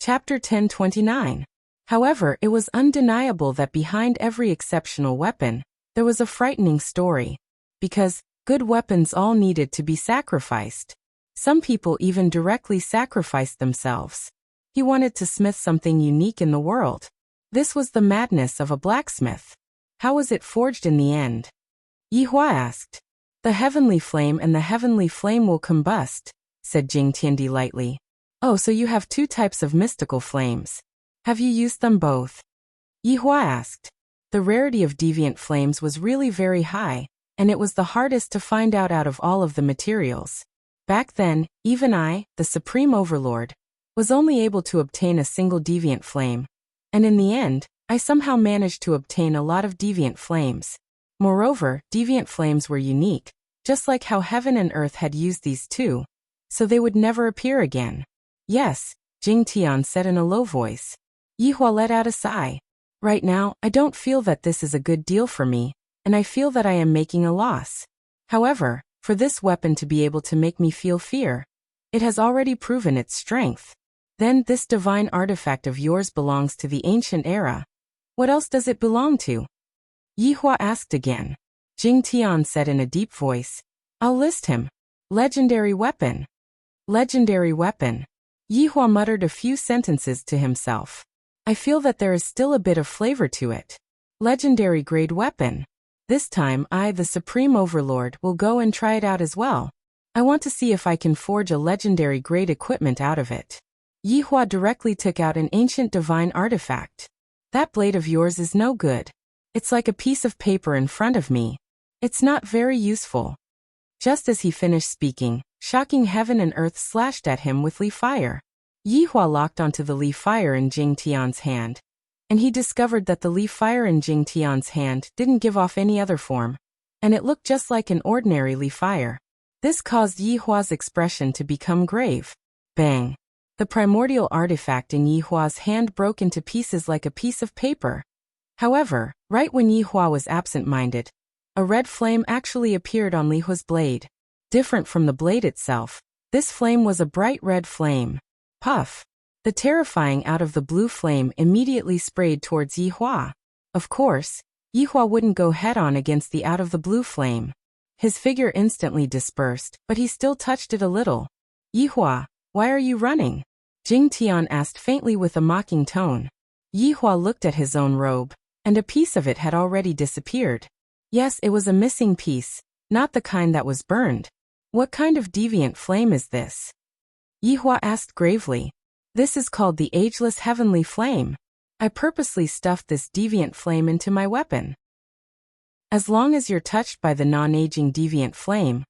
Chapter 1029. However, it was undeniable that behind every exceptional weapon, there was a frightening story. Because good weapons all needed to be sacrificed. Some people even directly sacrificed themselves. He wanted to smith something unique in the world. This was the madness of a blacksmith. How was it forged in the end? Yihua asked. The heavenly flame and the heavenly flame will combust, said Jing Tiandi lightly. Oh, so you have two types of mystical flames. Have you used them both? Yihua asked. The rarity of deviant flames was really very high, and it was the hardest to find out of all of the materials. Back then, even I, the Supreme Overlord, was only able to obtain a single deviant flame, and in the end, I somehow managed to obtain a lot of deviant flames. Moreover, deviant flames were unique, just like how heaven and earth had used these two, so they would never appear again. Yes, Jing Tian said in a low voice. Yihua let out a sigh. Right now, I don't feel that this is a good deal for me, and I feel that I am making a loss. However, for this weapon to be able to make me feel fear, it has already proven its strength. Then this divine artifact of yours belongs to the ancient era. What else does it belong to? Yihua asked again. Jing Tian said in a deep voice. I'll list him. Legendary weapon. Legendary weapon. Yihua muttered a few sentences to himself. I feel that there is still a bit of flavor to it. Legendary grade weapon. This time I, the Supreme Overlord, will go and try it out as well. I want to see if I can forge a legendary grade equipment out of it. Yihua directly took out an ancient divine artifact. That blade of yours is no good. It's like a piece of paper in front of me. It's not very useful. Just as he finished speaking, shocking heaven and earth slashed at him with Li fire. Yihua locked onto the Li fire in Jing Tian's hand, and he discovered that the Li fire in Jing Tian's hand didn't give off any other form, and it looked just like an ordinary Li fire. This caused Yihua's expression to become grave. Bang! The primordial artifact in Yihua's hand broke into pieces like a piece of paper. However, right when Yihua was absent-minded, a red flame actually appeared on Li Hua's blade. Different from the blade itself, this flame was a bright red flame. Puff! The terrifying out of the blue flame immediately sprayed towards Yihua. Of course, Yihua wouldn't go head-on against the out of the blue flame. His figure instantly dispersed, but he still touched it a little. Yihua, why are you running? Jing Tian asked faintly with a mocking tone. Yihua looked at his own robe, and a piece of it had already disappeared. Yes, it was a missing piece, not the kind that was burned. What kind of deviant flame is this? Yihua asked gravely. This is called the ageless heavenly flame. I purposely stuffed this deviant flame into my weapon. As long as you're touched by the non-aging deviant flame,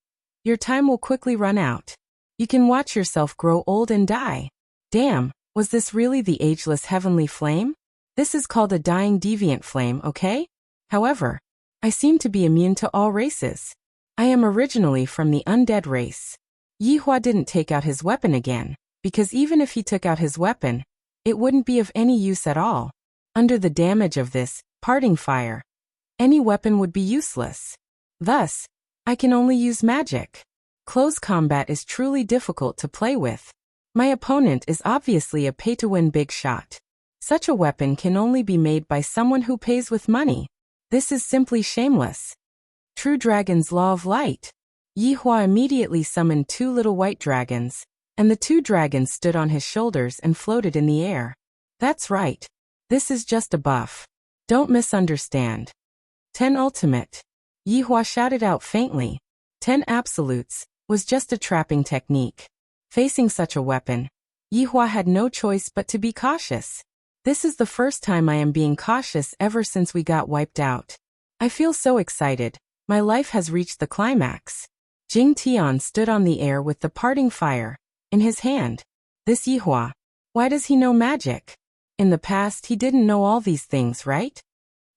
your time will quickly run out. You can watch yourself grow old and die. Damn, was this really the ageless heavenly flame? This is called a dying deviant flame, okay? However, I seem to be immune to all races. I am originally from the undead race. Yihua didn't take out his weapon again, because even if he took out his weapon, it wouldn't be of any use at all. Under the damage of this parting fire, any weapon would be useless. Thus, I can only use magic. Close combat is truly difficult to play with. My opponent is obviously a pay-to-win big shot. Such a weapon can only be made by someone who pays with money. This is simply shameless. True Dragon's Law of Light. Yihua immediately summoned two little white dragons, and the two dragons stood on his shoulders and floated in the air. That's right. This is just a buff. Don't misunderstand. 10 ultimate. Yihua shouted out faintly. 10 absolutes was just a trapping technique. Facing such a weapon, Yihua had no choice but to be cautious. This is the first time I am being cautious ever since we got wiped out. I feel so excited. My life has reached the climax. Jing Tian stood on the air with the parting fire in his hand. This Yihua. Why does he know magic? In the past he didn't know all these things, right?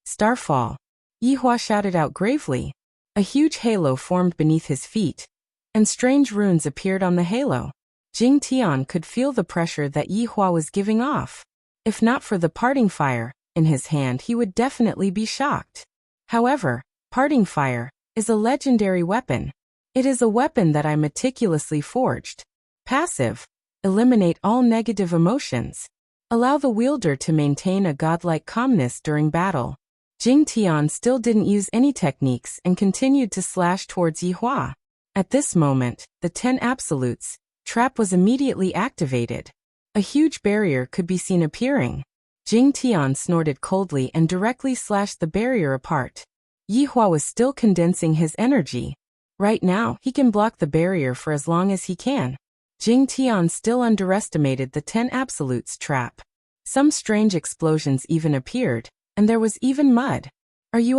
Starfall. Yihua shouted out gravely. A huge halo formed beneath his feet, and strange runes appeared on the halo. Jing Tian could feel the pressure that Yihua was giving off. If not for the parting fire in his hand, he would definitely be shocked. However, parting fire is a legendary weapon. It is a weapon that I meticulously forged. Passive. Eliminate all negative emotions. Allow the wielder to maintain a godlike calmness during battle. Jing Tian still didn't use any techniques and continued to slash towards Yi Hua. At this moment, the 10 absolutes trap was immediately activated. A huge barrier could be seen appearing. Jing Tian snorted coldly and directly slashed the barrier apart. Yi Hua was still condensing his energy. Right now, he can block the barrier for as long as he can. Jing Tian still underestimated the 10 absolutes trap. Some strange explosions even appeared, and there was even mud. Are you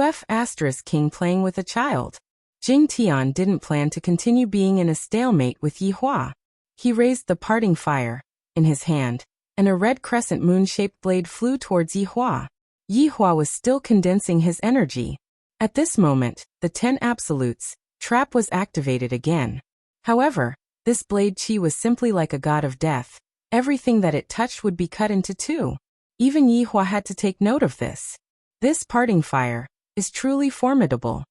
King playing with a child? Jing Tian didn't plan to continue being in a stalemate with Yi Hua. He raised the parting fire in his hand, and a red crescent moon-shaped blade flew towards Yi Hua. Yi Hua was still condensing his energy. At this moment, the 10 absolutes trap was activated again. However, this blade chi was simply like a god of death. Everything that it touched would be cut into two. Even Yi Hua had to take note of this. This parting fire is truly formidable.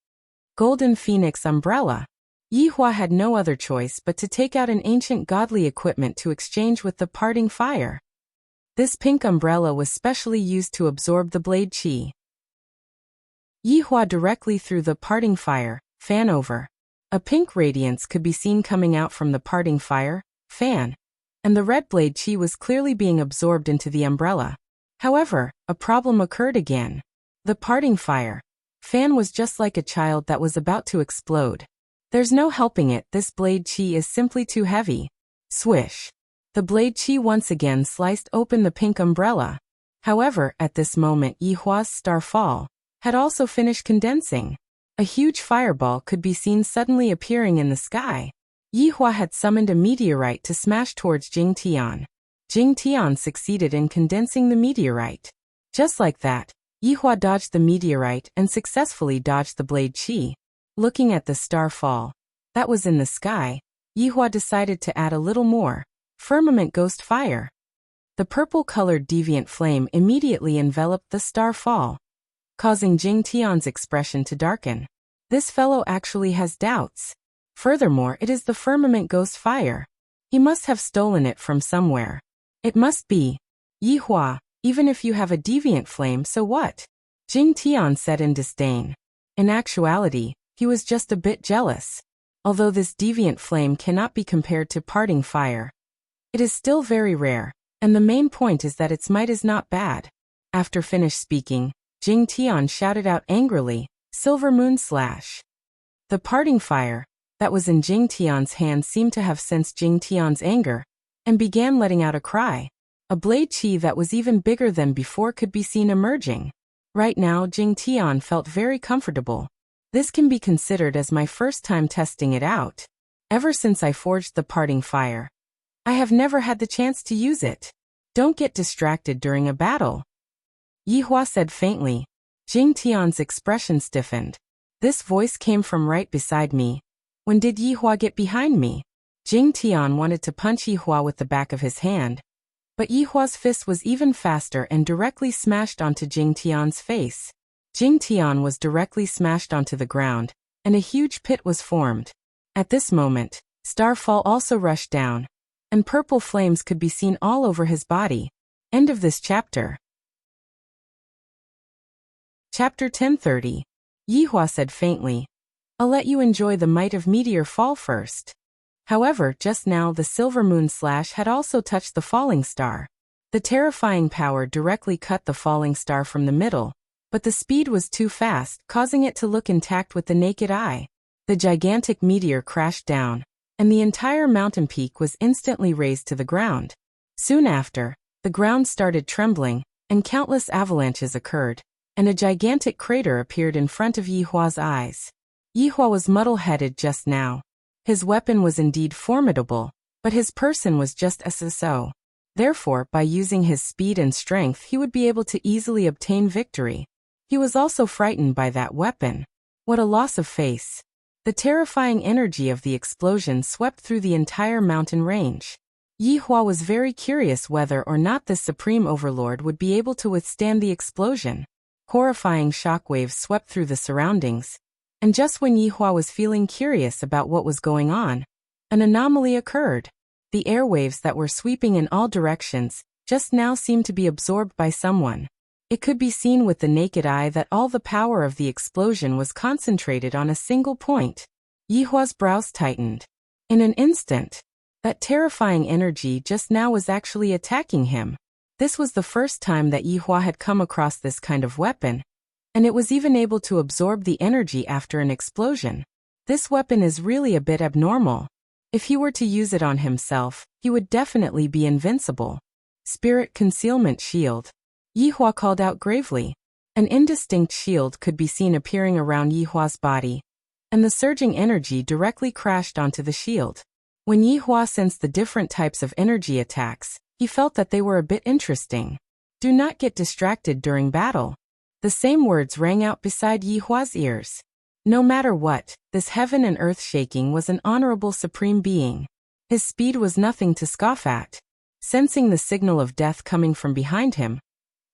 Golden Phoenix Umbrella. Yi Hua had no other choice but to take out an ancient godly equipment to exchange with the parting fire. This pink umbrella was specially used to absorb the blade chi. Yi Hua directly threw the parting fire fan over. A pink radiance could be seen coming out from the parting fire fan, and the red blade chi was clearly being absorbed into the umbrella. However, a problem occurred again. The parting fire fan was just like a child that was about to explode. There's no helping it, this blade chi is simply too heavy. Swish. The blade chi once again sliced open the pink umbrella. However, at this moment Yi Hua's starfall had also finished condensing. A huge fireball could be seen suddenly appearing in the sky. Yi Hua had summoned a meteorite to smash towards Jing Tian. Jing Tian succeeded in condensing the meteorite. Just like that, Yi Hua dodged the meteorite and successfully dodged the blade chi. Looking at the starfall that was in the sky, Yi Hua decided to add a little more. Firmament Ghost Fire. The purple-colored deviant flame immediately enveloped the starfall, causing Jing Tian's expression to darken. This fellow actually has doubts. Furthermore, it is the Firmament Ghost Fire. He must have stolen it from somewhere. It must be. Yi Hua, even if you have a deviant flame, so what? Jing Tian said in disdain. In actuality, he was just a bit jealous. Although this deviant flame cannot be compared to parting fire, it is still very rare, and the main point is that its might is not bad. After finished speaking, Jing Tian shouted out angrily, Silver Moon Slash. The parting fire that was in Jing Tian's hand seemed to have sensed Jing Tian's anger, and began letting out a cry. A blade chi that was even bigger than before could be seen emerging. Right now Jing Tian felt very comfortable. This can be considered as my first time testing it out. Ever since I forged the parting fire, I have never had the chance to use it. Don't get distracted during a battle. Yi Hua said faintly. Jing Tian's expression stiffened. This voice came from right beside me. When did Yi Hua get behind me? Jing Tian wanted to punch Yi Hua with the back of his hand, but Yi Hua's fist was even faster and directly smashed onto Jing Tian's face. Jing Tian was directly smashed onto the ground, and a huge pit was formed. At this moment, Starfall also rushed down, and purple flames could be seen all over his body. End of this chapter. Chapter 1030. Yi Hua said faintly, I'll let you enjoy the might of meteor fall first. However, just now the silver moon slash had also touched the falling star. The terrifying power directly cut the falling star from the middle, but the speed was too fast, causing it to look intact with the naked eye. The gigantic meteor crashed down, and the entire mountain peak was instantly razed to the ground. Soon after, the ground started trembling, and countless avalanches occurred, and a gigantic crater appeared in front of Yi Hua's eyes. Yi Hua was muddle-headed just now. His weapon was indeed formidable, but his person was just so. Therefore, by using his speed and strength he would be able to easily obtain victory. He was also frightened by that weapon. What a loss of face. The terrifying energy of the explosion swept through the entire mountain range. Yi Hua was very curious whether or not this supreme overlord would be able to withstand the explosion. Horrifying shockwaves swept through the surroundings, and just when Yi Hua was feeling curious about what was going on, an anomaly occurred. The airwaves that were sweeping in all directions just now seemed to be absorbed by someone. It could be seen with the naked eye that all the power of the explosion was concentrated on a single point. Yihua's brows tightened. In an instant, that terrifying energy just now was actually attacking him. This was the first time that Yihua had come across this kind of weapon, and it was even able to absorb the energy after an explosion. This weapon is really a bit abnormal. If he were to use it on himself, he would definitely be invincible. Spirit Concealment Shield. Yihua called out gravely. An indistinct shield could be seen appearing around Yihua's body, and the surging energy directly crashed onto the shield. When Yihua sensed the different types of energy attacks, he felt that they were a bit interesting. Do not get distracted during battle. The same words rang out beside Yihua's ears. No matter what, this heaven and earth shaking was an honorable supreme being. His speed was nothing to scoff at. Sensing the signal of death coming from behind him,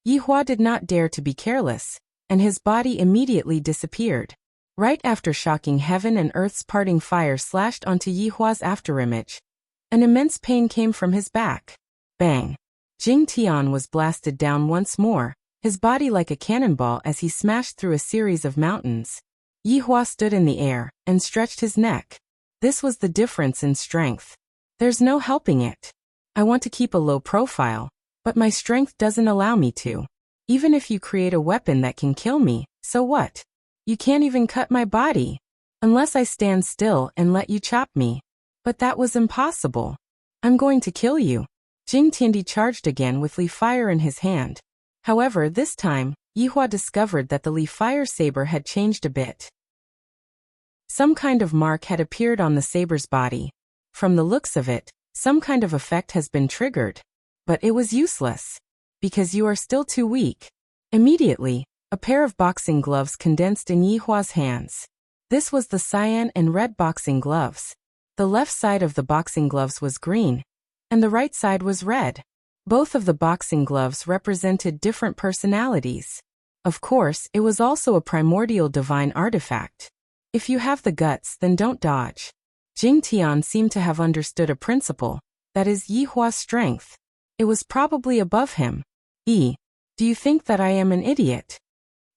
Yihua did not dare to be careless, and his body immediately disappeared. Right after shocking heaven and earth's parting fire slashed onto Yihua's afterimage, an immense pain came from his back. Bang! Jing Tian was blasted down once more, his body like a cannonball as he smashed through a series of mountains. Yihua stood in the air and stretched his neck. This was the difference in strength. There's no helping it. I want to keep a low profile, but my strength doesn't allow me to. Even if you create a weapon that can kill me, so what? You can't even cut my body. Unless I stand still and let you chop me. But that was impossible. I'm going to kill you. Jing Tiandi charged again with Li Fire in his hand. However, this time, Yihua discovered that the Li Fire saber had changed a bit. Some kind of mark had appeared on the saber's body. From the looks of it, some kind of effect has been triggered. But it was useless. Because you are still too weak. Immediately, a pair of boxing gloves condensed in Yihua's hands. This was the cyan and red boxing gloves. The left side of the boxing gloves was green, and the right side was red. Both of the boxing gloves represented different personalities. Of course, it was also a primordial divine artifact. If you have the guts, then don't dodge. Jing Tian seemed to have understood a principle, that is Yihua's strength. It was probably above him. Do you think that I am an idiot?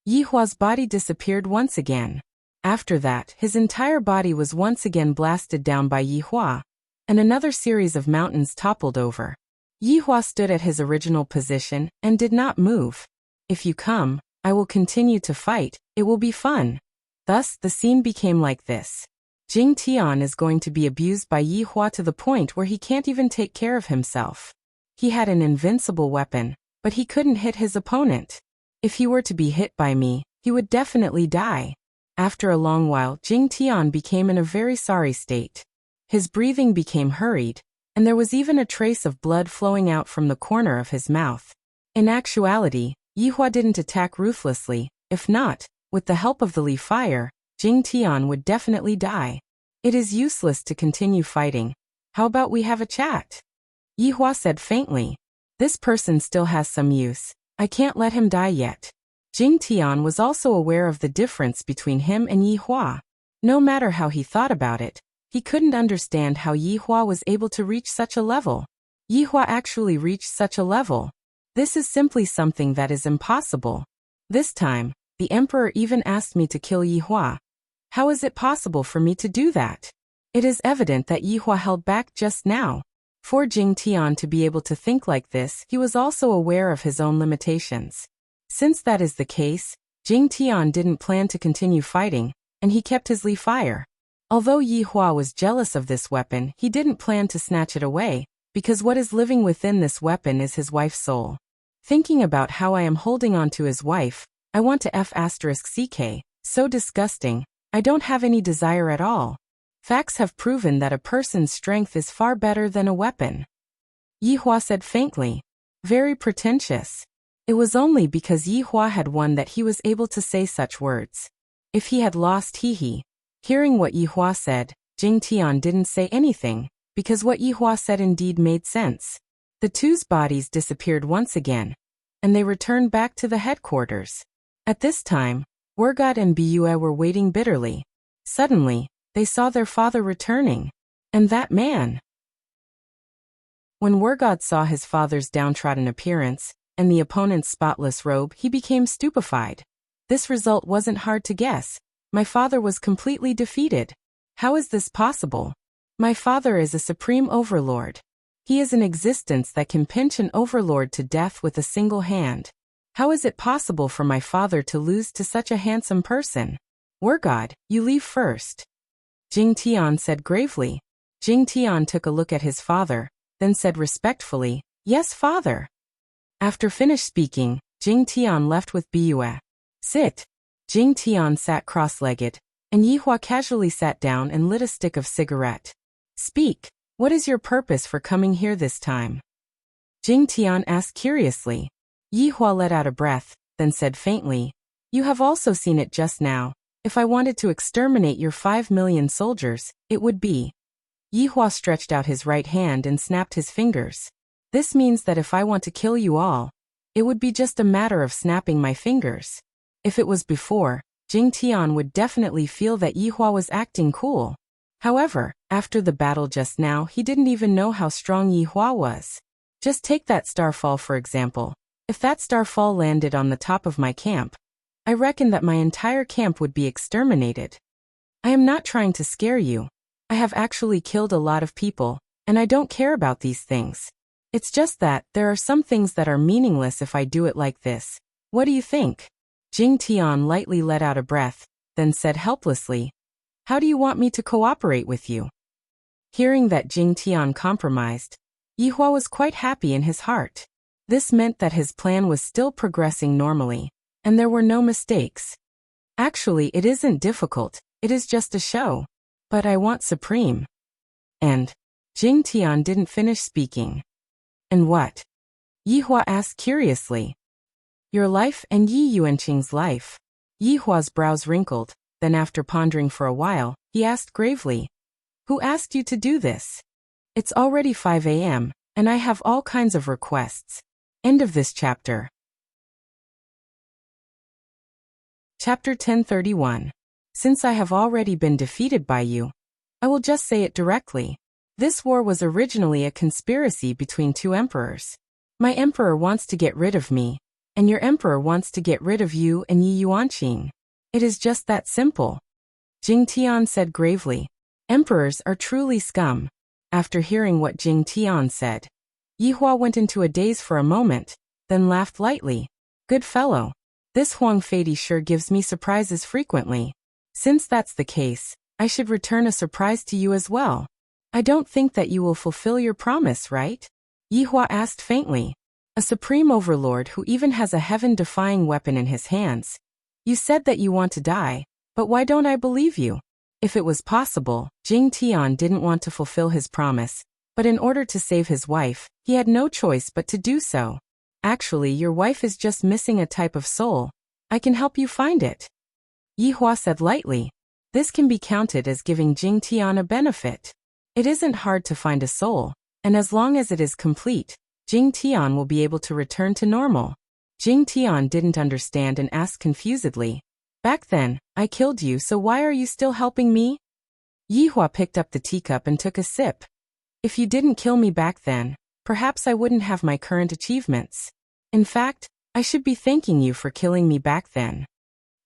Yihua's body disappeared once again. After that, his entire body was once again blasted down by Yihua, and another series of mountains toppled over. Yihua stood at his original position and did not move. If you come, I will continue to fight, it will be fun. Thus, the scene became like this. Jing Tian is going to be abused by Yihua to the point where he can't even take care of himself. He had an invincible weapon, but he couldn't hit his opponent. If he were to be hit by me, he would definitely die. After a long while, Jing Tian became in a very sorry state. His breathing became hurried, and there was even a trace of blood flowing out from the corner of his mouth. In actuality, Yihua didn't attack ruthlessly. If not, with the help of the Li Fire, Jing Tian would definitely die. It is useless to continue fighting. How about we have a chat? Yihua said faintly. This person still has some use. I can't let him die yet. Jing Tian was also aware of the difference between him and Yihua. No matter how he thought about it, he couldn't understand how Yihua was able to reach such a level. Yihua actually reached such a level. This is simply something that is impossible. This time, the emperor even asked me to kill Yihua. How is it possible for me to do that? It is evident that Yihua held back just now. For Jing Tian to be able to think like this, he was also aware of his own limitations. Since that is the case, Jing Tian didn't plan to continue fighting, and he kept his Li Fire. Although Yihua was jealous of this weapon, he didn't plan to snatch it away, because what is living within this weapon is his wife's soul. Thinking about how I am holding on to his wife, I want to F***ck, so disgusting, I don't have any desire at all. Facts have proven that a person's strength is far better than a weapon. Yihua said faintly. Very pretentious. It was only because Yihua had won that he was able to say such words. If he had lost, he. Hearing what Yihua said, Jing Tian didn't say anything, because what Yihua said indeed made sense. The two's bodies disappeared once again, and they returned back to the headquarters. At this time, Wergat and Biyue were waiting bitterly. Suddenly, they saw their father returning. And that man. When Wergod saw his father's downtrodden appearance and the opponent's spotless robe, he became stupefied. This result wasn't hard to guess. My father was completely defeated. How is this possible? My father is a supreme overlord. He is an existence that can pinch an overlord to death with a single hand. How is it possible for my father to lose to such a handsome person? Wergod, you leave first. Jing Tian said gravely. Jing Tian took a look at his father, then said respectfully, "Yes, father." After finished speaking, Jing Tian left with Biyue. "Sit." Jing Tian sat cross-legged, and Yihua casually sat down and lit a stick of cigarette. "Speak. What is your purpose for coming here this time?" Jing Tian asked curiously. Yihua let out a breath, then said faintly, "You have also seen it just now. If I wanted to exterminate your 5 million soldiers, it would be." Yihua stretched out his right hand and snapped his fingers. "This means that if I want to kill you all, it would be just a matter of snapping my fingers." If it was before, Jing Tian would definitely feel that Yihua was acting cool. However, after the battle just now, he didn't even know how strong Yihua was. Just take that starfall for example. If that starfall landed on the top of my camp, I reckon that my entire camp would be exterminated. I am not trying to scare you. I have actually killed a lot of people, and I don't care about these things. It's just that there are some things that are meaningless if I do it like this. What do you think? Jing Tian lightly let out a breath, then said helplessly, "How do you want me to cooperate with you?" Hearing that Jing Tian compromised, Yihua was quite happy in his heart. This meant that his plan was still progressing normally, and there were no mistakes. "Actually, it isn't difficult, it is just a show. But I want supreme." And Jing Tian didn't finish speaking. "And what?" Yihua asked curiously. "Your life and Yi Yuanqing's life." Yihua's brows wrinkled, then after pondering for a while, he asked gravely, "Who asked you to do this? It's already 5 a.m., and I have all kinds of requests." End of this chapter. Chapter 1031. Since I have already been defeated by you, I will just say it directly. This war was originally a conspiracy between two emperors. My emperor wants to get rid of me, and your emperor wants to get rid of you and Yi Yuanqing. It is just that simple. Jing Tian said gravely. Emperors are truly scum. After hearing what Jing Tian said, Yihua went into a daze for a moment, then laughed lightly. "Good fellow. This Huang Feidy sure gives me surprises frequently. Since that's the case, I should return a surprise to you as well. I don't think that you will fulfill your promise, right?" Yihua asked faintly. "A supreme overlord who even has a heaven-defying weapon in his hands. You said that you want to die, but why don't I believe you?" If it was possible, Jing Tian didn't want to fulfill his promise, but in order to save his wife, he had no choice but to do so. "Actually, your wife is just missing a type of soul. I can help you find it." Yihua said lightly. This can be counted as giving Jing Tian a benefit. It isn't hard to find a soul, and as long as it is complete, Jing Tian will be able to return to normal. Jing Tian didn't understand and asked confusedly, "Back then, I killed you, so why are you still helping me?" Yihua picked up the teacup and took a sip. "If you didn't kill me back then, perhaps I wouldn't have my current achievements. In fact, I should be thanking you for killing me back then."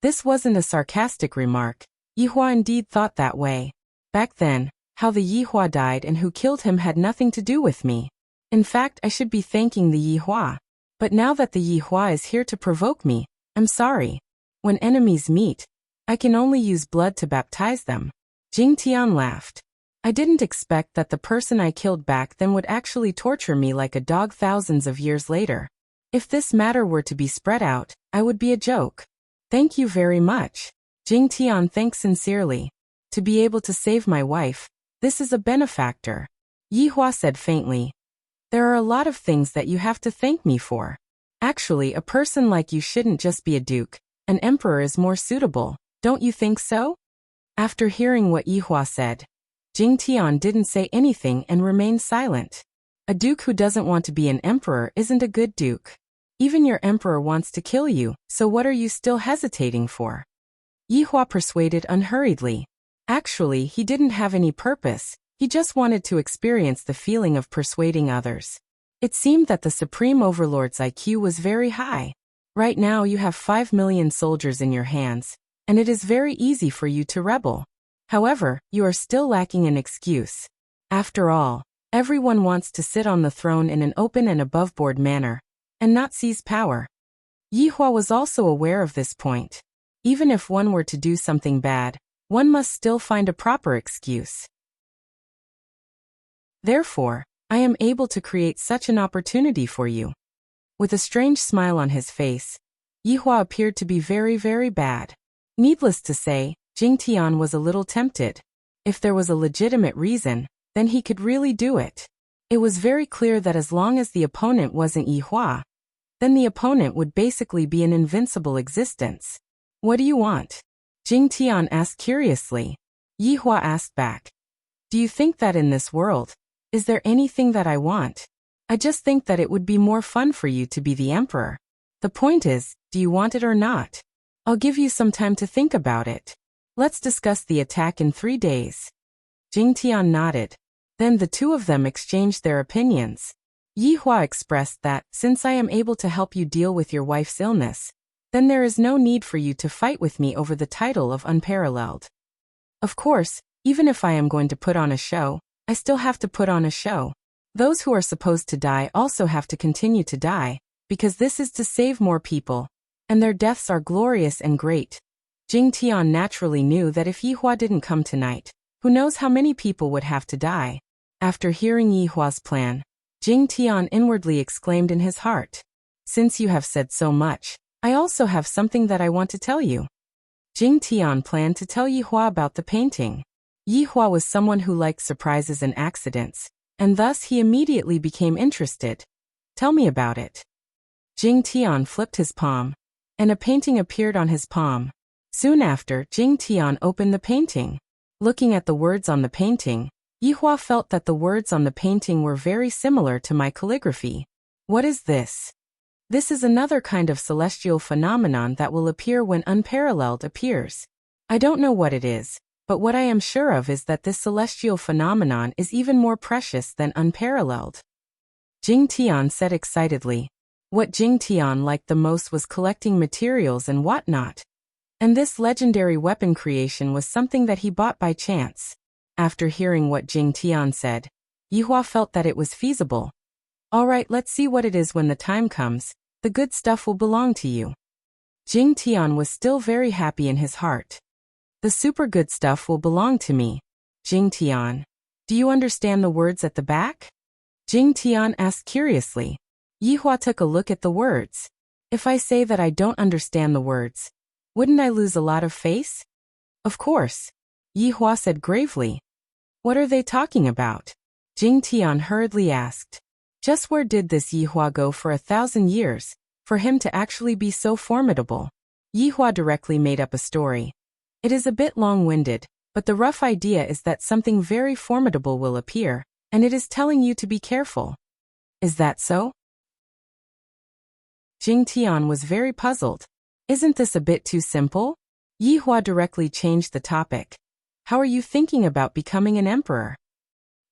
This wasn't a sarcastic remark. Yihua indeed thought that way. Back then, how the Yihua died and who killed him had nothing to do with me. In fact, I should be thanking the Yihua. But now that the Yihua is here to provoke me, I'm sorry. When enemies meet, I can only use blood to baptize them. Jing Tian laughed. I didn't expect that the person I killed back then would actually torture me like a dog thousands of years later. If this matter were to be spread out, I would be a joke. Thank you very much. Jing Tian thanked sincerely. To be able to save my wife, this is a benefactor. Yihua said faintly. There are a lot of things that you have to thank me for. Actually, a person like you shouldn't just be a duke. An emperor is more suitable, don't you think so? After hearing what Yihua said, Jing Tian didn't say anything and remained silent. A duke who doesn't want to be an emperor isn't a good duke. Even your emperor wants to kill you, so what are you still hesitating for? Yihua persuaded unhurriedly. Actually, he didn't have any purpose, He just wanted to experience the feeling of persuading others. It seemed that the Supreme Overlord's IQ was very high. Right now you have 5 million soldiers in your hands, and it is very easy for you to rebel. However, you are still lacking an excuse. After all, everyone wants to sit on the throne in an open and above-board manner, and not seize power. Yihua was also aware of this point. Even if one were to do something bad, one must still find a proper excuse. Therefore, I am able to create such an opportunity for you. With a strange smile on his face, Yihua appeared to be very, very bad. Needless to say, Jing Tian was a little tempted. If there was a legitimate reason, then he could really do it. It was very clear that as long as the opponent wasn't Yihua, then the opponent would basically be an invincible existence. What do you want? Jing Tian asked curiously. Yihua asked back. Do you think that in this world, is there anything that I want? I just think that it would be more fun for you to be the emperor. The point is, do you want it or not? I'll give you some time to think about it. Let's discuss the attack in 3 days. Jing Tian nodded. Then the two of them exchanged their opinions. Yihua expressed that, since I am able to help you deal with your wife's illness, then there is no need for you to fight with me over the title of unparalleled. Of course, even if I am going to put on a show, I still have to put on a show. Those who are supposed to die also have to continue to die, because this is to save more people, and their deaths are glorious and great. Jing Tian naturally knew that if Yihua didn't come tonight, who knows how many people would have to die. After hearing Yihua's plan, Jing Tian inwardly exclaimed in his heart, since you have said so much, I also have something that I want to tell you. Jing Tian planned to tell Yihua about the painting. Yihua was someone who liked surprises and accidents, and thus he immediately became interested. Tell me about it. Jing Tian flipped his palm, and a painting appeared on his palm. Soon after, Jing Tian opened the painting. Looking at the words on the painting, Yihua felt that the words on the painting were very similar to my calligraphy. What is this? This is another kind of celestial phenomenon that will appear when unparalleled appears. I don't know what it is, but what I am sure of is that this celestial phenomenon is even more precious than unparalleled. Jing Tian said excitedly. What Jing Tian liked the most was collecting materials and whatnot. And this legendary weapon creation was something that he bought by chance. After hearing what Jing Tian said, Yihua felt that it was feasible. Alright, let's see what it is when the time comes. The good stuff will belong to you. Jing Tian was still very happy in his heart. The super good stuff will belong to me. Jing Tian. Do you understand the words at the back? Jing Tian asked curiously. Yihua took a look at the words. If I say that I don't understand the words, wouldn't I lose a lot of face? Of course. Yihua said gravely. What are they talking about? Jing Tian hurriedly asked. Just where did this Yihua go for 1,000 years, for him to actually be so formidable? Yihua directly made up a story. It is a bit long-winded, but the rough idea is that something very formidable will appear, and it is telling you to be careful. Is that so? Jing Tian was very puzzled. Isn't this a bit too simple? Yihua directly changed the topic. How are you thinking about becoming an emperor?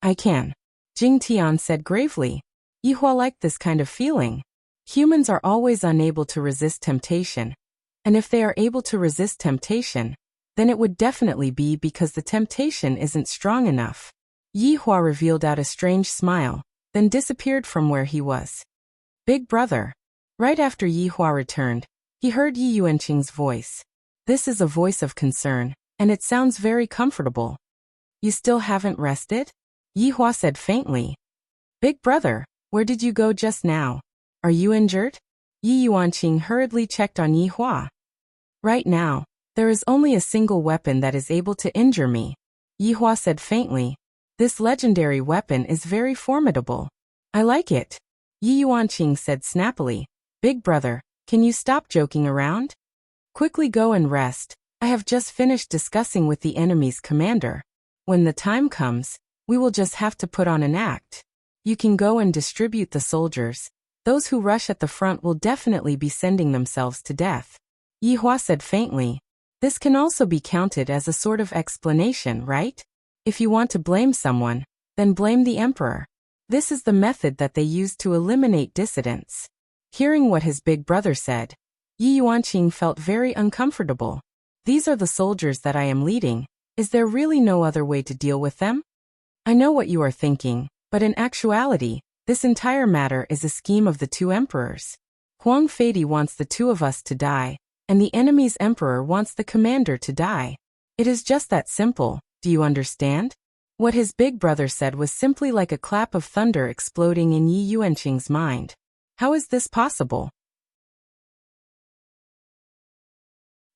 I can. Jing Tian said gravely. Yihua liked this kind of feeling. Humans are always unable to resist temptation. And if they are able to resist temptation, then it would definitely be because the temptation isn't strong enough. Yihua revealed out a strange smile, then disappeared from where he was. Big brother. Right after Yihua returned, he heard Yi Yuanqing's voice. This is a voice of concern, and it sounds very comfortable. You still haven't rested? Yihua said faintly. Big brother, where did you go just now? Are you injured? Yi Yuanqing hurriedly checked on Yihua. Right now, there is only a single weapon that is able to injure me. Yihua said faintly. This legendary weapon is very formidable. I like it. Yi Yuanqing said snappily. Big brother, can you stop joking around? Quickly go and rest. I have just finished discussing with the enemy's commander. When the time comes, we will just have to put on an act. You can go and distribute the soldiers. Those who rush at the front will definitely be sending themselves to death. Yihua said faintly. This can also be counted as a sort of explanation, right? If you want to blame someone, then blame the emperor. This is the method that they used to eliminate dissidents. Hearing what his big brother said, Yi Yuanqing felt very uncomfortable. These are the soldiers that I am leading. Is there really no other way to deal with them? I know what you are thinking, but in actuality, this entire matter is a scheme of the two emperors. Huang Feidi wants the two of us to die, and the enemy's emperor wants the commander to die. It is just that simple, do you understand? What his big brother said was simply like a clap of thunder exploding in Yi Yuanqing's mind. How is this possible?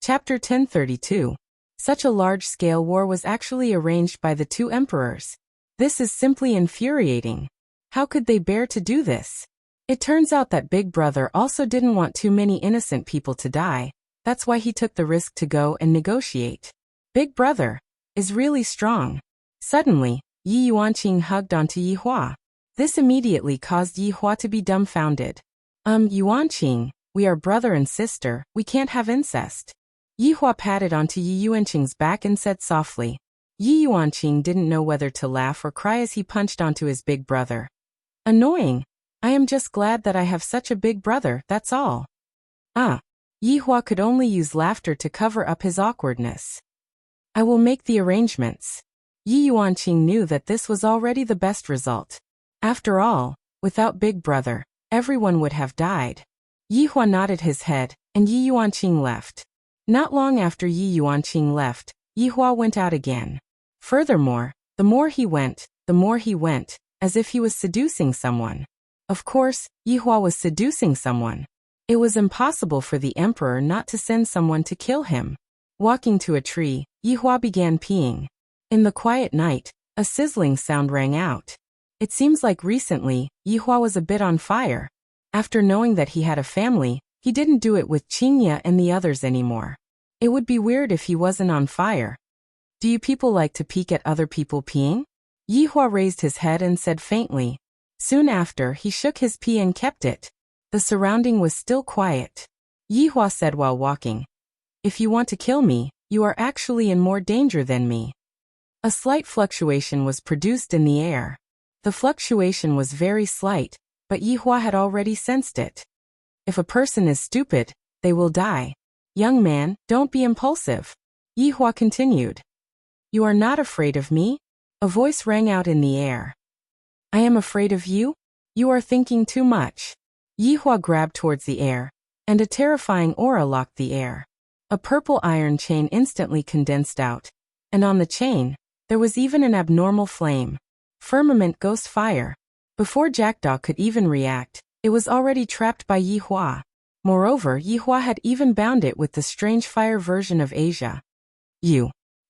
Chapter 1032. Such a large-scale war was actually arranged by the two emperors. This is simply infuriating. How could they bear to do this? It turns out that Big Brother also didn't want too many innocent people to die. That's why he took the risk to go and negotiate. Big Brother is really strong. Suddenly, Yi Yuanqing hugged onto Yi Hua. This immediately caused Yi Hua to be dumbfounded. Yuanqing, we are brother and sister, we can't have incest. Yi Hua patted onto Yi Yuanqing's back and said softly. Yi Yuanqing didn't know whether to laugh or cry as he punched onto his big brother. Annoying. I am just glad that I have such a big brother, that's all. Yi Hua could only use laughter to cover up his awkwardness. I will make the arrangements. Yi Yuanqing knew that this was already the best result. After all, without Big Brother, everyone would have died. Yi Hua nodded his head, and Yi Yuanqing left. Not long after Yi Yuanqing left, Yi Hua went out again. Furthermore, the more he went, as if he was seducing someone. Of course, Yi Hua was seducing someone. It was impossible for the emperor not to send someone to kill him. Walking to a tree, Yi Hua began peeing. In the quiet night, a sizzling sound rang out. It seems like recently, Yi Hua was a bit on fire. After knowing that he had a family, he didn't do it with Qingya and the others anymore. It would be weird if he wasn't on fire. Do you people like to peek at other people peeing? Yi Hua raised his head and said faintly. Soon after, he shook his pee and kept it. The surrounding was still quiet. Yi Hua said while walking. If you want to kill me, you are actually in more danger than me. A slight fluctuation was produced in the air. The fluctuation was very slight, but Yi Hua had already sensed it. If a person is stupid, they will die. Young man, don't be impulsive. Yi Hua continued. You are not afraid of me? A voice rang out in the air. I am afraid of you? You are thinking too much. Yi Hua grabbed towards the air, and a terrifying aura locked the air. A purple iron chain instantly condensed out, and on the chain, there was even an abnormal flame. Firmament ghost fire. Before Jackdaw could even react, it was already trapped by Yi Hua. Moreover, Yi Hua had even bound it with the strange fire version of Asia.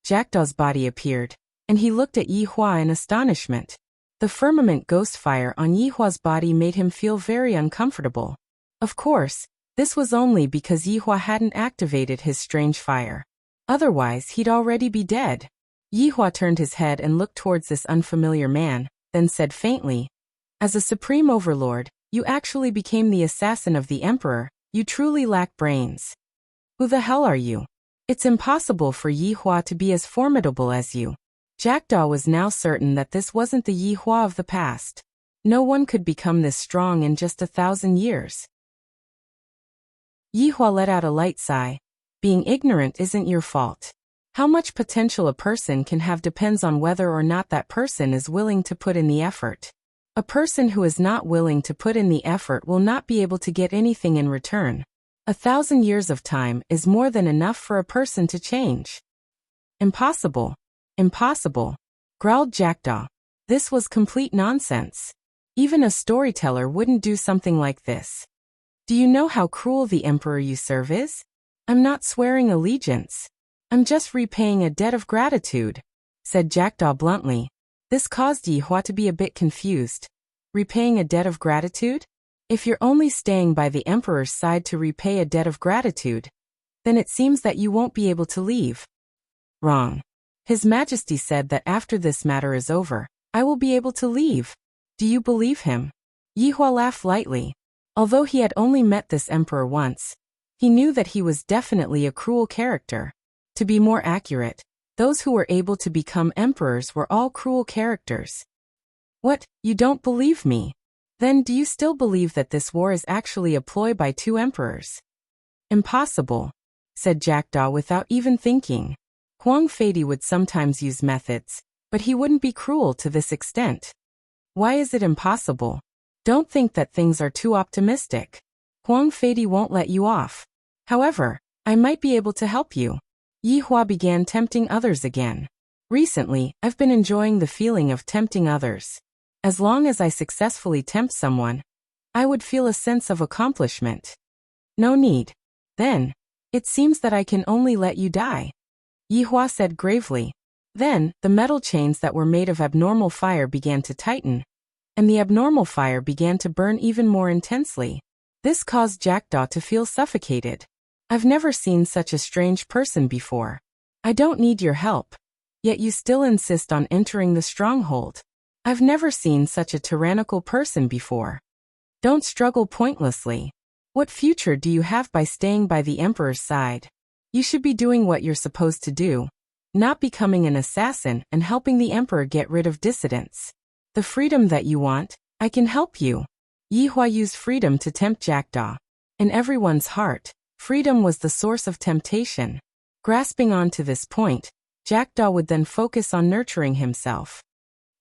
Jackdaw's body appeared, and he looked at Yi Hua in astonishment. The firmament ghost fire on Yi Hua's body made him feel very uncomfortable. Of course, this was only because Yi Hua hadn't activated his strange fire. Otherwise, he'd already be dead. Yi Hua turned his head and looked towards this unfamiliar man, then said faintly, As a supreme overlord, you actually became the assassin of the emperor. You truly lack brains. Who the hell are you? It's impossible for Yi Hua to be as formidable as you. Jackdaw was now certain that this wasn't the Yi Hua of the past. No one could become this strong in just 1,000 years. Yi Hua let out a light sigh. Being ignorant isn't your fault. How much potential a person can have depends on whether or not that person is willing to put in the effort. A person who is not willing to put in the effort will not be able to get anything in return. 1,000 years of time is more than enough for a person to change. Impossible. Impossible, growled Jackdaw. This was complete nonsense. Even a storyteller wouldn't do something like this. Do you know how cruel the emperor you serve is? I'm not swearing allegiance. I'm just repaying a debt of gratitude, said Jackdaw bluntly. This caused Yi Hua to be a bit confused. Repaying a debt of gratitude? If you're only staying by the emperor's side to repay a debt of gratitude, then it seems that you won't be able to leave. Wrong. His Majesty said that after this matter is over, I will be able to leave. Do you believe him? Yi Hua laughed lightly. Although he had only met this emperor once, he knew that he was definitely a cruel character. To be more accurate, Those who were able to become emperors were all cruel characters. What, you don't believe me? Then do you still believe that this war is actually a ploy by two emperors? Impossible, said Jackdaw without even thinking. Huang Feidy would sometimes use methods, but he wouldn't be cruel to this extent. Why is it impossible? Don't think that things are too optimistic. Huang Feidy won't let you off. However, I might be able to help you. Yi Hua began tempting others again. Recently, I've been enjoying the feeling of tempting others. As long as I successfully tempt someone, I would feel a sense of accomplishment. No need. Then, it seems that I can only let you die. Yi Hua said gravely. Then, the metal chains that were made of abnormal fire began to tighten, and the abnormal fire began to burn even more intensely. This caused Jackdaw to feel suffocated. I've never seen such a strange person before. I don't need your help. Yet you still insist on entering the stronghold. I've never seen such a tyrannical person before. Don't struggle pointlessly. What future do you have by staying by the Emperor's side? You should be doing what you're supposed to do, not becoming an assassin and helping the Emperor get rid of dissidents. The freedom that you want, I can help you. Yi Hua used freedom to tempt Jackdaw. In everyone's heart, freedom was the source of temptation. Grasping on to this point, Jackdaw would then focus on nurturing himself.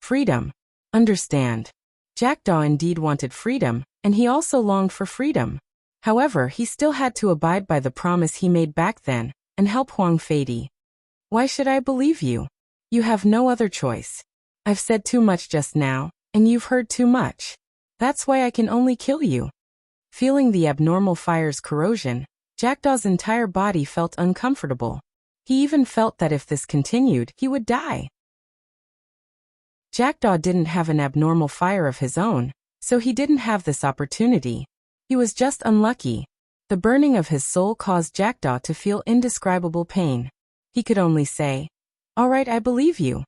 Freedom. Understand. Jackdaw indeed wanted freedom, and he also longed for freedom. However, he still had to abide by the promise he made back then, and help Huang Feidy. Why should I believe you? You have no other choice. I've said too much just now, and you've heard too much. That's why I can only kill you. Feeling the abnormal fire's corrosion, Jackdaw's entire body felt uncomfortable. He even felt that if this continued, he would die. Jackdaw didn't have an abnormal fire of his own, so he didn't have this opportunity. He was just unlucky. The burning of his soul caused Jackdaw to feel indescribable pain. He could only say, "All right, I believe you.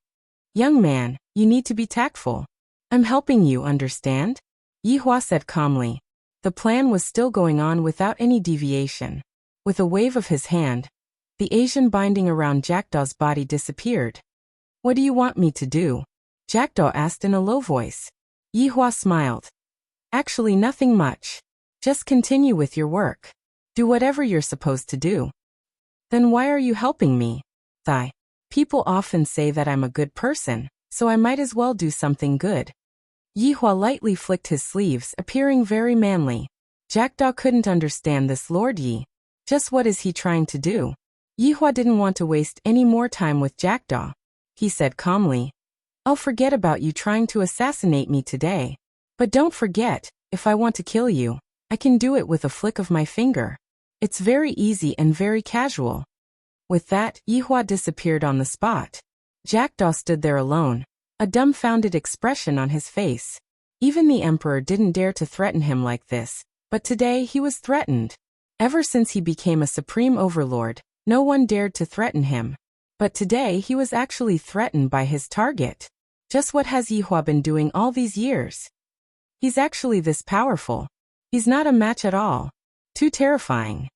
Young man, you need to be tactful. I'm helping you, understand?" Yi Hua said calmly. The plan was still going on without any deviation. With a wave of his hand, the Asian binding around Jackdaw's body disappeared. "What do you want me to do?" Jackdaw asked in a low voice. Yi Hua smiled. "Actually nothing much. Just continue with your work. Do whatever you're supposed to do." "Then why are you helping me?" People often say that I'm a good person, so I might as well do something good." Yi Hua lightly flicked his sleeves, appearing very manly. Jackdaw couldn't understand this Lord Yi. Just what is he trying to do? Yi Hua didn't want to waste any more time with Jackdaw. He said calmly, "I'll forget about you trying to assassinate me today. But don't forget, if I want to kill you, I can do it with a flick of my finger. It's very easy and very casual." With that, Yi Hua disappeared on the spot. Jackdaw stood there alone, a dumbfounded expression on his face. Even the Emperor didn't dare to threaten him like this, but today he was threatened. Ever since he became a supreme overlord, no one dared to threaten him. But today he was actually threatened by his target. Just what has Yi Hua been doing all these years? He's actually this powerful. He's not a match at all. Too terrifying.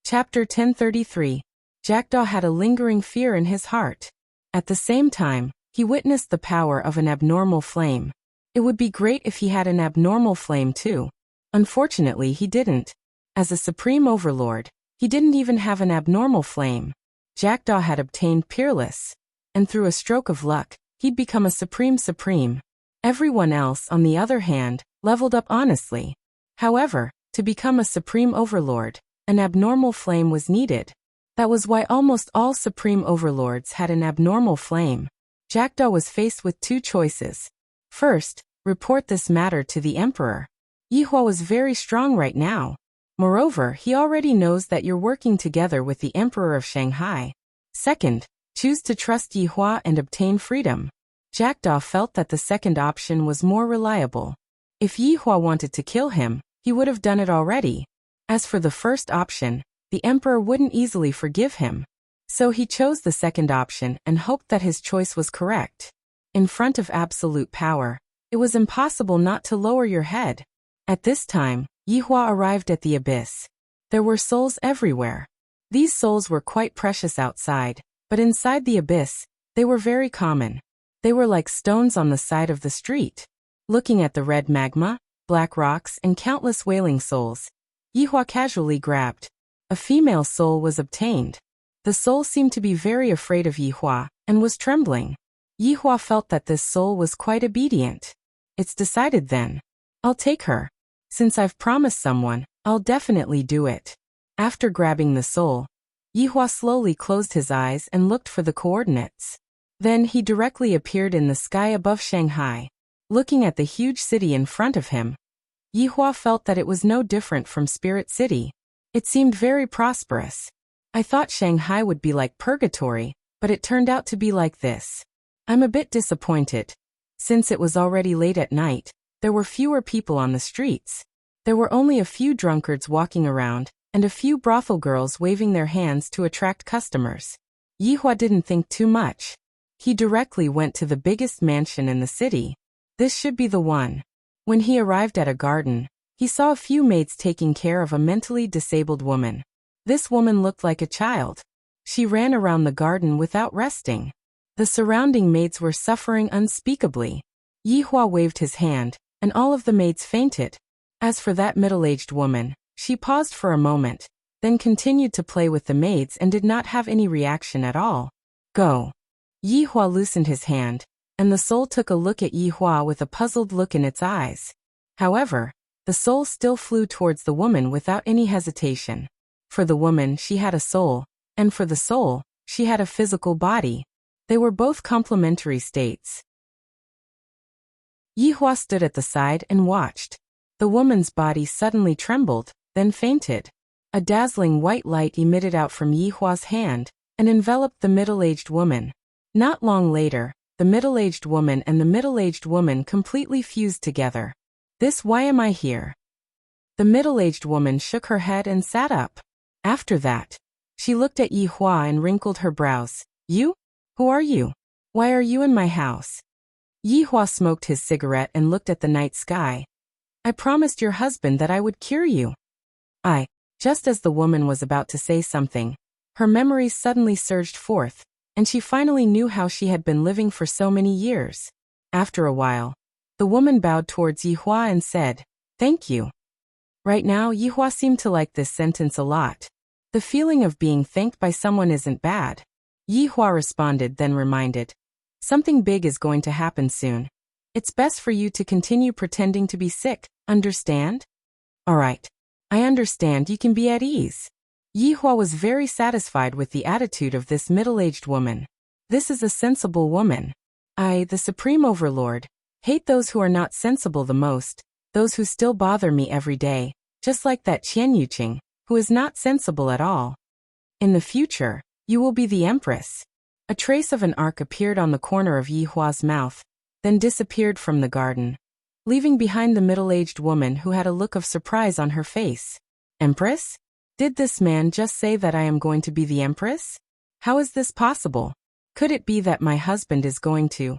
Chapter 1033. Jackdaw had a lingering fear in his heart. At the same time, he witnessed the power of an abnormal flame. It would be great if he had an abnormal flame too. Unfortunately, he didn't. As a supreme overlord, he didn't even have an abnormal flame. Jackdaw had obtained Peerless, and through a stroke of luck, he'd become a supreme. Everyone else, on the other hand, leveled up honestly. However, to become a supreme overlord, an abnormal flame was needed. That was why almost all supreme overlords had an abnormal flame. Jackdaw was faced with two choices. First, report this matter to the Emperor. Yi Hua was very strong right now. Moreover, he already knows that you're working together with the Emperor of Shanghai. Second, choose to trust Yi Hua and obtain freedom. Jackdaw felt that the second option was more reliable. If Yi Hua wanted to kill him, he would have done it already. As for the first option, the Emperor wouldn't easily forgive him. So he chose the second option and hoped that his choice was correct. In front of absolute power, it was impossible not to lower your head. At this time, Yi Hua arrived at the abyss. There were souls everywhere. These souls were quite precious outside, but inside the abyss, they were very common. They were like stones on the side of the street. Looking at the red magma, black rocks, and countless wailing souls, Yihua casually grabbed. A female soul was obtained. The soul seemed to be very afraid of Yihua, and was trembling. Yihua felt that this soul was quite obedient. It's decided then. I'll take her. Since I've promised someone, I'll definitely do it. After grabbing the soul, Yihua slowly closed his eyes and looked for the coordinates. Then he directly appeared in the sky above Shanghai. Looking at the huge city in front of him, Yihua felt that it was no different from Spirit City. It seemed very prosperous. I thought Shanghai would be like purgatory, but it turned out to be like this. I'm a bit disappointed. Since it was already late at night, there were fewer people on the streets. There were only a few drunkards walking around, and a few brothel girls waving their hands to attract customers. Yihua didn't think too much. He directly went to the biggest mansion in the city. This should be the one. When he arrived at a garden, he saw a few maids taking care of a mentally disabled woman. This woman looked like a child. She ran around the garden without resting. The surrounding maids were suffering unspeakably. Yihua waved his hand, and all of the maids fainted. As for that middle-aged woman, she paused for a moment, then continued to play with the maids and did not have any reaction at all. Go. Yihua loosened his hand, and the soul took a look at Yihua with a puzzled look in its eyes. However, the soul still flew towards the woman without any hesitation. For the woman, she had a soul, and for the soul, she had a physical body. They were both complementary states. Yihua stood at the side and watched. The woman's body suddenly trembled, then fainted. A dazzling white light emitted out from Yihua's hand and enveloped the middle-aged woman. Not long later, the middle-aged woman and the middle-aged woman completely fused together. Why am I here? The middle-aged woman shook her head and sat up. After that, she looked at Yihua and wrinkled her brows. You? Who are you? Why are you in my house? Yihua smoked his cigarette and looked at the night sky. I promised your husband that I would cure you. Just as the woman was about to say something, her memories suddenly surged forth, and she finally knew how she had been living for so many years. After a while, the woman bowed towards Yihua and said, "Thank you." Right now, Yihua seemed to like this sentence a lot. The feeling of being thanked by someone isn't bad. Yihua responded, then reminded, "Something big is going to happen soon. It's best for you to continue pretending to be sick, understand?" "All right. I understand, you can be at ease." Yihua was very satisfied with the attitude of this middle-aged woman. This is a sensible woman. I, the Supreme Overlord, hate those who are not sensible the most, those who still bother me every day, just like that Qian Yuqing, who is not sensible at all. In the future, you will be the Empress. A trace of an arc appeared on the corner of Yihua's mouth, then disappeared from the garden, leaving behind the middle-aged woman who had a look of surprise on her face. Empress? Did this man just say that I am going to be the Empress? How is this possible? Could it be that my husband is going to?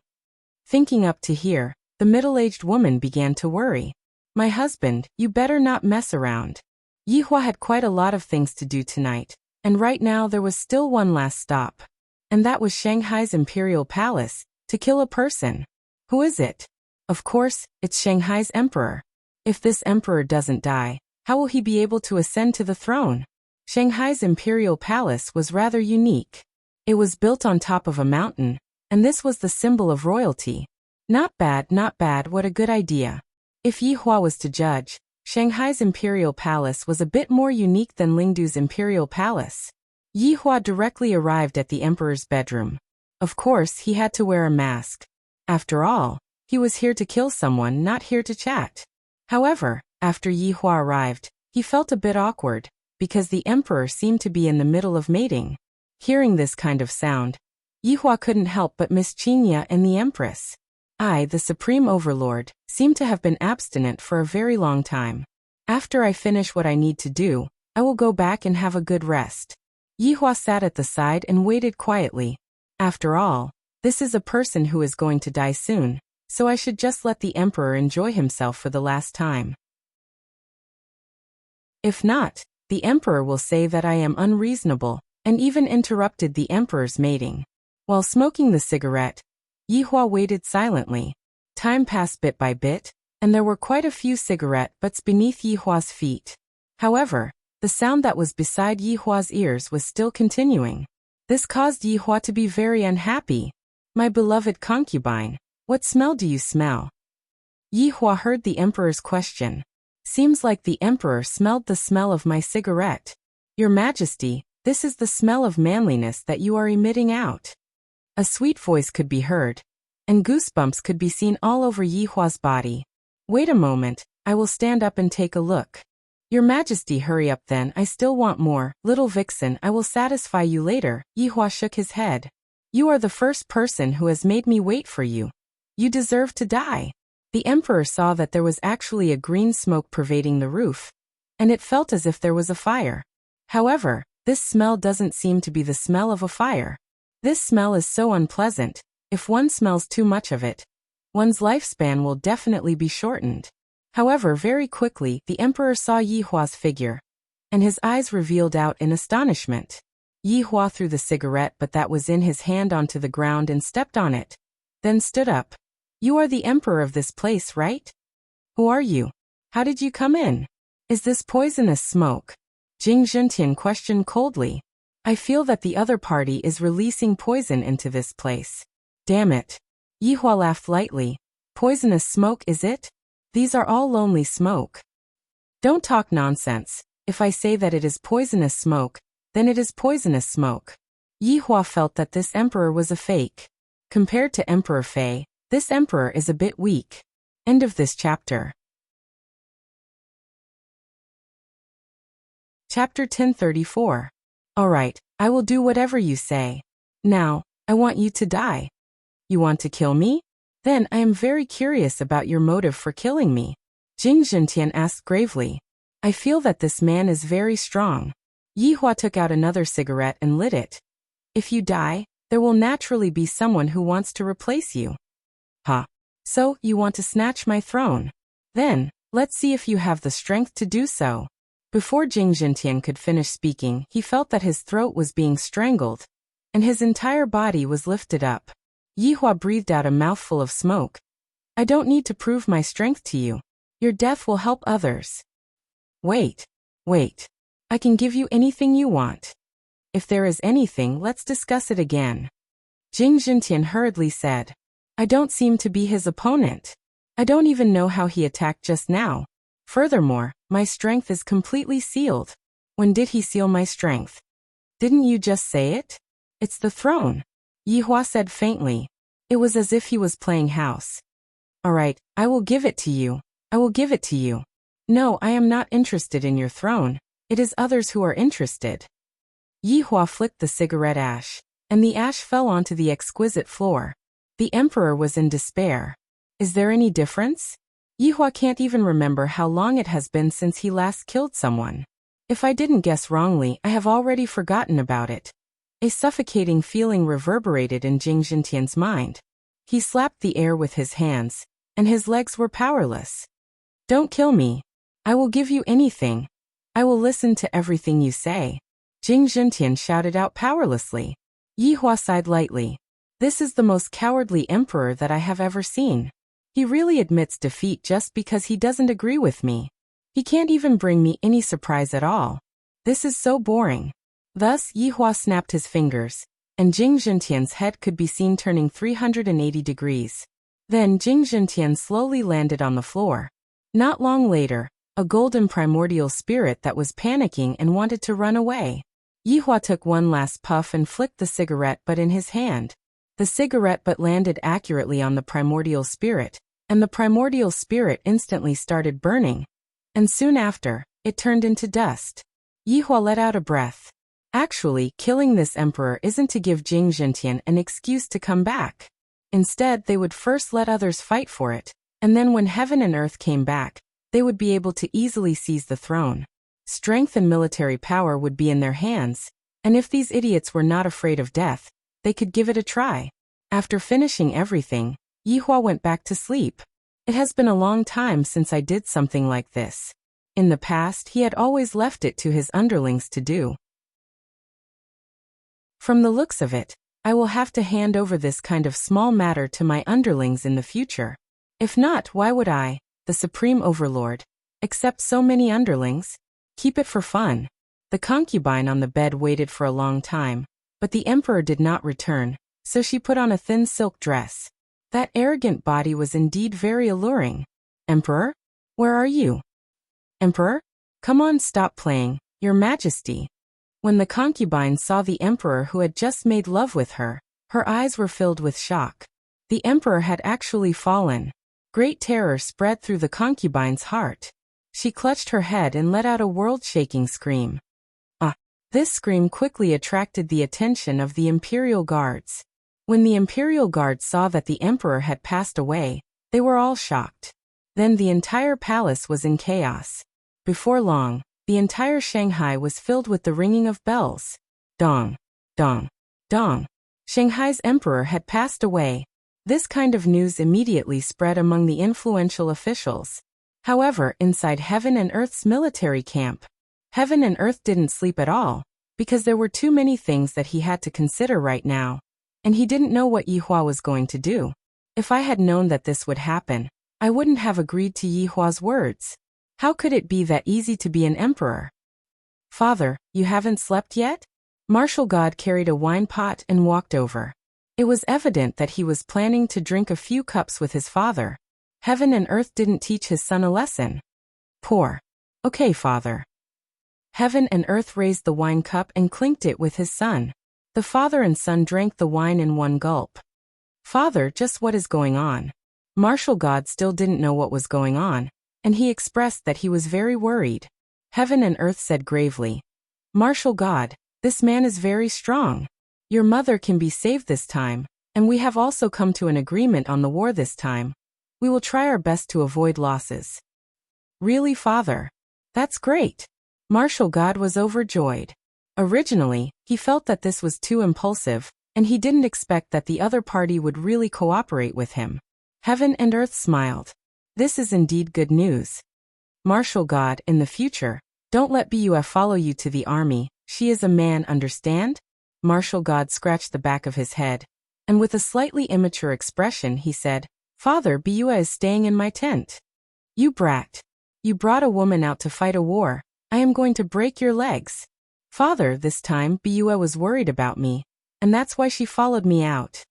Thinking up to here, the middle-aged woman began to worry. My husband, you better not mess around. Yihua had quite a lot of things to do tonight, and right now there was still one last stop. And that was Shanghai's Imperial Palace, to kill a person. Who is it? Of course, it's Shanghai's emperor. If this emperor doesn't die, how will he be able to ascend to the throne? Shanghai's Imperial Palace was rather unique. It was built on top of a mountain, and this was the symbol of royalty. Not bad, not bad, what a good idea. If Yihua was to judge, Shanghai's Imperial Palace was a bit more unique than Lingdu's Imperial Palace. Yihua directly arrived at the emperor's bedroom. Of course, he had to wear a mask. After all, he was here to kill someone, not here to chat. However, after Yihua arrived, he felt a bit awkward, because the emperor seemed to be in the middle of mating. Hearing this kind of sound, Yihua couldn't help but miss Qinya and the empress. I, the Supreme Overlord, seem to have been abstinent for a very long time. After I finish what I need to do, I will go back and have a good rest. Yihua sat at the side and waited quietly. After all, this is a person who is going to die soon, so I should just let the emperor enjoy himself for the last time. If not, the emperor will say that I am unreasonable, and even interrupted the emperor's mating. While smoking the cigarette, Yihua waited silently. Time passed bit by bit, and there were quite a few cigarette butts beneath Yihua's feet. However, the sound that was beside Yihua's ears was still continuing. This caused Yihua to be very unhappy. My beloved concubine, what smell do you smell? Yihua heard the emperor's question. Seems like the emperor smelled the smell of my cigarette. Your Majesty, this is the smell of manliness that you are emitting out. A sweet voice could be heard, and goosebumps could be seen all over Yihua's body. Wait a moment, I will stand up and take a look. Your Majesty, hurry up then, I still want more. Little vixen, I will satisfy you later. Yihua shook his head. You are the first person who has made me wait for you. You deserve to die. The emperor saw that there was actually a green smoke pervading the roof, and it felt as if there was a fire. However, this smell doesn't seem to be the smell of a fire. This smell is so unpleasant. If one smells too much of it, one's lifespan will definitely be shortened. However, very quickly, the emperor saw Yihua's figure, and his eyes revealed out in astonishment. Yihua threw the cigarette butt that was in his hand onto the ground and stepped on it, then stood up. You are the emperor of this place, right? Who are you? How did you come in? Is this poisonous smoke? Jing Juntian questioned coldly. I feel that the other party is releasing poison into this place. Damn it. Yihua laughed lightly. Poisonous smoke, is it? These are all lonely smoke. Don't talk nonsense. If I say that it is poisonous smoke, then it is poisonous smoke. Yihua felt that this emperor was a fake. Compared to Emperor Fei, this emperor is a bit weak. End of this chapter. Chapter 1034. Alright, I will do whatever you say. Now, I want you to die. You want to kill me? Then I am very curious about your motive for killing me. Jing Juntian asked gravely. I feel that this man is very strong. Yihua took out another cigarette and lit it. If you die, there will naturally be someone who wants to replace you. Huh. So, you want to snatch my throne? Then, let's see if you have the strength to do so. Before Jing Juntian could finish speaking, he felt that his throat was being strangled, and his entire body was lifted up. Yihua breathed out a mouthful of smoke. I don't need to prove my strength to you. Your death will help others. Wait. I can give you anything you want. If there is anything, let's discuss it again. Jing Juntian hurriedly said. I don't seem to be his opponent. I don't even know how he attacked just now. Furthermore, my strength is completely sealed. When did he seal my strength? Didn't you just say it? It's the throne. Yihua said faintly. It was as if he was playing house. Alright, I will give it to you. I will give it to you. No, I am not interested in your throne. It is others who are interested. Yihua flicked the cigarette ash, and the ash fell onto the exquisite floor. The emperor was in despair. Is there any difference? Yihua can't even remember how long it has been since he last killed someone. If I didn't guess wrongly, I have already forgotten about it. A suffocating feeling reverberated in Jing Juntian's mind. He slapped the air with his hands, and his legs were powerless. Don't kill me. I will give you anything. I will listen to everything you say. Jing Juntian shouted out powerlessly. Yihua sighed lightly. This is the most cowardly emperor that I have ever seen. He really admits defeat just because he doesn't agree with me. He can't even bring me any surprise at all. This is so boring. Thus, Yihua snapped his fingers, and Jing Juntian's head could be seen turning 380 degrees. Then Jing Juntian slowly landed on the floor. Not long later, a golden primordial spirit that was panicking and wanted to run away. Yihua took one last puff and flicked the cigarette butt in his hand. The cigarette butt landed accurately on the primordial spirit, and the primordial spirit instantly started burning. And soon after, it turned into dust. Yihua let out a breath. Actually, killing this emperor isn't to give Jing Juntian an excuse to come back. Instead, they would first let others fight for it, and then when heaven and earth came back, they would be able to easily seize the throne. Strength and military power would be in their hands, and if these idiots were not afraid of death, they could give it a try. After finishing everything, Yihua went back to sleep. It has been a long time since I did something like this. In the past, he had always left it to his underlings to do. From the looks of it, I will have to hand over this kind of small matter to my underlings in the future. If not, why would I, the supreme overlord, accept so many underlings? Keep it for fun. The concubine on the bed waited for a long time, but the emperor did not return, so she put on a thin silk dress. That arrogant body was indeed very alluring. Emperor? Where are you? Emperor? Come on, stop playing, Your Majesty. When the concubine saw the emperor who had just made love with her, her eyes were filled with shock. The emperor had actually fallen. Great terror spread through the concubine's heart. She clutched her head and let out a world-shaking scream. This scream quickly attracted the attention of the imperial guards. When the imperial guards saw that the emperor had passed away, they were all shocked. Then the entire palace was in chaos. Before long, the entire Shanghai was filled with the ringing of bells. Dong, dong, dong. Shanghai's emperor had passed away. This kind of news immediately spread among the influential officials. However, inside Heaven and Earth's military camp, Heaven and Earth didn't sleep at all, because there were too many things that he had to consider right now, and he didn't know what Yihua was going to do. If I had known that this would happen, I wouldn't have agreed to Yihua's words. How could it be that easy to be an emperor? Father, you haven't slept yet? Martial God carried a wine pot and walked over. It was evident that he was planning to drink a few cups with his father. Heaven and Earth didn't teach his son a lesson. Pour. Okay, father. Heaven and Earth raised the wine cup and clinked it with his son. The father and son drank the wine in one gulp. Father, just what is going on? Martial God still didn't know what was going on, and he expressed that he was very worried. Heaven and Earth said gravely, Martial God, this man is very strong. Your mother can be saved this time, and we have also come to an agreement on the war this time. We will try our best to avoid losses. Really, father? That's great. Martial God was overjoyed. Originally, he felt that this was too impulsive, and he didn't expect that the other party would really cooperate with him. Heaven and Earth smiled. This is indeed good news. Martial God, in the future, don't let BUF follow you to the army. She is a man, understand? Martial God scratched the back of his head, and with a slightly immature expression he said, Father, Bua is staying in my tent. You brat. You brought a woman out to fight a war. I am going to break your legs. Father, this time Bua was worried about me, and that's why she followed me out.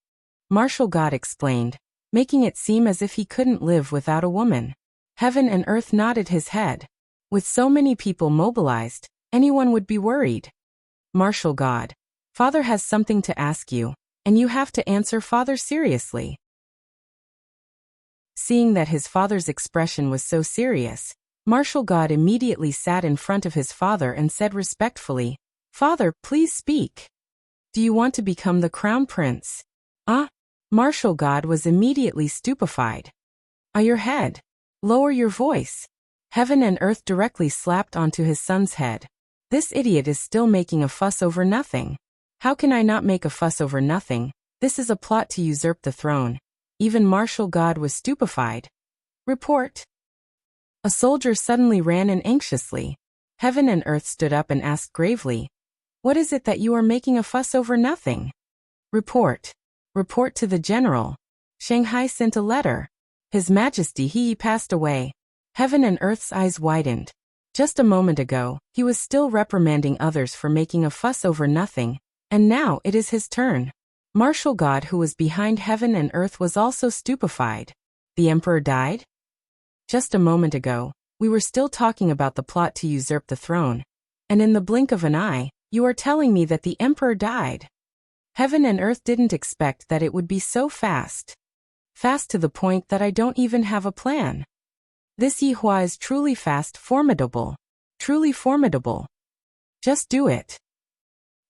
Martial God explained, making it seem as if he couldn't live without a woman. Heaven and Earth nodded his head. With so many people mobilized, anyone would be worried. Martial God, Father has something to ask you, and you have to answer Father seriously. Seeing that his father's expression was so serious, Martial God immediately sat in front of his father and said respectfully, Father, please speak. Do you want to become the crown prince? Martial God was immediately stupefied. Your head. Lower your voice. Heaven and Earth directly slapped onto his son's head. This idiot is still making a fuss over nothing. How can I not make a fuss over nothing? This is a plot to usurp the throne. Even Martial God was stupefied. Report. A soldier suddenly ran in anxiously. Heaven and Earth stood up and asked gravely, What is it that you are making a fuss over nothing? Report. Report to the general. Shanghai sent a letter. His Majesty he passed away. Heaven and Earth's eyes widened. Just a moment ago, he was still reprimanding others for making a fuss over nothing, and now it is his turn. Martial God who was behind Heaven and Earth was also stupefied. The emperor died? Just a moment ago, we were still talking about the plot to usurp the throne, and in the blink of an eye, you are telling me that the emperor died. Heaven and Earth didn't expect that it would be so fast. Fast to the point that I don't even have a plan. This Yihua is truly fast, formidable. Truly formidable. Just do it.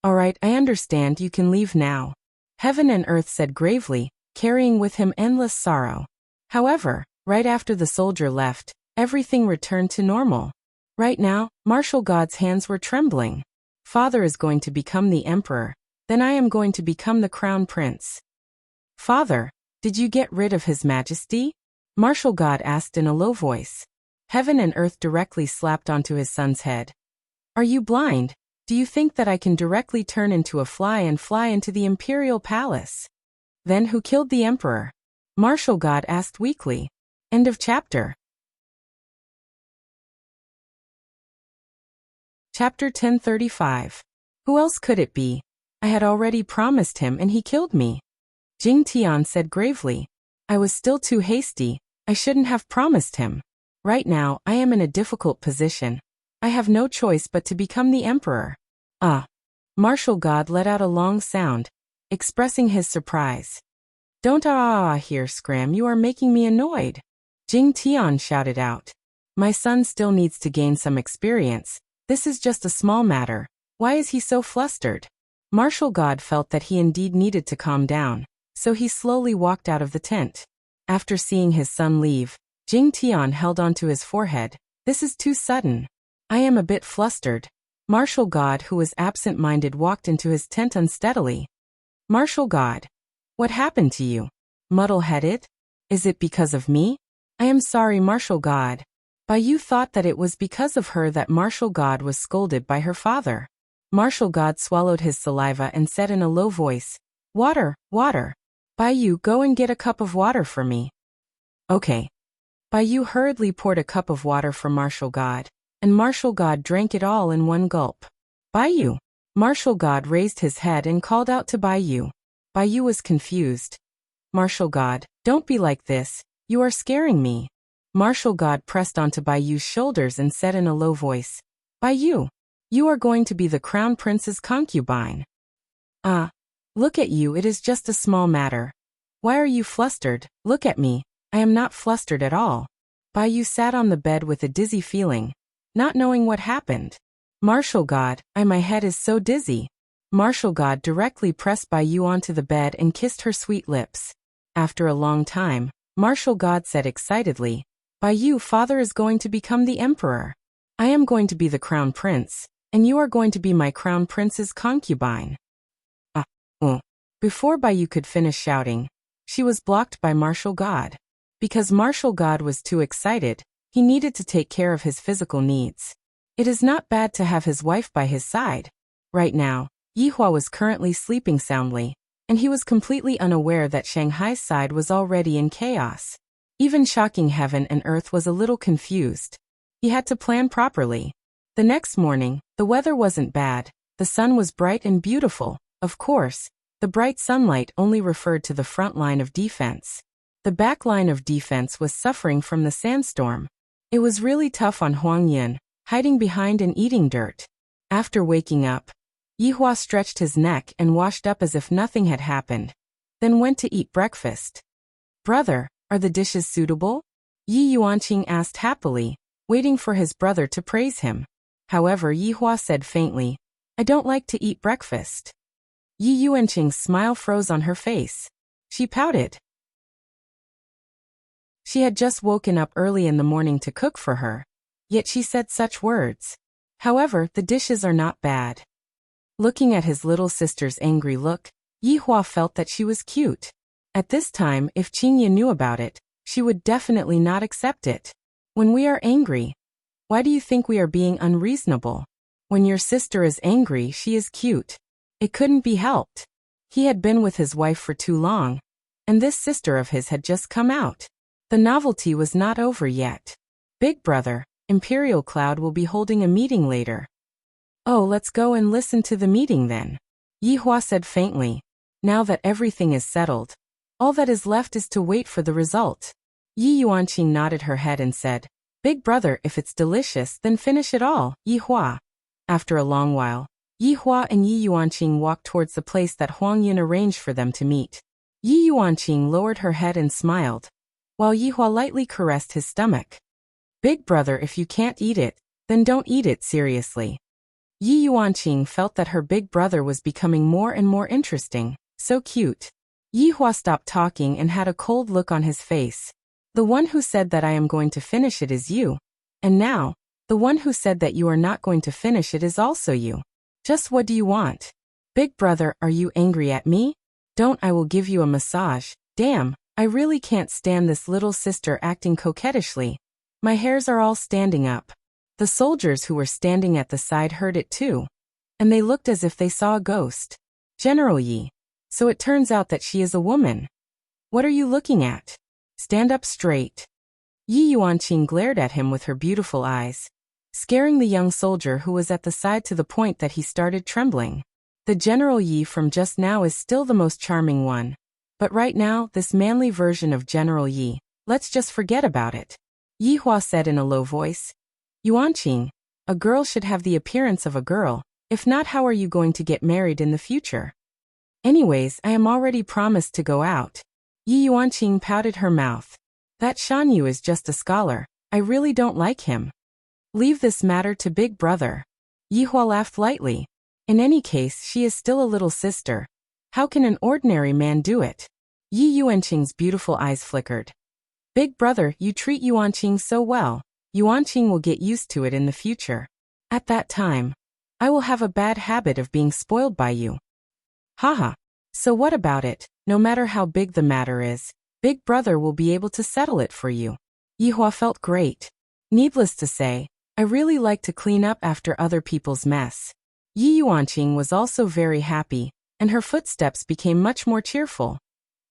Alright, I understand, you can leave now. Heaven and Earth said gravely, carrying with him endless sorrow. However, right after the soldier left, everything returned to normal. Right now, Martial God's hands were trembling. Father is going to become the emperor, then I am going to become the crown prince. Father, did you get rid of His Majesty? Martial God asked in a low voice. Heaven and earth directly slapped onto his son's head. Are you blind? Do you think that I can directly turn into a fly and fly into the imperial palace? Then who killed the emperor? Martial God asked weakly. End of chapter. Chapter 1035. Who else could it be? I had already promised him and he killed me. Jing Tian said gravely. I was still too hasty. I shouldn't have promised him. Right now, I am in a difficult position. I have no choice but to become the emperor. Martial God let out a long sound, expressing his surprise. Don't here, Scram, you are making me annoyed. Jing Tian shouted out. My son still needs to gain some experience. This is just a small matter. Why is he so flustered? Martial God felt that he indeed needed to calm down, so he slowly walked out of the tent. After seeing his son leave, Jing Tian held onto his forehead. This is too sudden. I am a bit flustered. Martial God, who was absent-minded, walked into his tent unsteadily. Martial God. What happened to you? Muddle-headed? Is it because of me? I am sorry, Martial God. Baiyu thought that it was because of her that Martial God was scolded by her father. Martial God swallowed his saliva and said in a low voice, Water, water. Baiyu, go and get a cup of water for me. Okay. Baiyu hurriedly poured a cup of water for Martial God, and Martial God drank it all in one gulp. Baiyu. Martial God raised his head and called out to Baiyu. Baiyu was confused. Martial God, don't be like this, you are scaring me. Martial God pressed onto Baiyu's shoulders and said in a low voice, Baiyu, you are going to be the crown prince's concubine. Look at you, it is just a small matter. Why are you flustered? Look at me, I am not flustered at all. Baiyu sat on the bed with a dizzy feeling, not knowing what happened. Martial God, my head is so dizzy. Martial God directly pressed Baiyu onto the bed and kissed her sweet lips. After a long time, Martial God said excitedly, Baiyu, father is going to become the emperor. I am going to be the crown prince, and you are going to be my crown prince's concubine. Before Baiyu could finish shouting, she was blocked by Martial God. Because Martial God was too excited, he needed to take care of his physical needs. It is not bad to have his wife by his side. Right now, Yihua was currently sleeping soundly, and he was completely unaware that Shanghai's side was already in chaos. Even shocking heaven and earth was a little confused. He had to plan properly. The next morning, the weather wasn't bad. The sun was bright and beautiful. Of course, the bright sunlight only referred to the front line of defense. The back line of defense was suffering from the sandstorm. It was really tough on Huang Yin, hiding behind and eating dirt. After waking up, Yihua stretched his neck and washed up as if nothing had happened, then went to eat breakfast. Brother, are the dishes suitable? Yi Yuanqing asked happily, waiting for his brother to praise him. However, Yihua said faintly, I don't like to eat breakfast. Yi Yuanqing's smile froze on her face. She pouted. She had just woken up early in the morning to cook for her, yet she said such words. However, the dishes are not bad. Looking at his little sister's angry look, Yihua felt that she was cute. At this time, if Qingye knew about it, she would definitely not accept it. When we are angry, why do you think we are being unreasonable? When your sister is angry, she is cute. It couldn't be helped. He had been with his wife for too long, and this sister of his had just come out. The novelty was not over yet. Big brother, Imperial Cloud will be holding a meeting later. Oh, let's go and listen to the meeting then. Yihua said faintly. Now that everything is settled, all that is left is to wait for the result. Yi Yuanqing nodded her head and said, Big brother, if it's delicious, then finish it all, Yihua. After a long while, Yihua and Yi Yuanqing walked towards the place that Huang Yin arranged for them to meet. Yi Yuanqing lowered her head and smiled, while Yihua lightly caressed his stomach. Big brother, if you can't eat it, then don't eat it seriously. Yi Yuanqing felt that her big brother was becoming more and more interesting, so cute. Yihua stopped talking and had a cold look on his face. The one who said that I am going to finish it is you. And now, the one who said that you are not going to finish it is also you. Just what do you want? Big brother, are you angry at me? Don't, I will give you a massage. Damn, I really can't stand this little sister acting coquettishly. My hairs are all standing up. The soldiers who were standing at the side heard it too. And they looked as if they saw a ghost. General Yi. So it turns out that she is a woman. What are you looking at? Stand up straight. Yi Yuanqing glared at him with her beautiful eyes, scaring the young soldier who was at the side to the point that he started trembling. The General Yi from just now is still the most charming one. But right now, this manly version of General Yi, let's just forget about it. Yi Hua said in a low voice. Yuanqing, a girl should have the appearance of a girl. If not, how are you going to get married in the future? Anyways, I am already promised to go out. Yi Yuanqing pouted her mouth. That Shan Yu is just a scholar. I really don't like him. Leave this matter to Big Brother. Yi Hua laughed lightly. In any case, she is still a little sister. How can an ordinary man do it? Yi Yuanqing's beautiful eyes flickered. Big Brother, you treat Yuanqing so well. Yuanqing will get used to it in the future. At that time, I will have a bad habit of being spoiled by you. Haha. So what about it? No matter how big the matter is, Big Brother will be able to settle it for you. Yi Hua felt great. Needless to say, I really like to clean up after other people's mess. Yi Yuanqing was also very happy, and her footsteps became much more cheerful.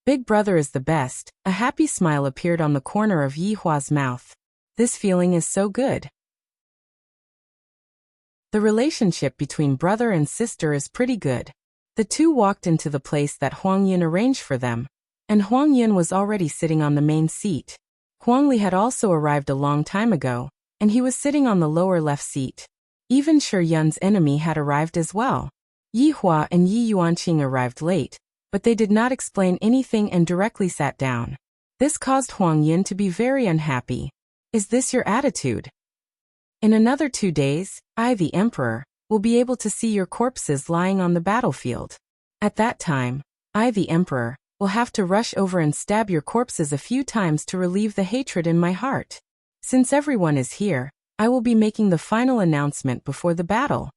Big Brother is the best. A happy smile appeared on the corner of Yi Hua's mouth. This feeling is so good. The relationship between brother and sister is pretty good. The two walked into the place that Huang Yun arranged for them, and Huang Yun was already sitting on the main seat. Huang Li had also arrived a long time ago, and he was sitting on the lower left seat. Even Shi Yun's enemy had arrived as well. Yi Hua and Yi Yuanqing arrived late, but they did not explain anything and directly sat down. This caused Huang Yun to be very unhappy. Is this your attitude? In another 2 days, I, the Emperor, will be able to see your corpses lying on the battlefield. At that time, I, the Emperor, will have to rush over and stab your corpses a few times to relieve the hatred in my heart. Since everyone is here, I will be making the final announcement before the battle.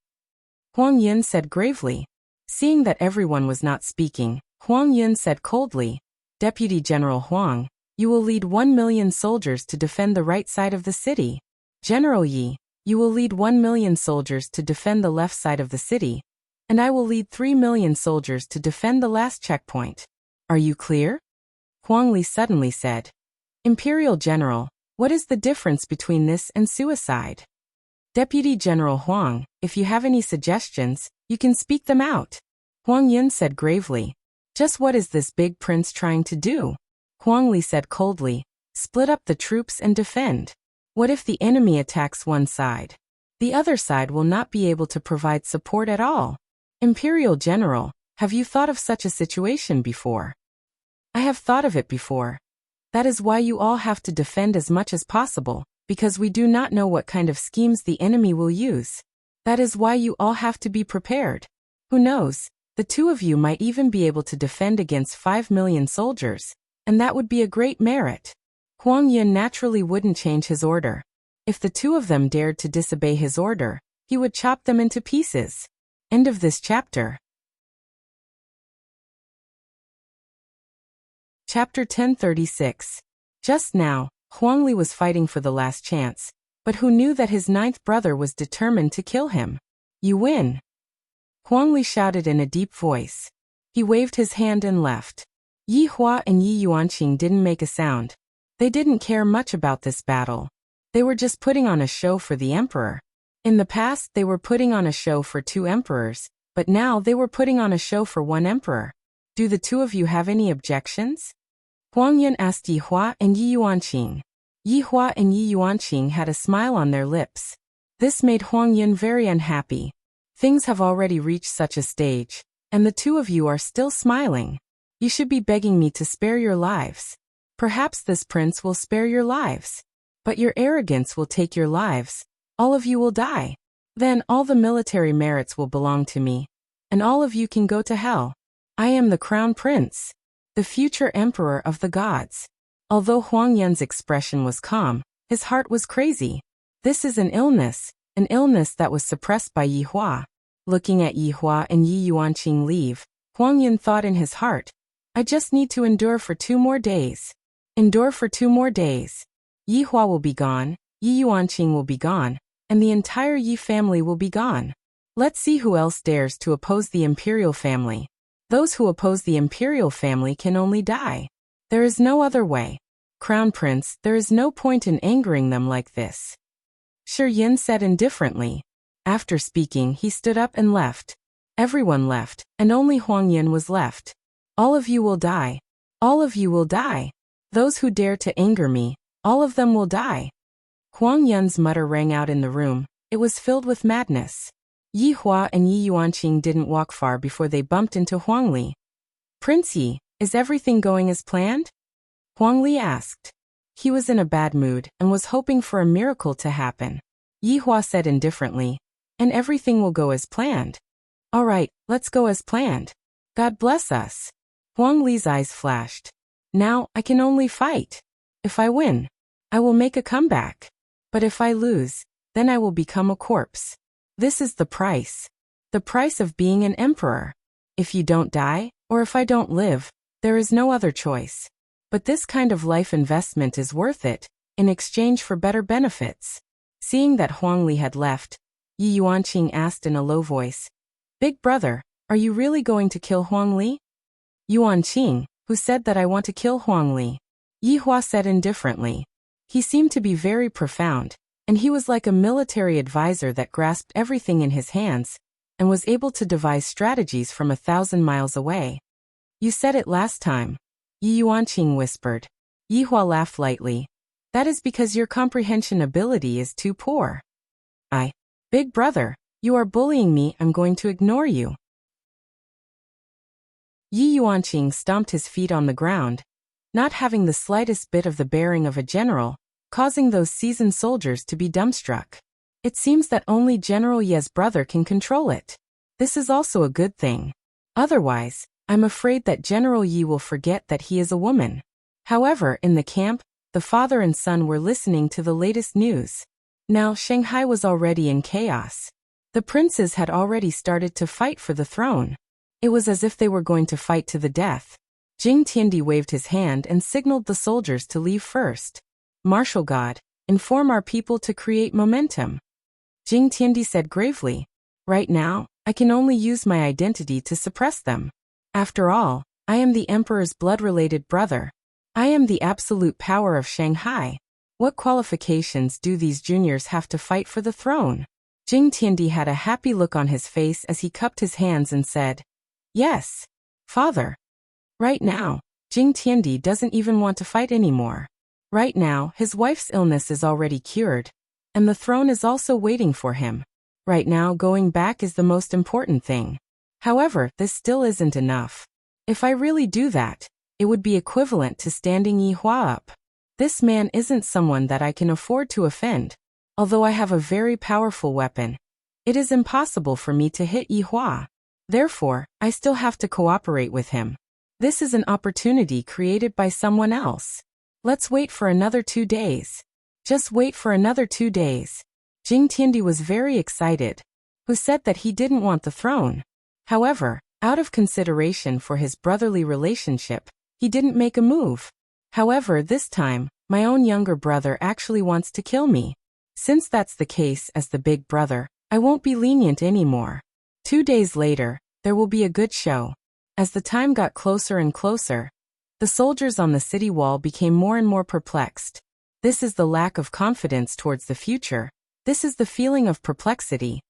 Huang Yun said gravely. Seeing that everyone was not speaking, Huang Yun said coldly, Deputy General Huang, you will lead 1 million soldiers to defend the right side of the city. General Yi, you will lead 1 million soldiers to defend the left side of the city, and I will lead 3 million soldiers to defend the last checkpoint. Are you clear? Huang Li suddenly said. Imperial General, what is the difference between this and suicide? Deputy General Huang, if you have any suggestions, you can speak them out. Huang Yun said gravely. Just what is this big prince trying to do? Huang Li said coldly. Split up the troops and defend. What if the enemy attacks one side? The other side will not be able to provide support at all. Imperial General, have you thought of such a situation before? I have thought of it before. That is why you all have to defend as much as possible, because we do not know what kind of schemes the enemy will use. That is why you all have to be prepared. Who knows, the two of you might even be able to defend against 5 million soldiers, and that would be a great merit. Huang Yun naturally wouldn't change his order. If the two of them dared to disobey his order, he would chop them into pieces. End of this chapter. Chapter 1036. Just now, Huang Li was fighting for the last chance, but who knew that his 9th brother was determined to kill him? You win! Huang Li shouted in a deep voice. He waved his hand and left. Yi Hua and Yi Yuanqing didn't make a sound. They didn't care much about this battle. They were just putting on a show for the emperor. In the past, they were putting on a show for 2 emperors, but now they were putting on a show for 1 emperor. Do the two of you have any objections? Huang Yun asked Yi Hua and Yi Yuanqing. Yi Hua and Yi Yuanqing had a smile on their lips. This made Huang Yun very unhappy. Things have already reached such a stage, and the two of you are still smiling. You should be begging me to spare your lives. Perhaps this prince will spare your lives. But your arrogance will take your lives. All of you will die. Then all the military merits will belong to me. And all of you can go to hell. I am the crown prince, the future emperor of the gods. Although Huang Yun's expression was calm, his heart was crazy. This is an illness that was suppressed by Yi Hua. Looking at Yi Hua and Yi Yuanqing leave, Huang Yun thought in his heart, I just need to endure for 2 more days. Endure for 2 more days. Yi Hua will be gone, Yi Yuanqing will be gone, and the entire Yi family will be gone. Let's see who else dares to oppose the imperial family. Those who oppose the imperial family can only die. There is no other way. Crown Prince, there is no point in angering them like this. Shi Yin said indifferently. After speaking, he stood up and left. Everyone left, and only Huang Yin was left. All of you will die. All of you will die. Those who dare to anger me, all of them will die. Huang Yin's mutter rang out in the room. It was filled with madness. Yi Hua and Yi Yuanqing didn't walk far before they bumped into Huang Li. Prince Yi, is everything going as planned? Huang Li asked. He was in a bad mood and was hoping for a miracle to happen. Yi Hua said indifferently, and everything will go as planned. All right, let's go as planned. God bless us. Huang Li's eyes flashed. Now, I can only fight. If I win, I will make a comeback. But if I lose, then I will become a corpse. This is the price. The price of being an emperor. If you don't die, or if I don't live, there is no other choice. But this kind of life investment is worth it, in exchange for better benefits. Seeing that Huang Li had left, Yi Yuanqing asked in a low voice, Big brother, are you really going to kill Huang Li? Yuanqing, who said that I want to kill Huang Li? Yi Hua said indifferently. He seemed to be very profound, and he was like a military advisor that grasped everything in his hands, and was able to devise strategies from 1,000 miles away. You said it last time. Yi Yuanqing whispered. Yi Hua laughed lightly. That is because your comprehension ability is too poor. Big brother, you are bullying me, I'm going to ignore you. Yi Yuanqing stomped his feet on the ground, not having the slightest bit of the bearing of a general, causing those seasoned soldiers to be dumbstruck. It seems that only General Ye's brother can control it. This is also a good thing. Otherwise, I'm afraid that General Yi will forget that he is a woman. However, in the camp, the father and son were listening to the latest news. Now Shanghai was already in chaos. The princes had already started to fight for the throne. It was as if they were going to fight to the death. Jing Tiandi waved his hand and signaled the soldiers to leave first. Martial God, inform our people to create momentum. Jing Tiandi said gravely. Right now, I can only use my identity to suppress them. After all, I am the emperor's blood-related brother. I am the absolute power of Shanghai. What qualifications do these juniors have to fight for the throne? Jing Tiandi had a happy look on his face as he cupped his hands and said, Yes, father. Right now, Jing Tiandi doesn't even want to fight anymore. Right now, his wife's illness is already cured, and the throne is also waiting for him. Right now, going back is the most important thing. However, this still isn't enough. If I really do that, it would be equivalent to standing Yi Hua up. This man isn't someone that I can afford to offend. Although I have a very powerful weapon, it is impossible for me to hit Yi Hua. Therefore, I still have to cooperate with him. This is an opportunity created by someone else. Let's wait for another 2 days. Just wait for another 2 days. Jing Tiandi was very excited, who said that he didn't want the throne. However, out of consideration for his brotherly relationship, he didn't make a move. However, this time, my own younger brother actually wants to kill me. Since that's the case as the big brother, I won't be lenient anymore. 2 days later, there will be a good show. As the time got closer and closer, the soldiers on the city wall became more and more perplexed. This is the lack of confidence towards the future. This is the feeling of perplexity.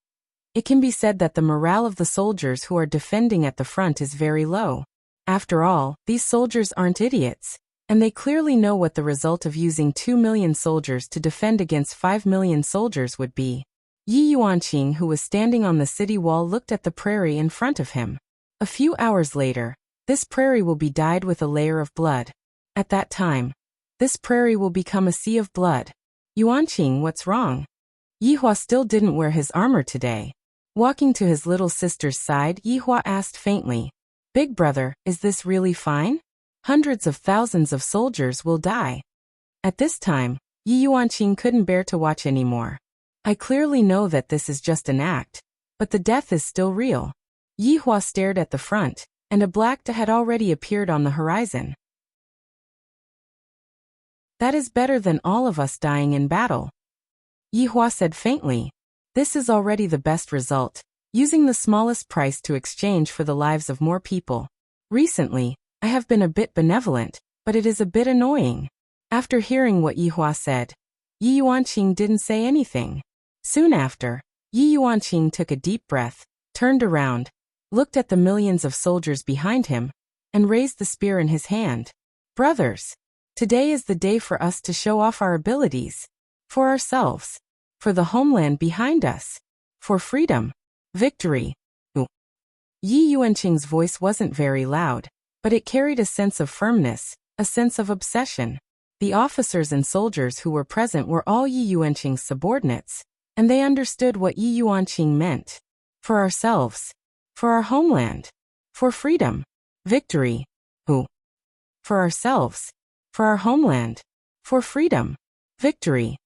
It can be said that the morale of the soldiers who are defending at the front is very low. After all, these soldiers aren't idiots, and they clearly know what the result of using 2 million soldiers to defend against 5 million soldiers would be. Yi Yuanqing, who was standing on the city wall, looked at the prairie in front of him. A few hours later, this prairie will be dyed with a layer of blood. At that time, this prairie will become a sea of blood. Yuanqing, what's wrong? Yi Hua still didn't wear his armor today. Walking to his little sister's side, Yi Hua asked faintly, Big brother, is this really fine? Hundreds of thousands of soldiers will die. At this time, Yi Yuanqing couldn't bear to watch anymore. I clearly know that this is just an act, but the death is still real. Yi Hua stared at the front, and a black dot had already appeared on the horizon. That is better than all of us dying in battle. Yi Hua said faintly. This is already the best result, using the smallest price to exchange for the lives of more people. Recently, I have been a bit benevolent, but it is a bit annoying. After hearing what Yi Hua said, Yi Yuanqing didn't say anything. Soon after, Yi Yuanqing took a deep breath, turned around, looked at the millions of soldiers behind him, and raised the spear in his hand. Brothers, today is the day for us to show off our abilities. For ourselves. For the homeland behind us. For freedom. Victory. Yi Yuanqing's voice wasn't very loud, but it carried a sense of firmness, a sense of obsession. The officers and soldiers who were present were all Yi Yuanqing's subordinates, and they understood what Yi Yuanqing meant. For ourselves. For our homeland. For freedom. Victory. For ourselves. For our homeland. For freedom. Victory.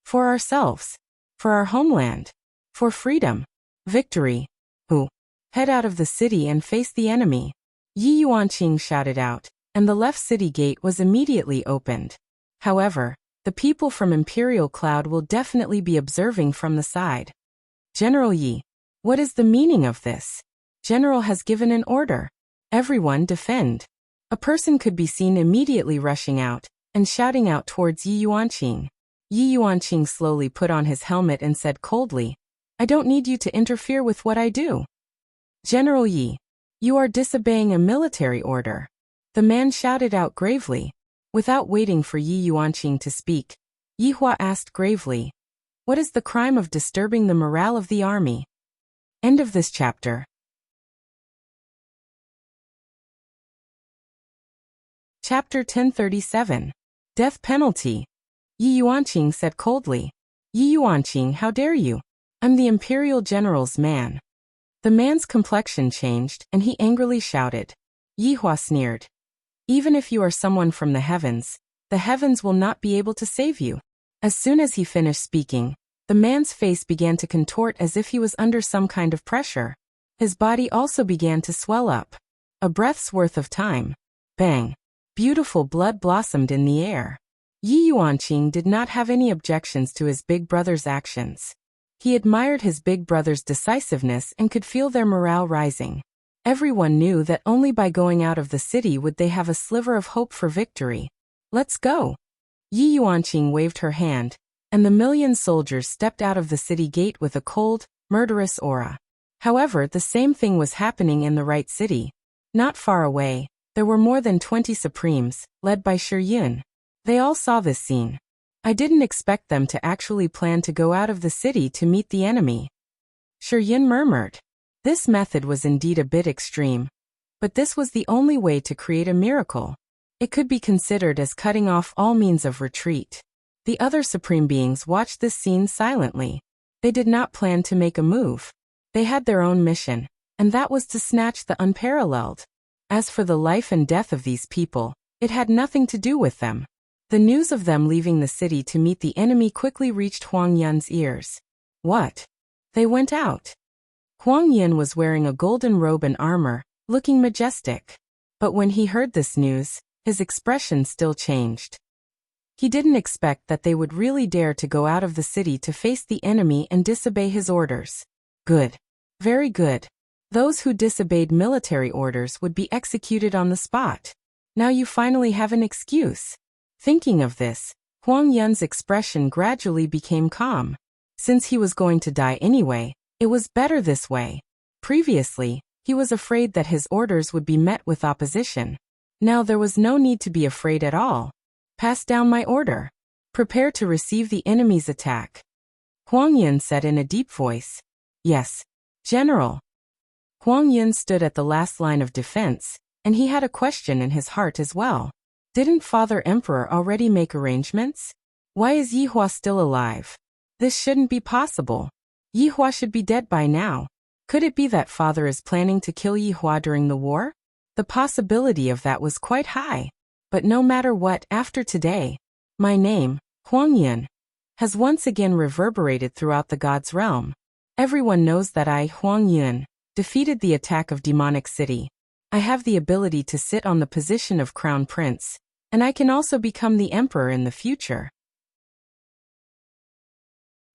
For ourselves. For our homeland. For freedom. Victory. Head out of the city and face the enemy. Yi Yuanqing shouted out, and the left city gate was immediately opened. However, the people from Imperial Cloud will definitely be observing from the side. General Yi, what is the meaning of this? General has given an order. Everyone defend. A person could be seen immediately rushing out and shouting out towards Yi Yuanqing. Yi Yuanqing slowly put on his helmet and said coldly, I don't need you to interfere with what I do. General Yi, you are disobeying a military order. The man shouted out gravely. Without waiting for Yi Yuanqing to speak, Yi Hua asked gravely, what is the crime of disturbing the morale of the army? End of this chapter. Chapter 1037. Death Penalty. Yi Yuanqing said coldly. Yi Yuanqing, how dare you? I'm the Imperial General's man. The man's complexion changed, and he angrily shouted. Yi Hua sneered. Even if you are someone from the heavens will not be able to save you. As soon as he finished speaking, the man's face began to contort as if he was under some kind of pressure. His body also began to swell up. A breath's worth of time. Bang. Beautiful blood blossomed in the air. Yi Yuanqing did not have any objections to his big brother's actions. He admired his big brother's decisiveness and could feel their morale rising. Everyone knew that only by going out of the city would they have a sliver of hope for victory. Let's go. Yi Yuanqing waved her hand, and the million soldiers stepped out of the city gate with a cold, murderous aura. However, the same thing was happening in the right city. Not far away, there were more than 20 Supremes, led by Shi Yun. They all saw this scene. I didn't expect them to actually plan to go out of the city to meet the enemy. Shi Yun murmured. This method was indeed a bit extreme. But this was the only way to create a miracle. It could be considered as cutting off all means of retreat. The other Supreme Beings watched this scene silently. They did not plan to make a move. They had their own mission, and that was to snatch the unparalleled. As for the life and death of these people, it had nothing to do with them. The news of them leaving the city to meet the enemy quickly reached Huang Yun's ears. What? They went out. Huang Yun was wearing a golden robe and armor, looking majestic. But when he heard this news, his expression still changed. He didn't expect that they would really dare to go out of the city to face the enemy and disobey his orders. Good. Very good. Those who disobeyed military orders would be executed on the spot. Now you finally have an excuse. Thinking of this, Huang Yun's expression gradually became calm. Since he was going to die anyway, it was better this way. Previously, he was afraid that his orders would be met with opposition. Now there was no need to be afraid at all. Pass down my order. Prepare to receive the enemy's attack. Huang Yun said in a deep voice. Yes, General. Huang Yun stood at the last line of defense, and he had a question in his heart as well. Didn't Father Emperor already make arrangements? Why is Yi Hua still alive? This shouldn't be possible. Yi Hua should be dead by now. Could it be that Father is planning to kill Yi Hua during the war? The possibility of that was quite high. But no matter what, after today, my name, Huang Yun, has once again reverberated throughout the God's realm. Everyone knows that I, Huang Yun, defeated the attack of Demonic City. I have the ability to sit on the position of Crown Prince, and I can also become the Emperor in the future.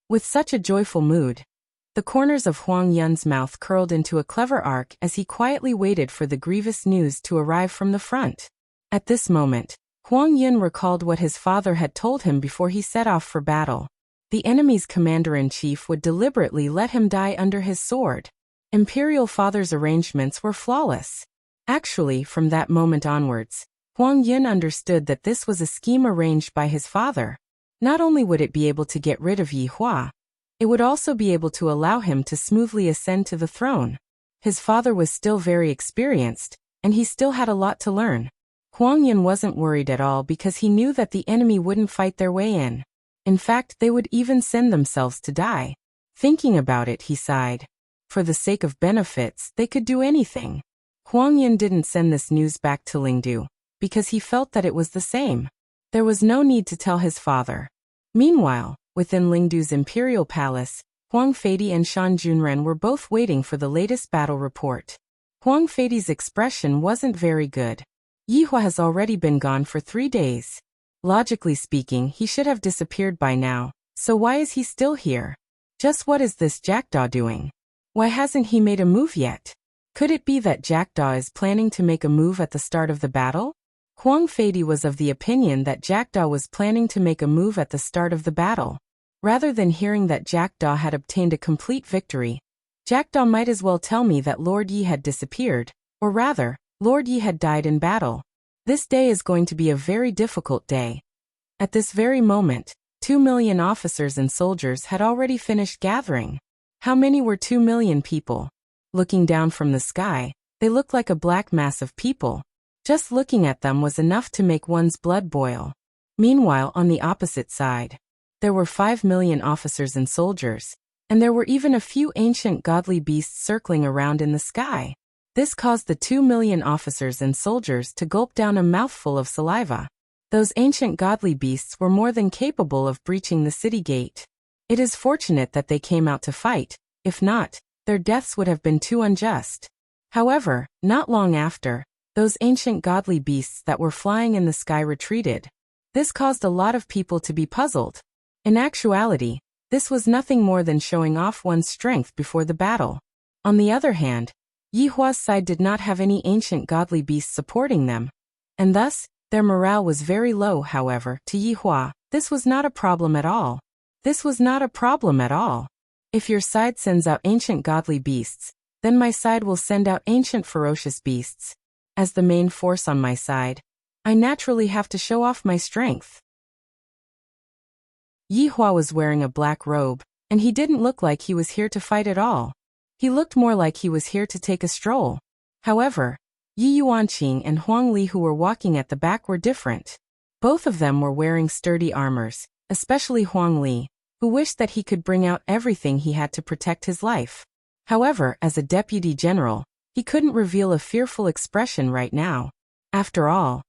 With such a joyful mood, the corners of Huang Yun's mouth curled into a clever arc as he quietly waited for the grievous news to arrive from the front. At this moment, Huang Yun recalled what his father had told him before he set off for battle. The enemy's commander-in-chief would deliberately let him die under his sword. Imperial father's arrangements were flawless. Actually, from that moment onwards, Huang Yun understood that this was a scheme arranged by his father. Not only would it be able to get rid of Yi Hua, it would also be able to allow him to smoothly ascend to the throne. His father was still very experienced, and he still had a lot to learn. Huang Yun wasn't worried at all because he knew that the enemy wouldn't fight their way in. In fact, they would even send themselves to die. Thinking about it, he sighed. For the sake of benefits, they could do anything. Huang Yun didn't send this news back to Lingdu, because he felt that it was the same. There was no need to tell his father. Meanwhile, within Lingdu's imperial palace, Huang Feidi and Shan Junren were both waiting for the latest battle report. Huang Feidi's expression wasn't very good. Yi Hua has already been gone for 3 days. Logically speaking, he should have disappeared by now, so why is he still here? Just what is this Jackdaw doing? Why hasn't he made a move yet? Could it be that Jackdaw is planning to make a move at the start of the battle? Huang Feidi was of the opinion that Jackdaw was planning to make a move at the start of the battle. Rather than hearing that Jackdaw had obtained a complete victory, Jackdaw might as well tell me that Lord Yi had disappeared, or rather, Lord Yi had died in battle. This day is going to be a very difficult day. At this very moment, 2 million officers and soldiers had already finished gathering. How many were 2 million people? Looking down from the sky, they looked like a black mass of people. Just looking at them was enough to make one's blood boil. Meanwhile, on the opposite side, there were 5 million officers and soldiers, and there were even a few ancient godly beasts circling around in the sky. This caused the 2 million officers and soldiers to gulp down a mouthful of saliva. Those ancient godly beasts were more than capable of breaching the city gate. It is fortunate that they came out to fight. If not, their deaths would have been too unjust. However, not long after, those ancient godly beasts that were flying in the sky retreated. This caused a lot of people to be puzzled. In actuality, this was nothing more than showing off one's strength before the battle. On the other hand, Yi Hua's side did not have any ancient godly beasts supporting them, and thus, their morale was very low. However, to Yi Hua, this was not a problem at all. This was not a problem at all. If your side sends out ancient godly beasts, then my side will send out ancient ferocious beasts. As the main force on my side, I naturally have to show off my strength. Yi Hua was wearing a black robe, and he didn't look like he was here to fight at all. He looked more like he was here to take a stroll. However, Yi Yuanqing and Huang Li, who were walking at the back, were different. Both of them were wearing sturdy armors, especially Huang Li, who wished that he could bring out everything he had to protect his life. However, as a deputy general, he couldn't reveal a fearful expression right now. After all,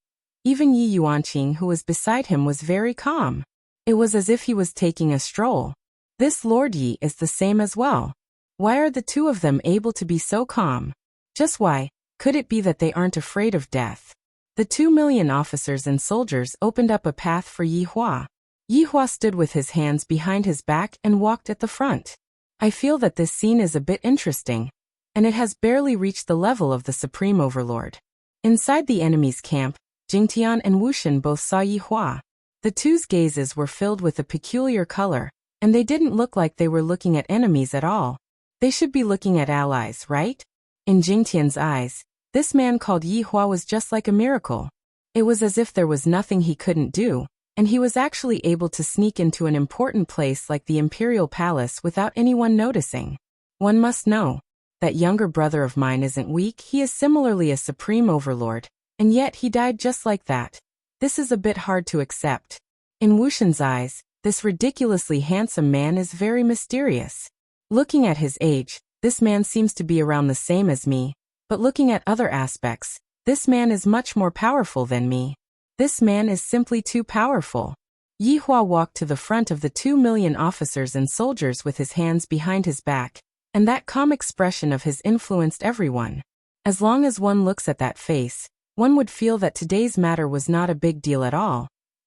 even Yi Yuanqing, who was beside him, was very calm. It was as if he was taking a stroll. This Lord Yi is the same as well. Why are the two of them able to be so calm? Just why? Could it be that they aren't afraid of death? The 2 million officers and soldiers opened up a path for Yi Hua. Yi Hua stood with his hands behind his back and walked at the front. I feel that this scene is a bit interesting, and it has barely reached the level of the Supreme Overlord. Inside the enemy's camp, Jingtian and Wushan both saw Yi Hua. The two's gazes were filled with a peculiar color, and they didn't look like they were looking at enemies at all. They should be looking at allies, right? In Jingtian's eyes, this man called Yi Hua was just like a miracle. It was as if there was nothing he couldn't do, and he was actually able to sneak into an important place like the Imperial Palace without anyone noticing. One must know, that younger brother of mine isn't weak. He is similarly a Supreme Overlord, and yet he died just like that. This is a bit hard to accept. In Wushan's eyes, this ridiculously handsome man is very mysterious. Looking at his age, this man seems to be around the same as me, but looking at other aspects, this man is much more powerful than me. This man is simply too powerful. Yi Hua walked to the front of the 2 million officers and soldiers with his hands behind his back, and that calm expression of his influenced everyone. As long as one looks at that face, one would feel that today's matter was not a big deal at all,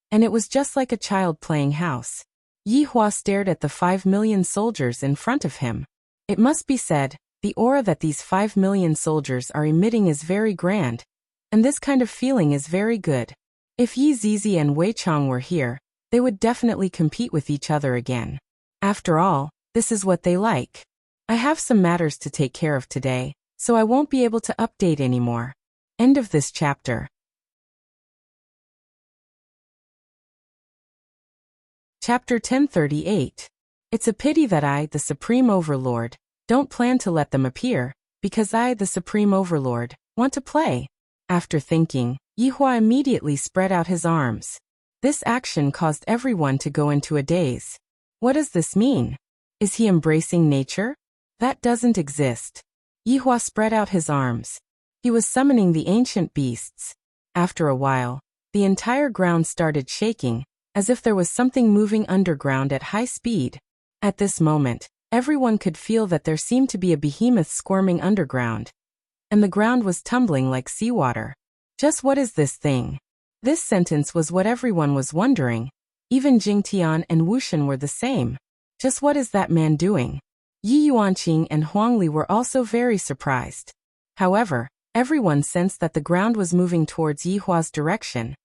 and it was just like a child playing house. Yi Hua stared at the 5 million soldiers in front of him. It must be said, the aura that these 5 million soldiers are emitting is very grand, and this kind of feeling is very good. If Yi Zizi and Wei Chong were here, they would definitely compete with each other again. After all, this is what they like. I have some matters to take care of today, so I won't be able to update anymore. End of this chapter. Chapter 1038. It's a pity that I, the Supreme Overlord, don't plan to let them appear, because I, the Supreme Overlord, want to play. After thinking, Yi Hua immediately spread out his arms. This action caused everyone to go into a daze. What does this mean? Is he embracing nature? That doesn't exist. Yi Hua spread out his arms. He was summoning the ancient beasts. After a while, the entire ground started shaking, as if there was something moving underground at high speed. At this moment, everyone could feel that there seemed to be a behemoth squirming underground, and the ground was tumbling like seawater. Just what is this thing? This sentence was what everyone was wondering. Even Jing Tian and Wu Shen were the same. Just what is that man doing? Yi Yuanqing and Huang Li were also very surprised. However, everyone sensed that the ground was moving towards Yi Hua's direction.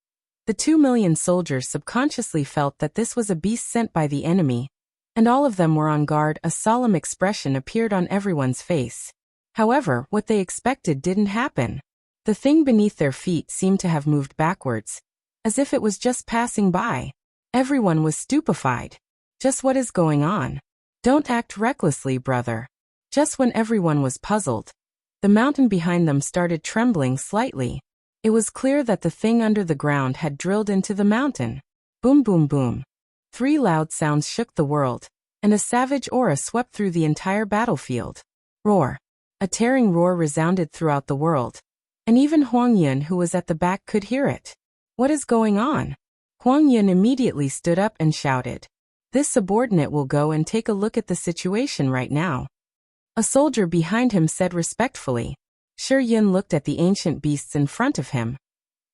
The 2 million soldiers subconsciously felt that this was a beast sent by the enemy, and all of them were on guard. A solemn expression appeared on everyone's face. However, what they expected didn't happen. The thing beneath their feet seemed to have moved backwards, as if it was just passing by. Everyone was stupefied. Just what is going on? Don't act recklessly, brother. Just when everyone was puzzled, the mountain behind them started trembling slightly. It was clear that the thing under the ground had drilled into the mountain. Boom, boom, boom. 3 loud sounds shook the world, and a savage aura swept through the entire battlefield. Roar. A tearing roar resounded throughout the world, and even Huang Yun, who was at the back, could hear it. What is going on? Huang Yun immediately stood up and shouted. This subordinate will go and take a look at the situation right now. A soldier behind him said respectfully. Shi Yun looked at the ancient beasts in front of him,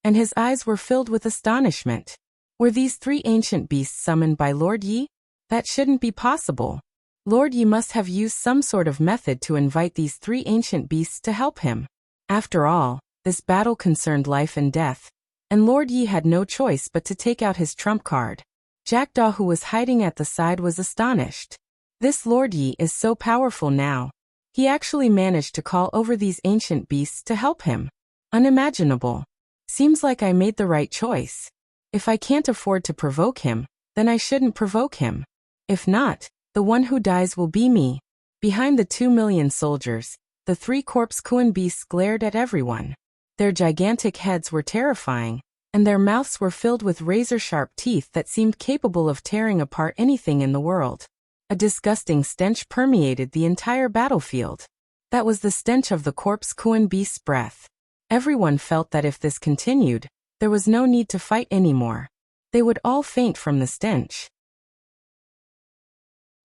and his eyes were filled with astonishment. Were these 3 ancient beasts summoned by Lord Yi? That shouldn't be possible. Lord Yi must have used some sort of method to invite these 3 ancient beasts to help him. After all, this battle concerned life and death, and Lord Yi had no choice but to take out his trump card. Jackdaw, who was hiding at the side, was astonished. This Lord Yi is so powerful now. He actually managed to call over these ancient beasts to help him. Unimaginable. Seems like I made the right choice. If I can't afford to provoke him, then I shouldn't provoke him. If not, the one who dies will be me. Behind the 2 million soldiers, the 3 corpse Kuan beasts glared at everyone. Their gigantic heads were terrifying, and their mouths were filled with razor-sharp teeth that seemed capable of tearing apart anything in the world. A disgusting stench permeated the entire battlefield. That was the stench of the corpse Kuan beast's breath. Everyone felt that if this continued, there was no need to fight anymore. They would all faint from the stench.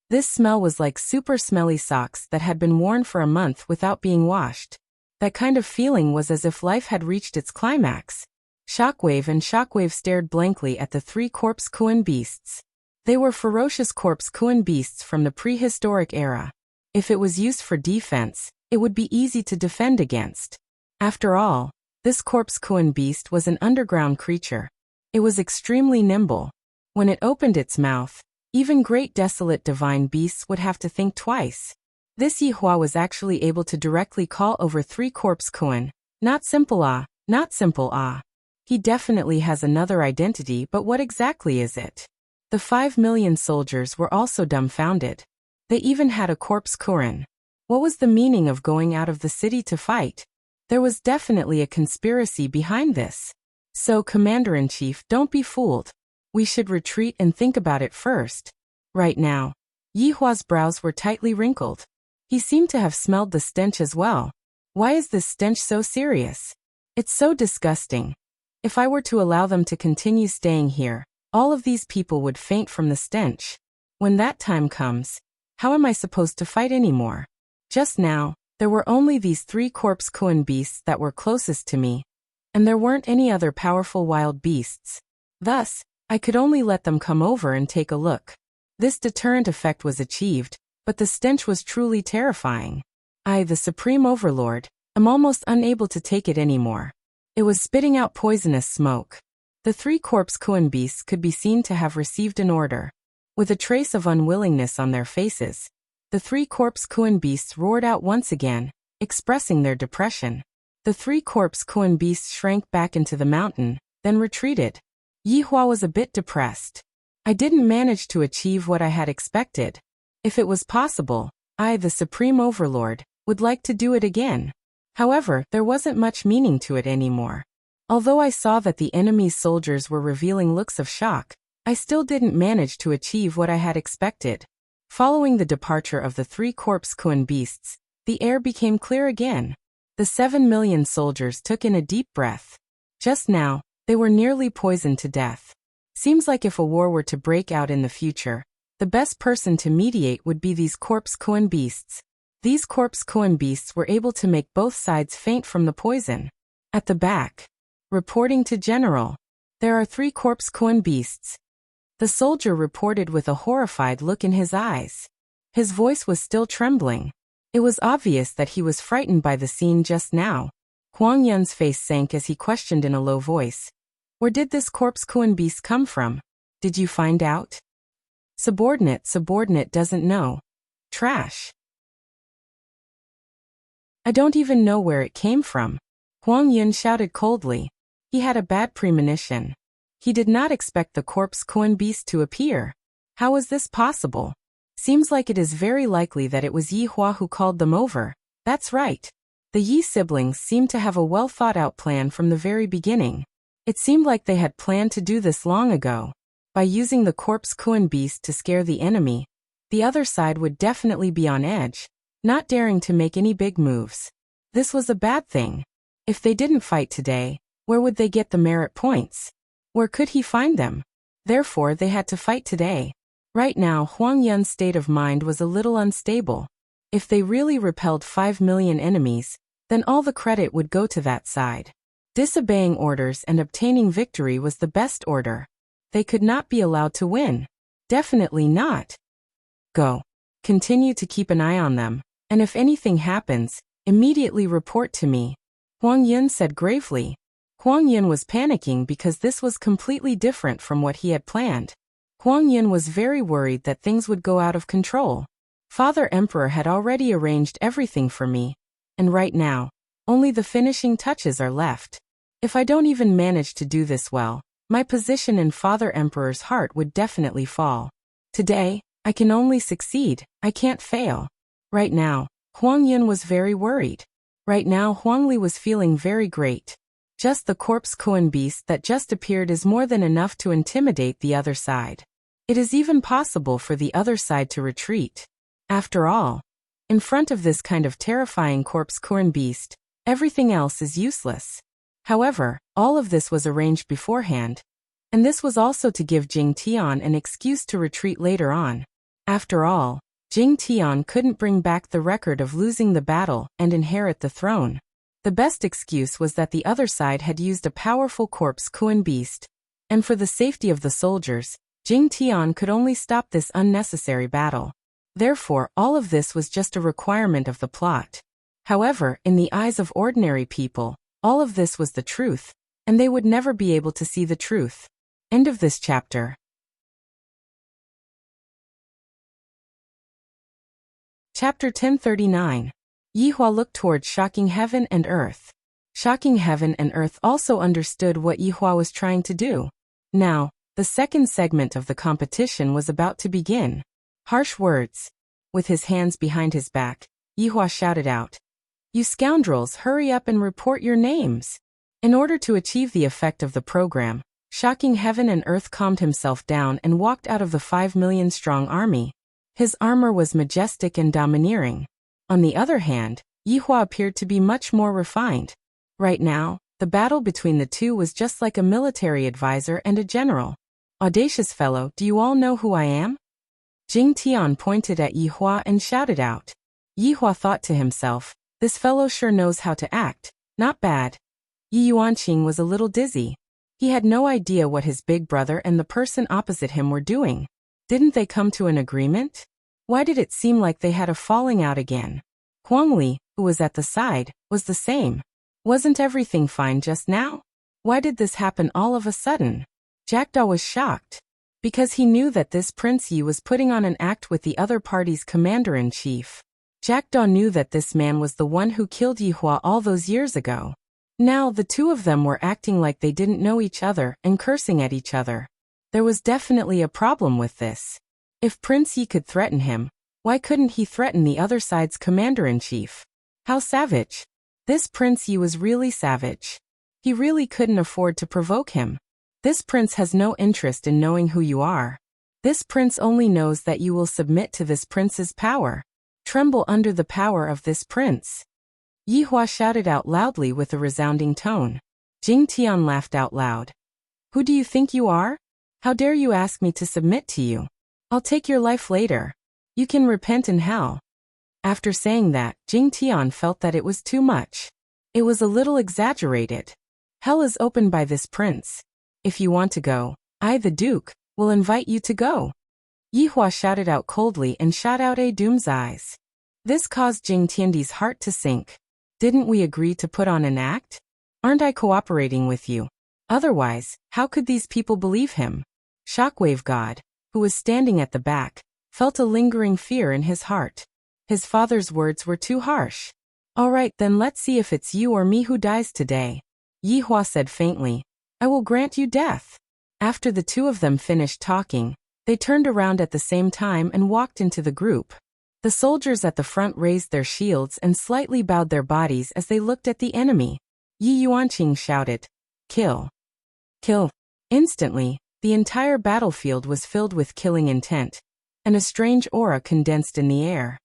This smell was like super smelly socks that had been worn for a month without being washed. That kind of feeling was as if life had reached its climax. Shockwave and Shockwave stared blankly at the 3 corpse Kuan beasts. They were ferocious corpse Kuan beasts from the prehistoric era. If it was used for defense, it would be easy to defend against. After all, this corpse Kuan beast was an underground creature. It was extremely nimble. When it opened its mouth, even great desolate divine beasts would have to think twice. This Yi Hua was actually able to directly call over 3 corpse Kuan. Not simple ah, not simple ah. He definitely has another identity, but what exactly is it? The 5 million soldiers were also dumbfounded. They even had a corpse Kuran. What was the meaning of going out of the city to fight? There was definitely a conspiracy behind this. So, Commander-in-Chief, don't be fooled. We should retreat and think about it first. Right now, Yi Hua's brows were tightly wrinkled. He seemed to have smelled the stench as well. Why is this stench so serious? It's so disgusting. If I were to allow them to continue staying here, all of these people would faint from the stench. When that time comes, how am I supposed to fight anymore? Just now, there were only these 3 corpse Kuan beasts that were closest to me, and there weren't any other powerful wild beasts. Thus, I could only let them come over and take a look. This deterrent effect was achieved, but the stench was truly terrifying. I, the Supreme Overlord, am almost unable to take it anymore. It was spitting out poisonous smoke. The 3 corpse Kuan beasts could be seen to have received an order. With a trace of unwillingness on their faces, the 3 corpse Kuan beasts roared out once again, expressing their depression. The 3 corpse Kuan beasts shrank back into the mountain, then retreated. Yihua was a bit depressed. I didn't manage to achieve what I had expected. If it was possible, I, the Supreme Overlord, would like to do it again. However, there wasn't much meaning to it anymore. Although I saw that the enemy's soldiers were revealing looks of shock, I still didn't manage to achieve what I had expected. Following the departure of the 3 corpse Kuan beasts, the air became clear again. The 7 million soldiers took in a deep breath. Just now, they were nearly poisoned to death. Seems like if a war were to break out in the future, the best person to mediate would be these corpse Kuan beasts. These corpse Kuan beasts were able to make both sides faint from the poison. At the back. Reporting to General. There are 3 corpse Kuan beasts. The soldier reported with a horrified look in his eyes. His voice was still trembling. It was obvious that he was frightened by the scene just now. Huang Yun's face sank as he questioned in a low voice. Where did this corpse Kuan beast come from? Did you find out? Subordinate doesn't know. Trash. I don't even know where it came from. Huang Yun shouted coldly. He had a bad premonition. He did not expect the corpse Kuan beast to appear. How was this possible? Seems like it is very likely that it was Yihua who called them over. That's right. The Yi siblings seemed to have a well-thought-out plan from the very beginning. It seemed like they had planned to do this long ago. By using the corpse Kuan beast to scare the enemy, the other side would definitely be on edge, not daring to make any big moves. This was a bad thing. If they didn't fight today, where would they get the merit points? Where could he find them? Therefore they had to fight today. Right now Huang Yun's state of mind was a little unstable. If they really repelled 5 million enemies, then all the credit would go to that side. Disobeying orders and obtaining victory was the best order. They could not be allowed to win. Definitely not. Go. Continue to keep an eye on them, and if anything happens, immediately report to me. Huang Yun said gravely. Huang Yun was panicking because this was completely different from what he had planned. Huang Yun was very worried that things would go out of control. Father Emperor had already arranged everything for me, and right now, only the finishing touches are left. If I don't even manage to do this well, my position in Father Emperor's heart would definitely fall. Today, I can only succeed, I can't fail. Right now, Huang Yun was very worried. Right now Huang Li was feeling very great. Just the corpse Kuan beast that just appeared is more than enough to intimidate the other side. It is even possible for the other side to retreat. After all, in front of this kind of terrifying corpse Kuan beast, everything else is useless. However, all of this was arranged beforehand, and this was also to give Jing Tian an excuse to retreat later on. After all, Jing Tian couldn't bring back the record of losing the battle and inherit the throne. The best excuse was that the other side had used a powerful corpse Kuan beast, and for the safety of the soldiers, Jing Tian could only stop this unnecessary battle. Therefore, all of this was just a requirement of the plot. However, in the eyes of ordinary people, all of this was the truth, and they would never be able to see the truth. End of this chapter. Chapter 1039. Yihua looked towards Shocking Heaven and Earth. Shocking Heaven and Earth also understood what Yihua was trying to do. Now, the second segment of the competition was about to begin. Harsh words. With his hands behind his back, Yihua shouted out, "You scoundrels, hurry up and report your names." In order to achieve the effect of the program, Shocking Heaven and Earth calmed himself down and walked out of the 5 million strong army. His armor was majestic and domineering. On the other hand, Yihua appeared to be much more refined. Right now, the battle between the two was just like a military advisor and a general. "Audacious fellow, do you all know who I am?" Jing Tian pointed at Yihua and shouted out. Yihua thought to himself, this fellow sure knows how to act, not bad. Yi Yuanqing was a little dizzy. He had no idea what his big brother and the person opposite him were doing. Didn't they come to an agreement? Why did it seem like they had a falling out again? Huang Li, who was at the side, was the same. Wasn't everything fine just now? Why did this happen all of a sudden? Jackdaw was shocked. Because he knew that this Prince Yi was putting on an act with the other party's commander-in-chief. Jackdaw knew that this man was the one who killed Yihua all those years ago. Now the two of them were acting like they didn't know each other and cursing at each other. There was definitely a problem with this. If Prince Yi could threaten him, why couldn't he threaten the other side's commander-in-chief? How savage. This Prince Yi was really savage. He really couldn't afford to provoke him. This prince has no interest in knowing who you are. This prince only knows that you will submit to this prince's power. Tremble under the power of this prince. Yihua shouted out loudly with a resounding tone. Jing Tian laughed out loud. Who do you think you are? How dare you ask me to submit to you? I'll take your life later. You can repent in hell. After saying that, Jing Tian felt that it was too much. It was a little exaggerated. Hell is open by this prince. If you want to go, I, the Duke, will invite you to go. Yihua shouted out coldly and shot out a doom's eyes. This caused Jing Tiandi's heart to sink. Didn't we agree to put on an act? Aren't I cooperating with you? Otherwise, how could these people believe him? Shockwave God, who was standing at the back, felt a lingering fear in his heart. His father's words were too harsh. All right, then let's see if it's you or me who dies today. Yihua said faintly, I will grant you death. After the two of them finished talking, they turned around at the same time and walked into the group. The soldiers at the front raised their shields and slightly bowed their bodies as they looked at the enemy. Yi Yuanqing shouted, Kill. Kill. Instantly, the entire battlefield was filled with killing intent, and a strange aura condensed in the air.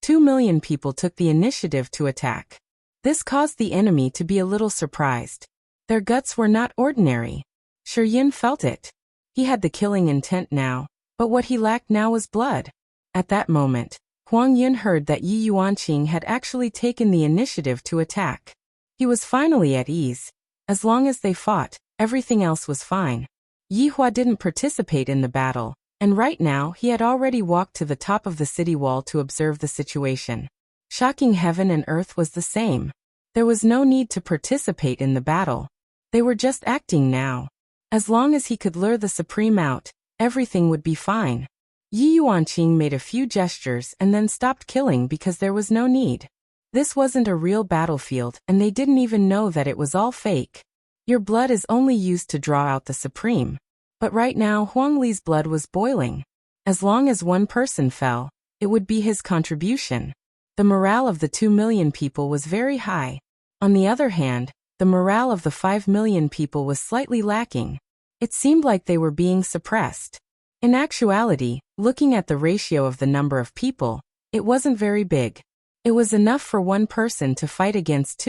2 million people took the initiative to attack. This caused the enemy to be a little surprised. Their guts were not ordinary. Shi Yin felt it. He had the killing intent now, but what he lacked now was blood. At that moment, Huang Yin heard that Yi Yuanqing had actually taken the initiative to attack. He was finally at ease. As long as they fought, everything else was fine. Yihua didn't participate in the battle, and right now he had already walked to the top of the city wall to observe the situation. Shocking heaven and earth was the same. There was no need to participate in the battle. They were just acting now. As long as he could lure the Supreme out, everything would be fine. Yi Yuanqing made a few gestures and then stopped killing because there was no need. This wasn't a real battlefield and they didn't even know that it was all fake. Your blood is only used to draw out the Supreme. But right now Huang Li's blood was boiling. As long as one person fell, it would be his contribution. The morale of the 2 million people was very high. On the other hand, the morale of the 5 million people was slightly lacking. It seemed like they were being suppressed. In actuality, looking at the ratio of the number of people, it wasn't very big. It was enough for one person to fight against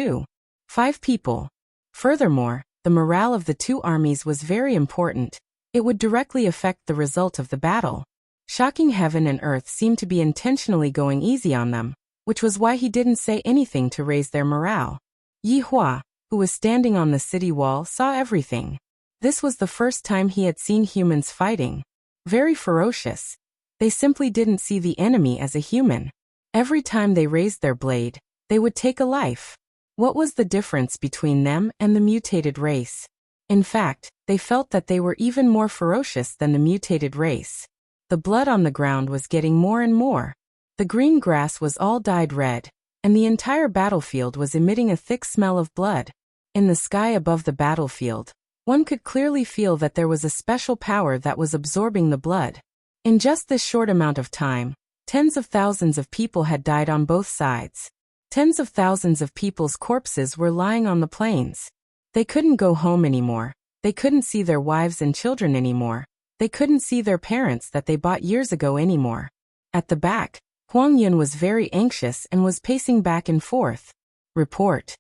5 people. Furthermore, the morale of the two armies was very important. It would directly affect the result of the battle. Shocking heaven and earth seemed to be intentionally going easy on them, which was why he didn't say anything to raise their morale. Yihua, who was standing on the city wall, saw everything. This was the first time he had seen humans fighting. Very ferocious. They simply didn't see the enemy as a human. Every time they raised their blade, they would take a life. What was the difference between them and the mutated race? In fact, they felt that they were even more ferocious than the mutated race. The blood on the ground was getting more and more. The green grass was all dyed red, and the entire battlefield was emitting a thick smell of blood. In the sky above the battlefield, one could clearly feel that there was a special power that was absorbing the blood. In just this short amount of time, tens of thousands of people had died on both sides. Tens of thousands of people's corpses were lying on the plains. They couldn't go home anymore. They couldn't see their wives and children anymore. They couldn't see their parents that they bought years ago anymore. At the back, Huang Yun was very anxious and was pacing back and forth. Report.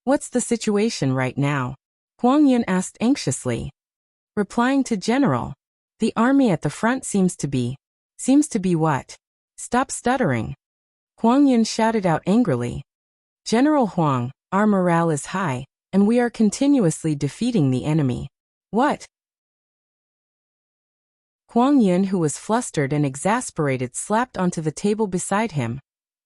What's the situation right now? Huang Yun asked anxiously. Replying to General. The army at the front seems to be what? Stop stuttering. Huang Yun shouted out angrily. General Huang, our morale is high, and we are continuously defeating the enemy. What? Huang Yun, who was flustered and exasperated, slapped onto the table beside him,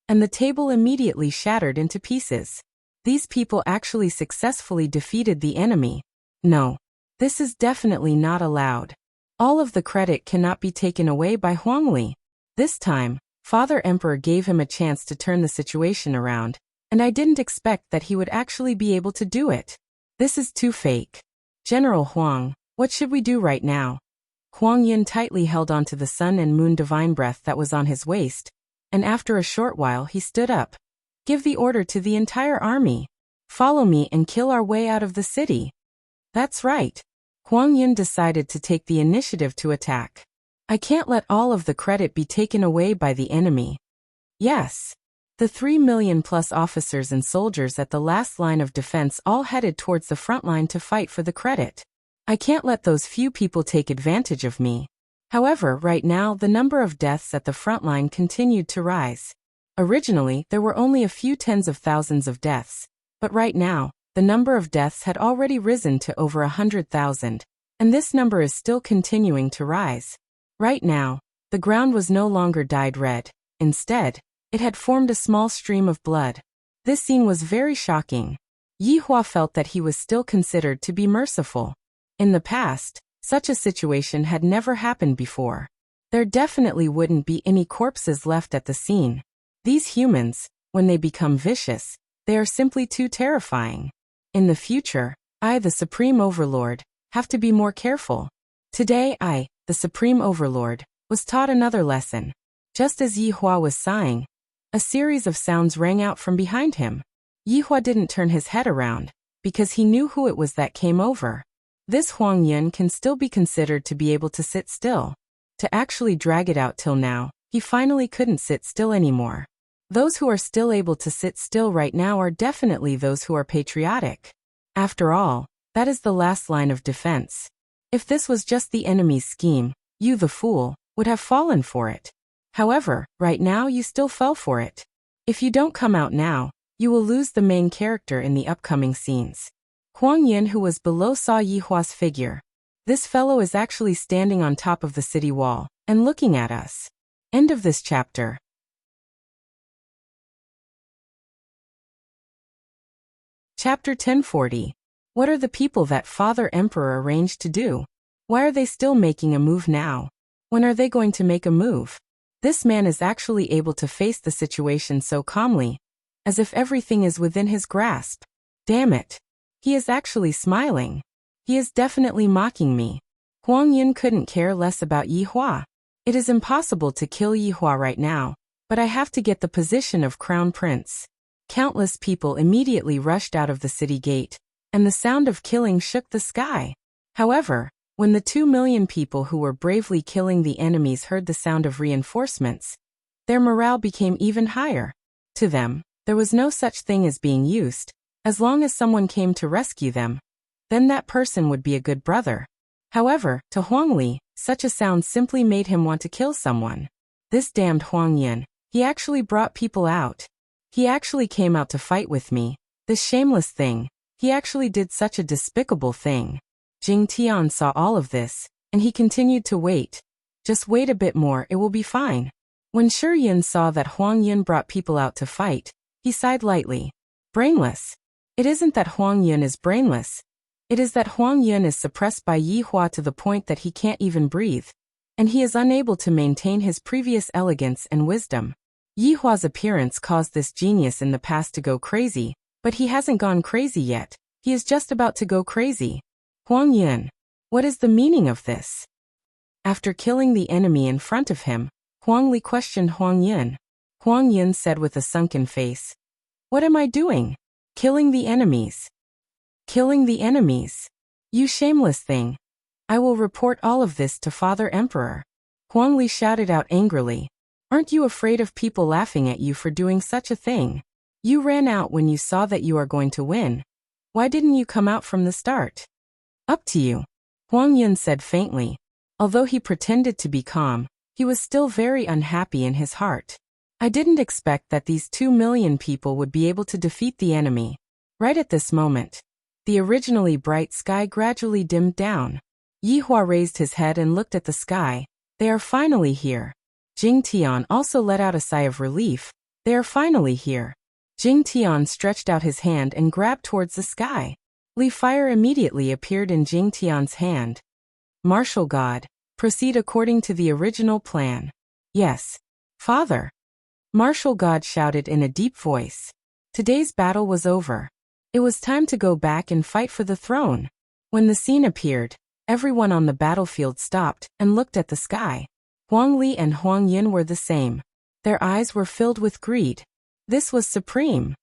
and the table immediately shattered into pieces. These people actually successfully defeated the enemy. No. This is definitely not allowed. All of the credit cannot be taken away by Huang Li. This time, Father Emperor gave him a chance to turn the situation around, and I didn't expect that he would actually be able to do it. This is too fake. General Huang, what should we do right now? Huang Yun tightly held onto the sun and moon divine breath that was on his waist, and after a short while he stood up. Give the order to the entire army. Follow me and kill our way out of the city. That's right. Huang Yun decided to take the initiative to attack. I can't let all of the credit be taken away by the enemy. Yes. The 3 million plus officers and soldiers at the last line of defense all headed towards the front line to fight for the credit. I can't let those few people take advantage of me. However, right now the number of deaths at the front line continued to rise. Originally, there were only a few tens of thousands of deaths, but right now, the number of deaths had already risen to over 100,000, and this number is still continuing to rise. Right now, the ground was no longer dyed red. Instead, it had formed a small stream of blood. This scene was very shocking. Yi Hua felt that he was still considered to be merciful. In the past, such a situation had never happened before. There definitely wouldn't be any corpses left at the scene. These humans, when they become vicious, they are simply too terrifying. In the future, I, the Supreme Overlord, have to be more careful. Today I, the Supreme Overlord, was taught another lesson. Just as Yi Hua was sighing, a series of sounds rang out from behind him. Yi Hua didn't turn his head around, because he knew who it was that came over. This Huang Yun can still be considered to be able to sit still. To actually drag it out till now, he finally couldn't sit still anymore. Those who are still able to sit still right now are definitely those who are patriotic. After all, that is the last line of defense. If this was just the enemy's scheme, you, the fool, would have fallen for it. However, right now you still fell for it. If you don't come out now, you will lose the main character in the upcoming scenes. Huang Yun, who was below, saw Yi Hua's figure. This fellow is actually standing on top of the city wall and looking at us. End of this chapter. Chapter 1040. What are the people that Father Emperor arranged to do? Why are they still making a move now? When are they going to make a move? This man is actually able to face the situation so calmly, as if everything is within his grasp. Damn it. He is actually smiling. He is definitely mocking me. Huang Yun couldn't care less about Yi Hua. It is impossible to kill Yi Hua right now, but I have to get the position of Crown Prince. Countless people immediately rushed out of the city gate, and the sound of killing shook the sky. However, when the 2 million people who were bravely killing the enemies heard the sound of reinforcements, their morale became even higher. To them, there was no such thing as being used. As long as someone came to rescue them, then that person would be a good brother. However, to Huang Li, such a sound simply made him want to kill someone. This damned Huang Yun, he actually brought people out. He actually came out to fight with me. This shameless thing, he actually did such a despicable thing. Jing Tian saw all of this, and he continued to wait. Just wait a bit more, it will be fine. When Shi Yun saw that Huang Yun brought people out to fight, he sighed lightly. Brainless. It isn't that Huang Yun is brainless. It is that Huang Yun is suppressed by Yi Hua to the point that he can't even breathe, and he is unable to maintain his previous elegance and wisdom. Yi Hua's appearance caused this genius in the past to go crazy, but he hasn't gone crazy yet. He is just about to go crazy. Huang Yun. What is the meaning of this? After killing the enemy in front of him, Huang Li questioned Huang Yun. Huang Yun said with a sunken face, "What am I doing? Killing the enemies. Killing the enemies. You shameless thing. I will report all of this to Father Emperor." Huang Li shouted out angrily. Aren't you afraid of people laughing at you for doing such a thing? You ran out when you saw that you are going to win. Why didn't you come out from the start? Up to you. Huang Yun said faintly. Although he pretended to be calm, he was still very unhappy in his heart. I didn't expect that these 2 million people would be able to defeat the enemy. Right at this moment, the originally bright sky gradually dimmed down. Yi Hua raised his head and looked at the sky, They are finally here. Jing Tian also let out a sigh of relief. They are finally here. Jing Tian stretched out his hand and grabbed towards the sky. Li fire immediately appeared in Jing Tian's hand. Martial God, proceed according to the original plan. Yes, Father. Martial God shouted in a deep voice. Today's battle was over. It was time to go back and fight for the throne. When the scene appeared, everyone on the battlefield stopped and looked at the sky. Huang Li and Huang Yin were the same. Their eyes were filled with greed. This was supreme.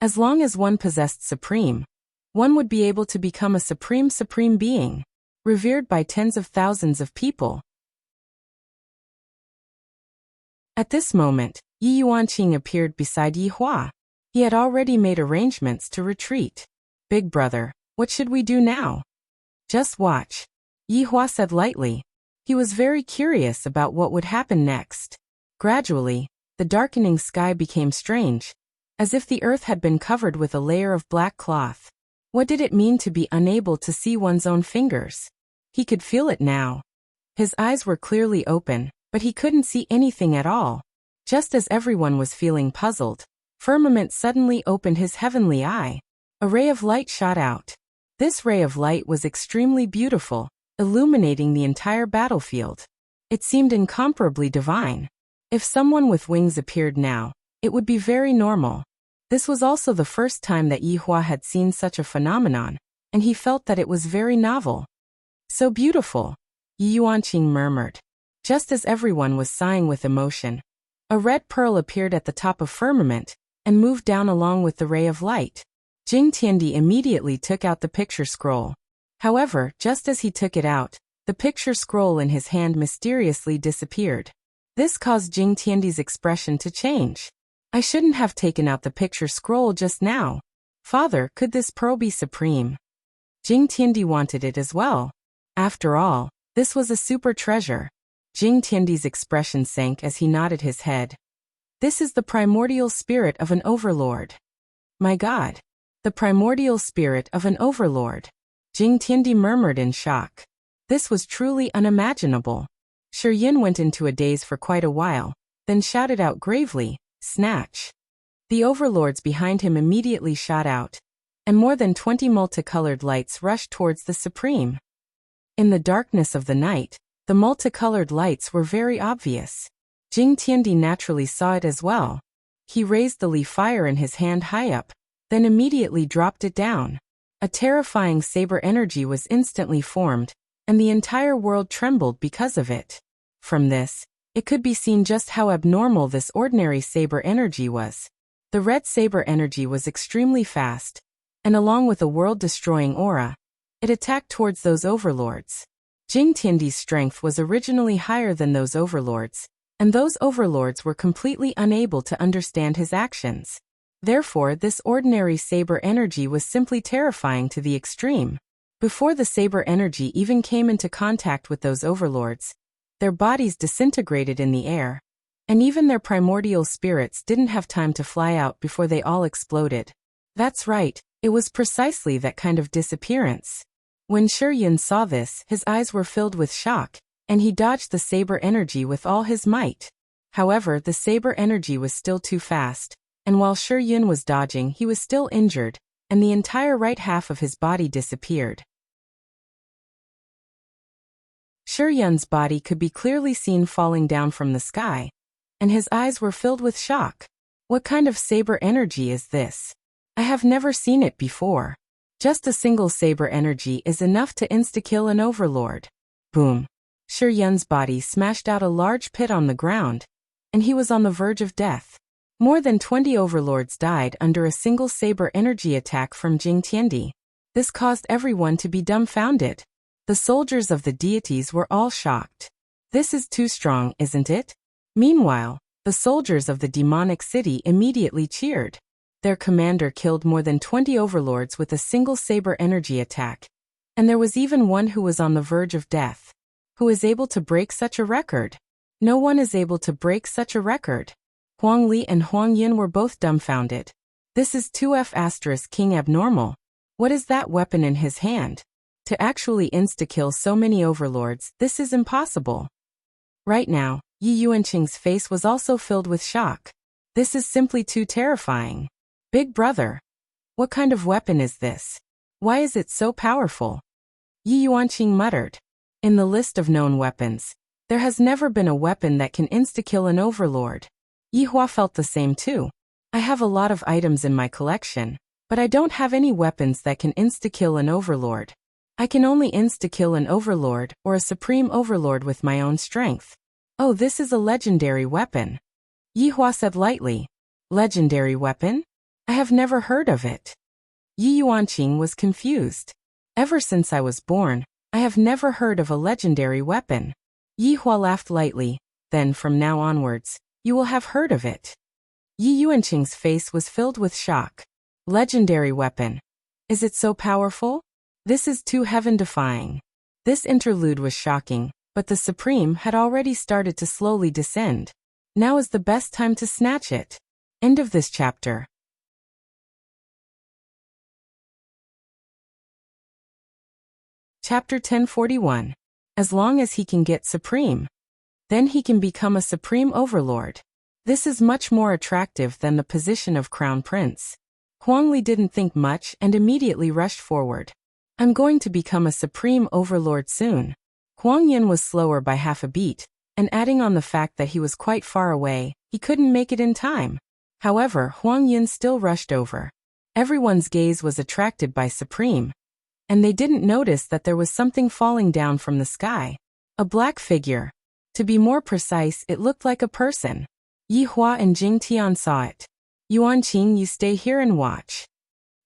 As long as one possessed supreme, one would be able to become a supreme being, revered by tens of thousands of people. At this moment, Yi Yuanqing appeared beside Yi Hua. He had already made arrangements to retreat. Big brother, what should we do now? Just watch. Yi Hua said lightly. He was very curious about what would happen next. Gradually, the darkening sky became strange, as if the earth had been covered with a layer of black cloth. What did it mean to be unable to see one's own fingers? He could feel it now. His eyes were clearly open, but he couldn't see anything at all. Just as everyone was feeling puzzled, Firmament suddenly opened his heavenly eye. A ray of light shot out. This ray of light was extremely beautiful, illuminating the entire battlefield. It seemed incomparably divine. If someone with wings appeared now, it would be very normal. This was also the first time that Yi Hua had seen such a phenomenon, and he felt that it was very novel. So beautiful, Yi Yuanqing murmured. Just as everyone was sighing with emotion, a red pearl appeared at the top of Firmament, and moved down along with the ray of light. Jing Tiandi immediately took out the picture scroll. However, just as he took it out, the picture scroll in his hand mysteriously disappeared. This caused Jing Tiandi's expression to change. I shouldn't have taken out the picture scroll just now. Father, could this pearl be supreme? Jing Tiandi wanted it as well. After all, this was a super treasure. Jing Tiandi's expression sank as he nodded his head. This is the primordial spirit of an overlord. My God. The primordial spirit of an overlord. Jing Tiandi murmured in shock. This was truly unimaginable. Shi Yin went into a daze for quite a while, then shouted out gravely, snatch. The overlords behind him immediately shot out, and more than 20 multicolored lights rushed towards the Supreme. In the darkness of the night, the multicolored lights were very obvious. Jing Tiandi naturally saw it as well. He raised the Li fire in his hand high up, then immediately dropped it down. A terrifying saber energy was instantly formed, and the entire world trembled because of it. From this, it could be seen just how abnormal this ordinary saber energy was. The red saber energy was extremely fast, and along with a world-destroying aura, it attacked towards those overlords. Jing Tiandi's strength was originally higher than those overlords, and those overlords were completely unable to understand his actions. Therefore, this ordinary saber energy was simply terrifying to the extreme. Before the saber energy even came into contact with those overlords, their bodies disintegrated in the air, and even their primordial spirits didn't have time to fly out before they all exploded. That's right, it was precisely that kind of disappearance. When Shi Yin saw this, his eyes were filled with shock, and he dodged the saber energy with all his might. However, the saber energy was still too fast, and while Shi Yin was dodging, he was still injured, and the entire right half of his body disappeared. Shi Yun's body could be clearly seen falling down from the sky, and his eyes were filled with shock. What kind of saber energy is this? I have never seen it before. Just a single saber energy is enough to insta-kill an overlord. Boom. Shi Yun's body smashed out a large pit on the ground, and he was on the verge of death. More than 20 overlords died under a single saber energy attack from Jing Tiandi. This caused everyone to be dumbfounded. The soldiers of the deities were all shocked. This is too strong, isn't it? Meanwhile, the soldiers of the demonic city immediately cheered. Their commander killed more than 20 overlords with a single saber energy attack. And there was even one who was on the verge of death. Who is able to break such a record? No one is able to break such a record. Huang Li and Huang Yin were both dumbfounded. This is 2F** King abnormal. What is that weapon in his hand? To actually insta-kill so many overlords, this is impossible. Right now, Yi Yuanqing's face was also filled with shock. This is simply too terrifying. Big brother. What kind of weapon is this? Why is it so powerful? Yi Yuanqing muttered. In the list of known weapons, there has never been a weapon that can insta-kill an overlord. Yi Hua felt the same too. I have a lot of items in my collection, but I don't have any weapons that can insta-kill an overlord. I can only insta-kill an overlord or a supreme overlord with my own strength. Oh, this is a legendary weapon. Yi Hua said lightly. Legendary weapon? I have never heard of it. Yi Yuanqing was confused. Ever since I was born, I have never heard of a legendary weapon. Yi Hua laughed lightly. Then from now onwards, you will have heard of it. Yi Yuanqing's face was filled with shock. Legendary weapon. Is it so powerful? This is too heaven-defying. This interlude was shocking, but the Supreme had already started to slowly descend. Now is the best time to snatch it. End of this chapter. Chapter 1041. As long as he can get Supreme. Then he can become a Supreme Overlord. This is much more attractive than the position of Crown Prince. Huang Li didn't think much and immediately rushed forward. I'm going to become a Supreme Overlord soon. Huang Yin was slower by half a beat, and adding on the fact that he was quite far away, he couldn't make it in time. However, Huang Yin still rushed over. Everyone's gaze was attracted by Supreme, and they didn't notice that there was something falling down from the sky. A black figure. To be more precise, it looked like a person. Yi Hua and Jing Tian saw it. Yuanqing, you stay here and watch.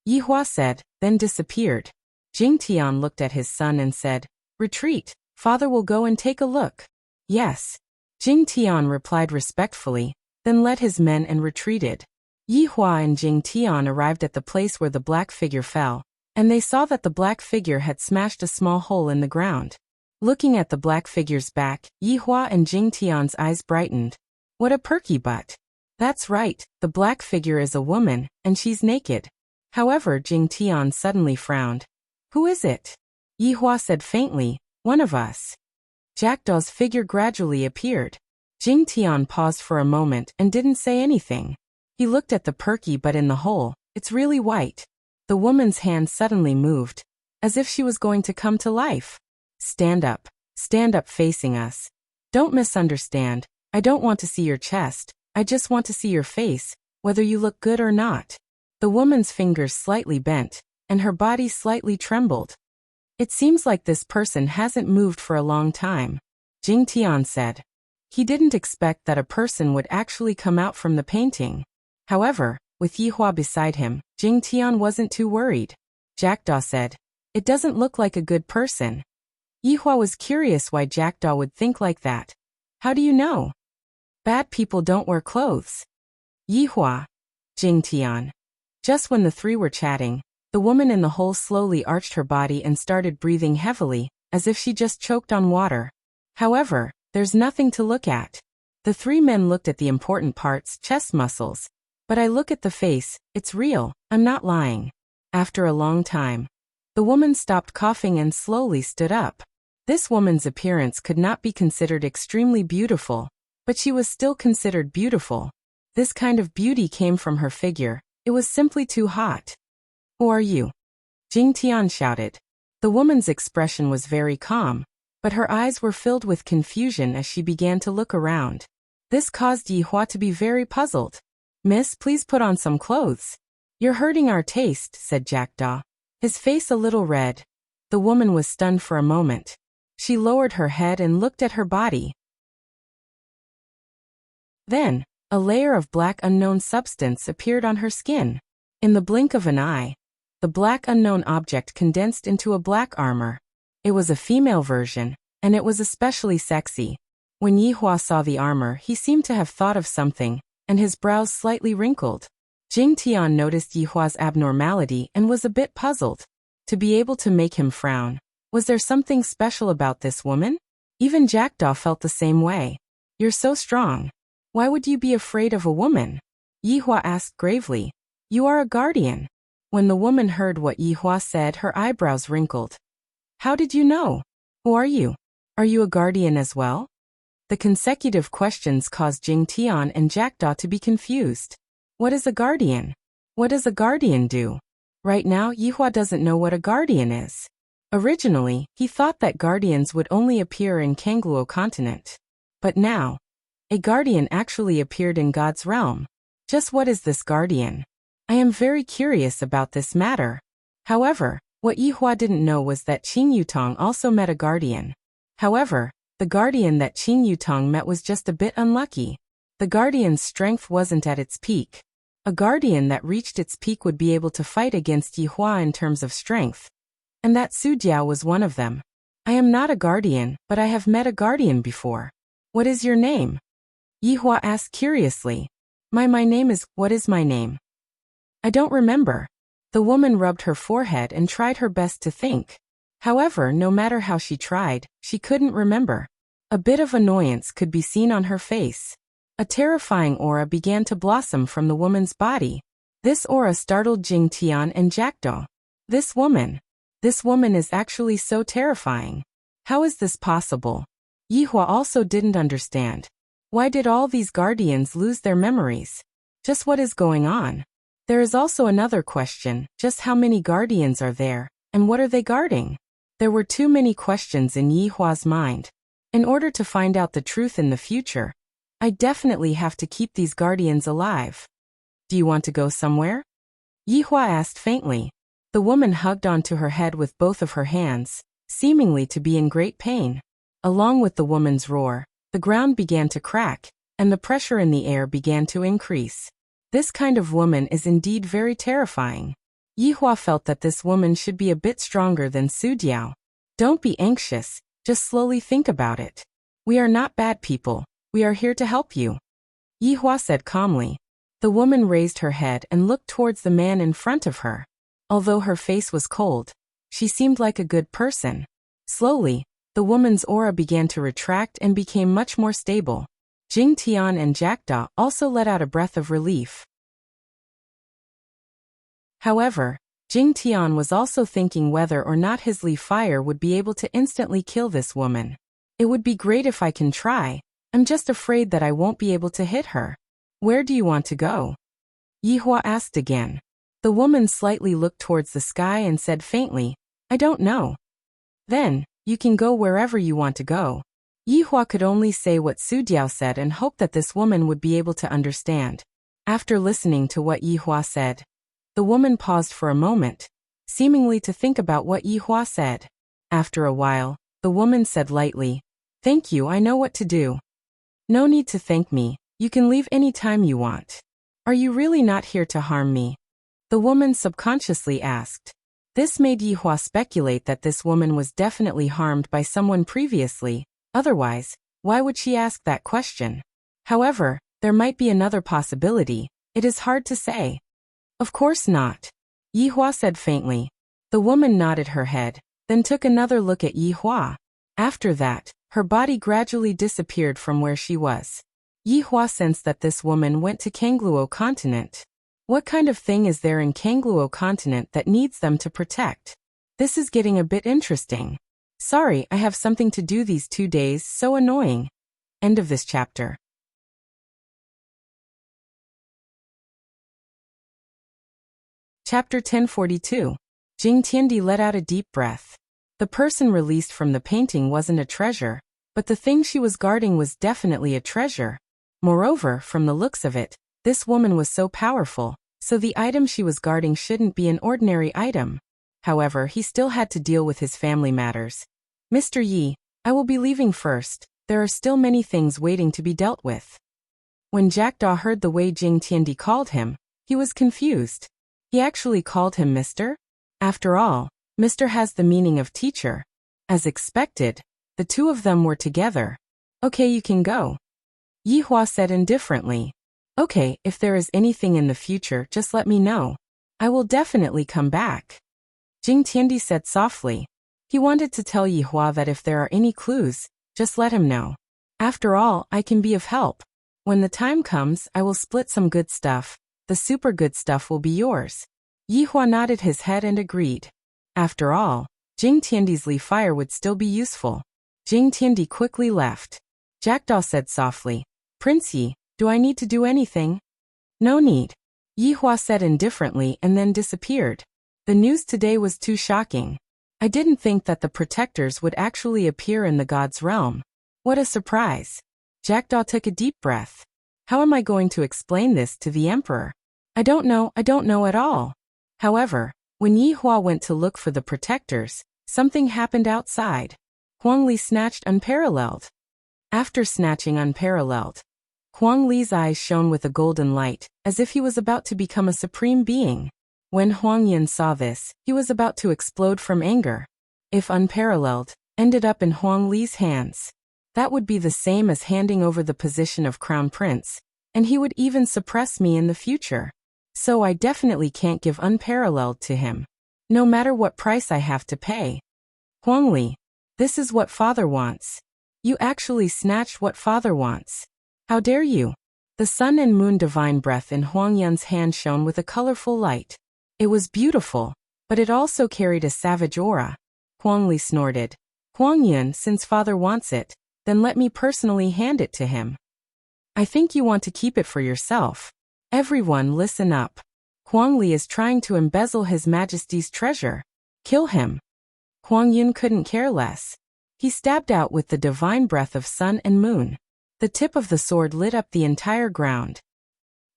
Yi Hua said, then disappeared. Jing Tian looked at his son and said, retreat, father will go and take a look. Yes. Jing Tian replied respectfully, then led his men and retreated. Yi Hua and Jing Tian arrived at the place where the black figure fell, and they saw that the black figure had smashed a small hole in the ground. Looking at the black figure's back, Yi Hua and Jing Tian's eyes brightened. What a perky butt. That's right, the black figure is a woman, and she's naked. However, Jing Tian suddenly frowned. Who is it? Yi Hua said faintly, one of us. Jackdaw's figure gradually appeared. Jing Tian paused for a moment and didn't say anything. He looked at the perky butt in the hole. It's really white. The woman's hand suddenly moved, as if she was going to come to life. Stand up facing us. Don't misunderstand, I don't want to see your chest, I just want to see your face, whether you look good or not. The woman's fingers slightly bent, and her body slightly trembled. It seems like this person hasn't moved for a long time, Jing Tian said. He didn't expect that a person would actually come out from the painting. However, with Yi Hua beside him, Jing Tian wasn't too worried. Jackdaw said, it doesn't look like a good person. Yi Hua was curious why Jackdaw would think like that. How do you know? Bad people don't wear clothes. Yi Hua. Jing Tian. Just when the three were chatting, the woman in the hole slowly arched her body and started breathing heavily, as if she just choked on water. However, there's nothing to look at. The three men looked at the important parts, chest muscles. But I look at the face, it's real, I'm not lying. After a long time, the woman stopped coughing and slowly stood up. This woman's appearance could not be considered extremely beautiful, but she was still considered beautiful. This kind of beauty came from her figure, it was simply too hot. Who are you? Jing Tian shouted. The woman's expression was very calm, but her eyes were filled with confusion as she began to look around. This caused Yi Hua to be very puzzled. Miss, please put on some clothes. You're hurting our taste, said Jackdaw, his face a little red. The woman was stunned for a moment. She lowered her head and looked at her body. Then, a layer of black unknown substance appeared on her skin. In the blink of an eye, the black unknown object condensed into a black armor. It was a female version, and it was especially sexy. When Yi Hua saw the armor, he seemed to have thought of something, and his brows slightly wrinkled. Jing Tian noticed Yi Hua's abnormality and was a bit puzzled. To be able to make him frown, was there something special about this woman? Even Jackdaw felt the same way. You're so strong. Why would you be afraid of a woman? Yi Hua asked gravely. You are a guardian. When the woman heard what Yi Hua said, her eyebrows wrinkled. How did you know? Who are you? Are you a guardian as well? The consecutive questions caused Jing Tian and Jackdaw to be confused. What is a guardian? What does a guardian do? Right now, Yihua doesn't know what a guardian is. Originally, he thought that guardians would only appear in Kangluo continent. But now, a guardian actually appeared in God's realm. Just what is this guardian? I am very curious about this matter. However, what Yihua didn't know was that Qing Yutong also met a guardian. However, the guardian that Qing Yutong met was just a bit unlucky. The guardian's strength wasn't at its peak. A guardian that reached its peak would be able to fight against Yihua in terms of strength. And that Su Jiao was one of them. I am not a guardian, but I have met a guardian before. What is your name? Yihua asked curiously. My name is, what is my name? I don't remember. The woman rubbed her forehead and tried her best to think. However, no matter how she tried, she couldn't remember. A bit of annoyance could be seen on her face. A terrifying aura began to blossom from the woman's body. This aura startled Jing Tian and Jackdaw. This woman is actually so terrifying. How is this possible? Yihua also didn't understand. Why did all these guardians lose their memories? Just what is going on? There is also another question, just how many guardians are there, and what are they guarding? There were too many questions in Yihua's mind. In order to find out the truth in the future, I definitely have to keep these guardians alive. Do you want to go somewhere? Yihua asked faintly. The woman hugged onto her head with both of her hands, seemingly to be in great pain. Along with the woman's roar, the ground began to crack, and the pressure in the air began to increase. This kind of woman is indeed very terrifying. Yihua felt that this woman should be a bit stronger than Su Jiao. Don't be anxious, just slowly think about it. We are not bad people. We are here to help you. Yihua said calmly. The woman raised her head and looked towards the man in front of her. Although her face was cold, she seemed like a good person. Slowly, the woman's aura began to retract and became much more stable. Jing Tian and Jackdaw also let out a breath of relief. However, Jing Tian was also thinking whether or not his Li fire would be able to instantly kill this woman. It would be great if I can try. I'm just afraid that I won't be able to hit her. Where do you want to go? Yihua asked again. The woman slightly looked towards the sky and said faintly, I don't know. Then, you can go wherever you want to go. Yihua could only say what Su Jiao said and hope that this woman would be able to understand. After listening to what Yihua said, the woman paused for a moment, seemingly to think about what Yihua said. After a while, the woman said lightly, Thank you, I know what to do. No need to thank me, you can leave any time you want. Are you really not here to harm me? The woman subconsciously asked. This made Yihua speculate that this woman was definitely harmed by someone previously, otherwise, why would she ask that question? However, there might be another possibility, it is hard to say. Of course not. Yihua said faintly. The woman nodded her head, then took another look at Yihua. After that, her body gradually disappeared from where she was. Yihua sensed that this woman went to Kangluo continent. What kind of thing is there in Kangluo continent that needs them to protect? This is getting a bit interesting. Sorry, I have something to do these 2 days, so annoying. End of this chapter. Chapter 1042. Jing Tiandi let out a deep breath. The person released from the painting wasn't a treasure, but the thing she was guarding was definitely a treasure. Moreover, from the looks of it, this woman was so powerful, so the item she was guarding shouldn't be an ordinary item. However, he still had to deal with his family matters. Mr. Yi, I will be leaving first, there are still many things waiting to be dealt with. When Jackdaw heard the way Jing Tiandi called him, he was confused. He actually called him Mr.? After all, Mr. has the meaning of teacher. As expected, the two of them were together. Okay, you can go. Yihua said indifferently. Okay, if there is anything in the future, just let me know. I will definitely come back. Jing Tiandi said softly. He wanted to tell Yihua that if there are any clues, just let him know. After all, I can be of help. When the time comes, I will split some good stuff. The super good stuff will be yours. Yihua nodded his head and agreed. After all, Jing Tiandi's Li fire would still be useful. Jing Tiandi quickly left. Jackdaw said softly. Prince Yi, do I need to do anything? No need. Yi Hua said indifferently and then disappeared. The news today was too shocking. I didn't think that the protectors would actually appear in the god's realm. What a surprise. Jackdaw took a deep breath. How am I going to explain this to the emperor? I don't know at all. However, when Yi Hua went to look for the protectors, something happened outside. Huang Li snatched Unparalleled. After snatching Unparalleled, Huang Li's eyes shone with a golden light, as if he was about to become a supreme being. When Huang Yin saw this, he was about to explode from anger. If Unparalleled ended up in Huang Li's hands, that would be the same as handing over the position of crown prince, and he would even suppress me in the future. So I definitely can't give Unparalleled to him, no matter what price I have to pay. Huang Li, this is what father wants. You actually snatched what father wants. How dare you? The sun and moon divine breath in Huang Yun's hand shone with a colorful light. It was beautiful, but it also carried a savage aura. Huang Li snorted. Huang Yun, since father wants it, then let me personally hand it to him. I think you want to keep it for yourself. Everyone listen up. Huang Li is trying to embezzle His Majesty's treasure. Kill him. Huang Yun couldn't care less. He stabbed out with the divine breath of sun and moon. The tip of the sword lit up the entire ground.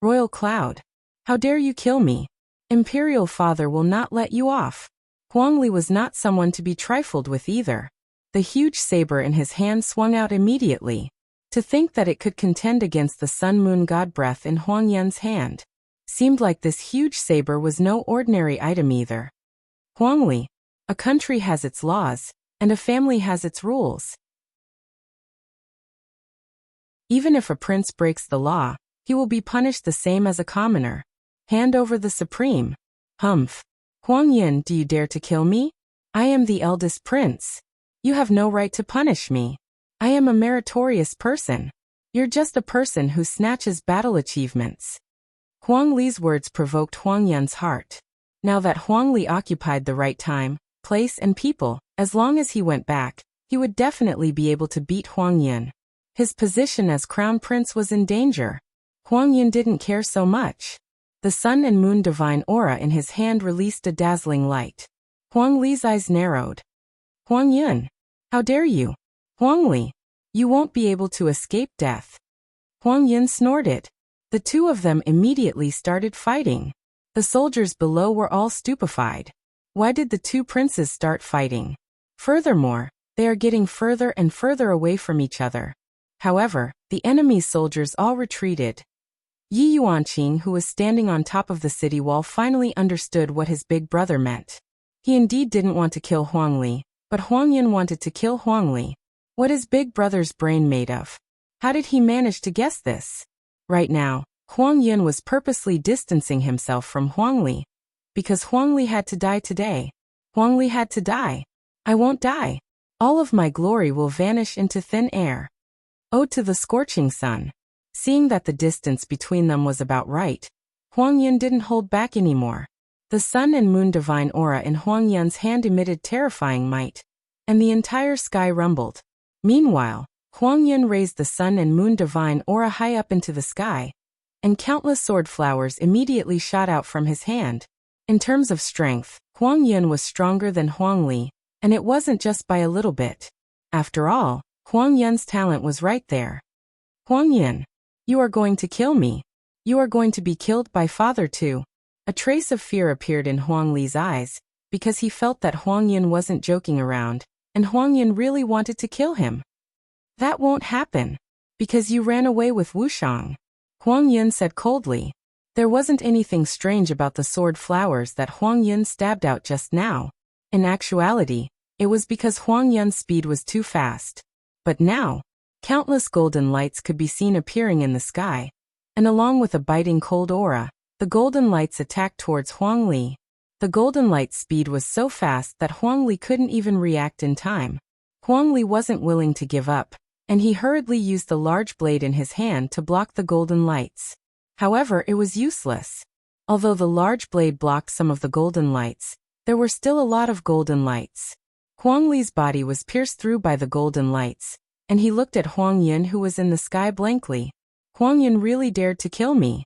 Royal Cloud, how dare you kill me? Imperial Father will not let you off. Huang Li was not someone to be trifled with either. The huge saber in his hand swung out immediately. To think that it could contend against the sun-moon god breath in Huang Yun's hand seemed like this huge saber was no ordinary item either. Huang Li, a country has its laws, and a family has its rules. Even if a prince breaks the law, he will be punished the same as a commoner. Hand over the supreme. Humph. Huang Yin, do you dare to kill me? I am the eldest prince. You have no right to punish me. I am a meritorious person. You're just a person who snatches battle achievements. Huang Li's words provoked Huang Yun's heart. Now that Huang Li occupied the right time, place and people, as long as he went back, he would definitely be able to beat Huang Yun. His position as crown prince was in danger. Huang Yun didn't care so much. The sun and moon divine aura in his hand released a dazzling light. Huang Li's eyes narrowed. Huang Yun, how dare you? Huang Li, you won't be able to escape death. Huang Yun snorted. The two of them immediately started fighting. The soldiers below were all stupefied. Why did the two princes start fighting? Furthermore, they are getting further and further away from each other. However, the enemy's soldiers all retreated. Yi Yuanqing, who was standing on top of the city wall, finally understood what his big brother meant. He indeed didn't want to kill Huang Li, but Huang Yun wanted to kill Huang Li. What is big brother's brain made of? How did he manage to guess this? Right now, Huang Yun was purposely distancing himself from Huang Li. Because Huang Li had to die today. Huang Li had to die. I won't die. All of my glory will vanish into thin air. Ode to the scorching sun. Seeing that the distance between them was about right, Huang Yun didn't hold back anymore. The sun and moon divine aura in Huang Yun's hand emitted terrifying might, and the entire sky rumbled. Meanwhile, Huang Yun raised the sun and moon divine aura high up into the sky, and countless sword flowers immediately shot out from his hand. In terms of strength, Huang Yun was stronger than Huang Li, and it wasn't just by a little bit. After all, Huang Yun's talent was right there. Huang Yun, you are going to kill me. You are going to be killed by father too. A trace of fear appeared in Huang Li's eyes, because he felt that Huang Yun wasn't joking around, and Huang Yun really wanted to kill him. That won't happen. Because you ran away with Wushang. Huang Yun said coldly. There wasn't anything strange about the sword flowers that Huang Yun stabbed out just now. In actuality, it was because Huang Yun's speed was too fast. But now, countless golden lights could be seen appearing in the sky, and along with a biting cold aura, the golden lights attacked towards Huang Li. The golden light's speed was so fast that Huang Li couldn't even react in time. Huang Li wasn't willing to give up, and he hurriedly used the large blade in his hand to block the golden lights. However, it was useless. Although the large blade blocked some of the golden lights, there were still a lot of golden lights. Huang Li's body was pierced through by the golden lights, and he looked at Huang Yun, who was in the sky, blankly. Huang Yun really dared to kill me.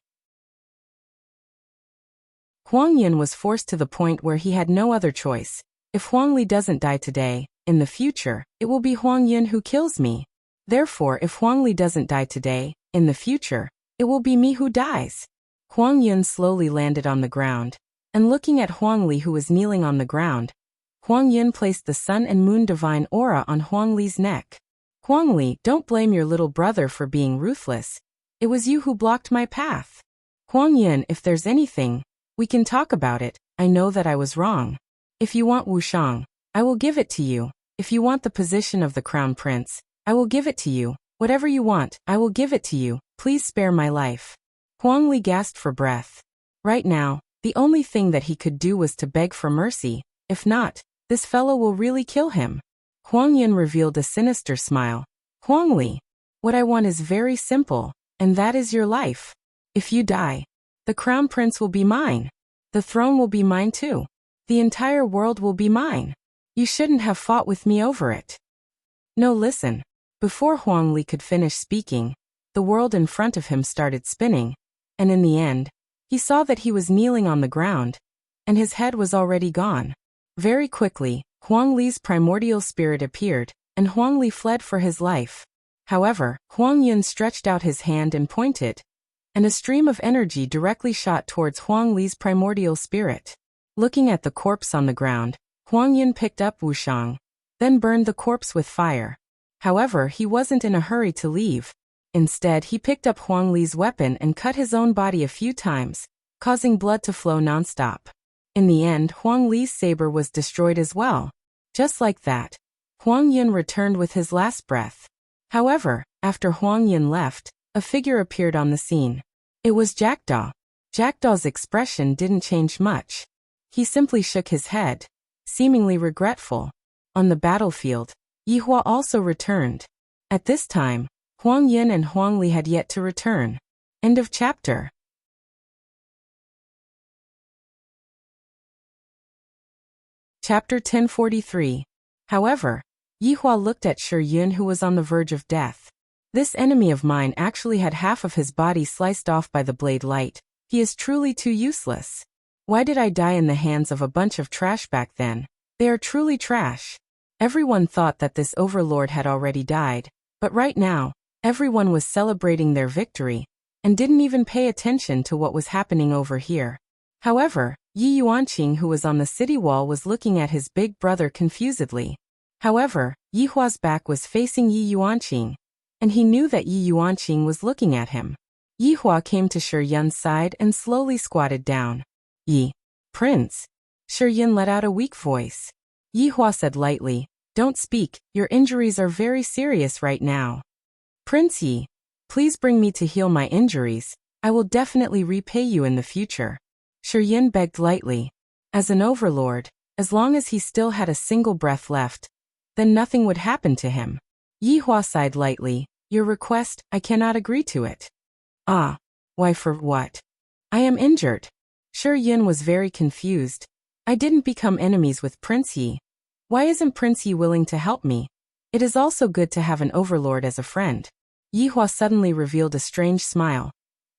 Huang Yun was forced to the point where he had no other choice. If Huang Li doesn't die today, in the future, it will be Huang Yun who kills me. Therefore, if Huang Li doesn't die today, in the future, it will be me who dies. Huang Yun slowly landed on the ground, and looking at Huang Li, who was kneeling on the ground, Huang Yun placed the sun and moon divine aura on Huang Li's neck. Huang Li, don't blame your little brother for being ruthless. It was you who blocked my path. Huang Yun, if there's anything, we can talk about it. I know that I was wrong. If you want Wushang, I will give it to you. If you want the position of the crown prince, I will give it to you. Whatever you want, I will give it to you. Please spare my life. Huang Li gasped for breath. Right now, the only thing that he could do was to beg for mercy. If not, this fellow will really kill him. Huang Yun revealed a sinister smile. Huang Li, what I want is very simple, and that is your life. If you die, the crown prince will be mine. The throne will be mine too. The entire world will be mine. You shouldn't have fought with me over it. No, listen. Before Huang Li could finish speaking, the world in front of him started spinning, and in the end, he saw that he was kneeling on the ground, and his head was already gone. Very quickly, Huang Li's primordial spirit appeared, and Huang Li fled for his life. However, Huang Yun stretched out his hand and pointed, and a stream of energy directly shot towards Huang Li's primordial spirit. Looking at the corpse on the ground, Huang Yun picked up Wushang, then burned the corpse with fire. However, he wasn't in a hurry to leave. Instead, he picked up Huang Li's weapon and cut his own body a few times, causing blood to flow nonstop. In the end, Huang Li's saber was destroyed as well. Just like that, Huang Yun returned with his last breath. However, after Huang Yun left, a figure appeared on the scene. It was Jackdaw. Jackdaw's expression didn't change much. He simply shook his head, seemingly regretful. On the battlefield, Yihua also returned. At this time, Huang Yun and Huang Li had yet to return. End of chapter. Chapter 1043. However, Yihua looked at Shi Yun, who was on the verge of death. This enemy of mine actually had half of his body sliced off by the blade light. He is truly too useless. Why did I die in the hands of a bunch of trash back then? They are truly trash. Everyone thought that this overlord had already died, but right now, everyone was celebrating their victory, and didn't even pay attention to what was happening over here. However, Yi Yuanqing, who was on the city wall, was looking at his big brother confusedly. However, Yihua's back was facing Yi Yuanqing, and he knew that Yi Yuanqing was looking at him. Yihua came to Shi Yun's side and slowly squatted down. Yi, Prince. Shi Yun let out a weak voice. Yihua said lightly, don't speak, your injuries are very serious right now. Prince Yi, please bring me to heal my injuries. I will definitely repay you in the future. Shi Yun begged lightly. As an overlord, as long as he still had a single breath left, then nothing would happen to him. Yihua sighed lightly. Your request, I cannot agree to it. Ah, why, for what? I am injured. Shi Yun was very confused. I didn't become enemies with Prince Yi. Why isn't Prince Yi willing to help me? It is also good to have an overlord as a friend. Yihua suddenly revealed a strange smile,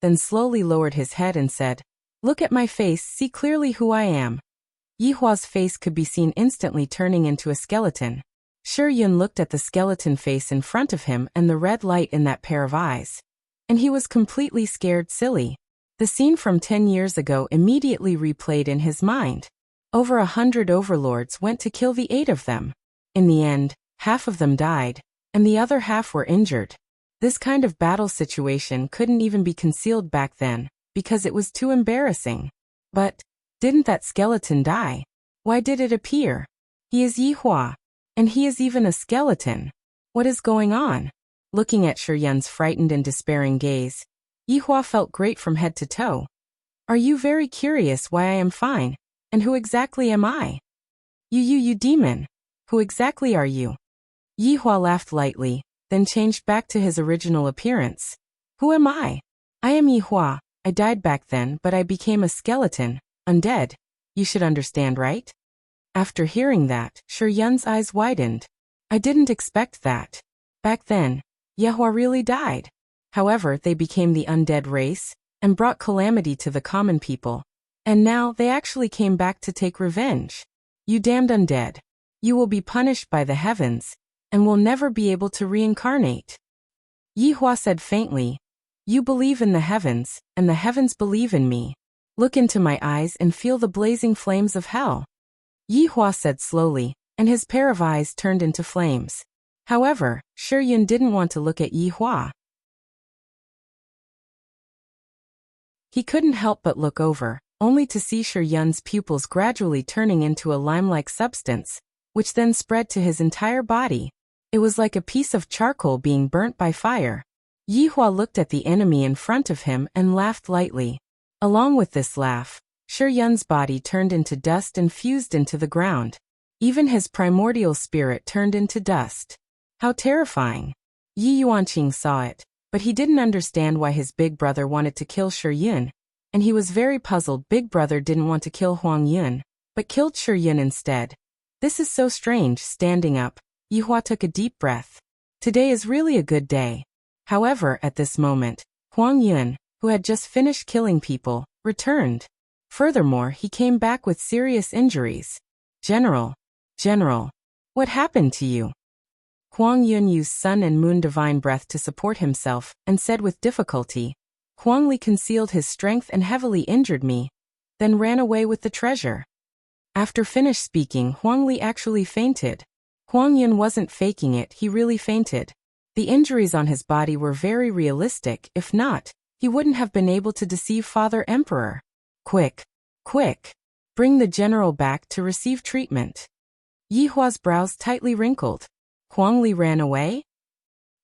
then slowly lowered his head and said, look at my face, see clearly who I am. Yihua's face could be seen instantly turning into a skeleton. Shi Yun looked at the skeleton face in front of him and the red light in that pair of eyes. And he was completely scared silly. The scene from 10 years ago immediately replayed in his mind. Over 100 overlords went to kill the 8 of them. In the end, half of them died, and the other half were injured. This kind of battle situation couldn't even be concealed back then, because it was too embarrassing. But, didn't that skeleton die? Why did it appear? He is Yihua. And he is even a skeleton. What is going on? Looking at Shi Yun's frightened and despairing gaze, Yihua felt great from head to toe. Are you very curious why I am fine? And who exactly am I? You demon. Who exactly are you? Yihua laughed lightly, then changed back to his original appearance. Who am I? I am Yihua. I died back then, but I became a skeleton, undead. You should understand, right? After hearing that, Shi Yun's eyes widened. I didn't expect that. Back then, Yehua really died. However, they became the undead race, and brought calamity to the common people. And now, they actually came back to take revenge. You damned undead. You will be punished by the heavens, and will never be able to reincarnate. Yehua said faintly, You believe in the heavens, and the heavens believe in me. Look into my eyes and feel the blazing flames of hell. Yehua said slowly, and his pair of eyes turned into flames. However, Shiyun didn't want to look at Yehua. He couldn't help but look over, only to see Shiyun's pupils gradually turning into a lime-like substance, which then spread to his entire body. It was like a piece of charcoal being burnt by fire. Yehua looked at the enemy in front of him and laughed lightly. Along with this laugh, Shiyun's body turned into dust and fused into the ground. Even his primordial spirit turned into dust. How terrifying! Yi Yuanqing saw it, but he didn't understand why his big brother wanted to kill Shiyun, and he was very puzzled. Big brother didn't want to kill Huang Yun, but killed Shiyun instead. This is so strange. Standing up, Yehua took a deep breath. Today is really a good day. However, at this moment, Huang Yun, who had just finished killing people, returned. Furthermore, he came back with serious injuries. General, what happened to you? Huang Yun used Sun and Moon divine breath to support himself, and said with difficulty, Huang Li concealed his strength and heavily injured me, then ran away with the treasure. After finished speaking, Huang Li actually fainted. Huang Yun wasn't faking it, he really fainted. The injuries on his body were very realistic. If not, he wouldn't have been able to deceive Father Emperor. Quick! Bring the general back to receive treatment. Yihua's brows tightly wrinkled. Huang Li ran away?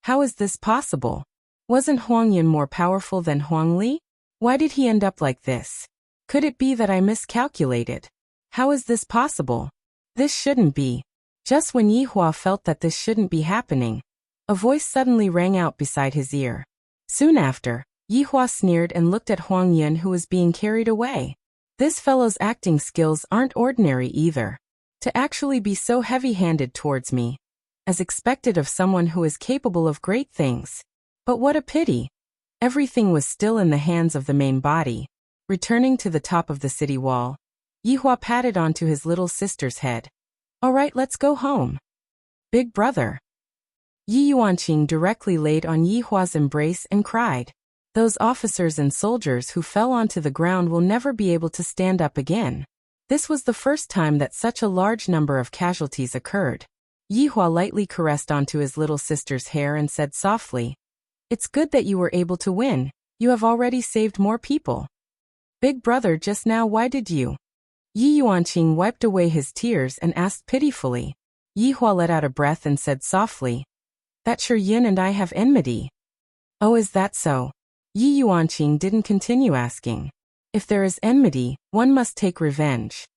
How is this possible? Wasn't Huang Yun more powerful than Huang Li? Why did he end up like this? Could it be that I miscalculated? How is this possible? This shouldn't be. Just when Yihua felt that this shouldn't be happening, a voice suddenly rang out beside his ear. Soon after, Yihua sneered and looked at Huang Yun, who was being carried away. This fellow's acting skills aren't ordinary either. To actually be so heavy-handed towards me, as expected of someone who is capable of great things. But what a pity. Everything was still in the hands of the main body. Returning to the top of the city wall, Yihua patted onto his little sister's head. All right, let's go home. Big brother. Yi Yuanqing directly laid on Yihua's embrace and cried. Those officers and soldiers who fell onto the ground will never be able to stand up again. This was the first time that such a large number of casualties occurred. Yihua lightly caressed onto his little sister's hair and said softly, It's good that you were able to win. You have already saved more people. Big brother, just now why did you? Yi Yuanqing wiped away his tears and asked pitifully. Yihua let out a breath and said softly, That Shiyun and I have enmity. Oh, is that so? Yi Yuanqing didn't continue asking. If there is enmity, one must take revenge.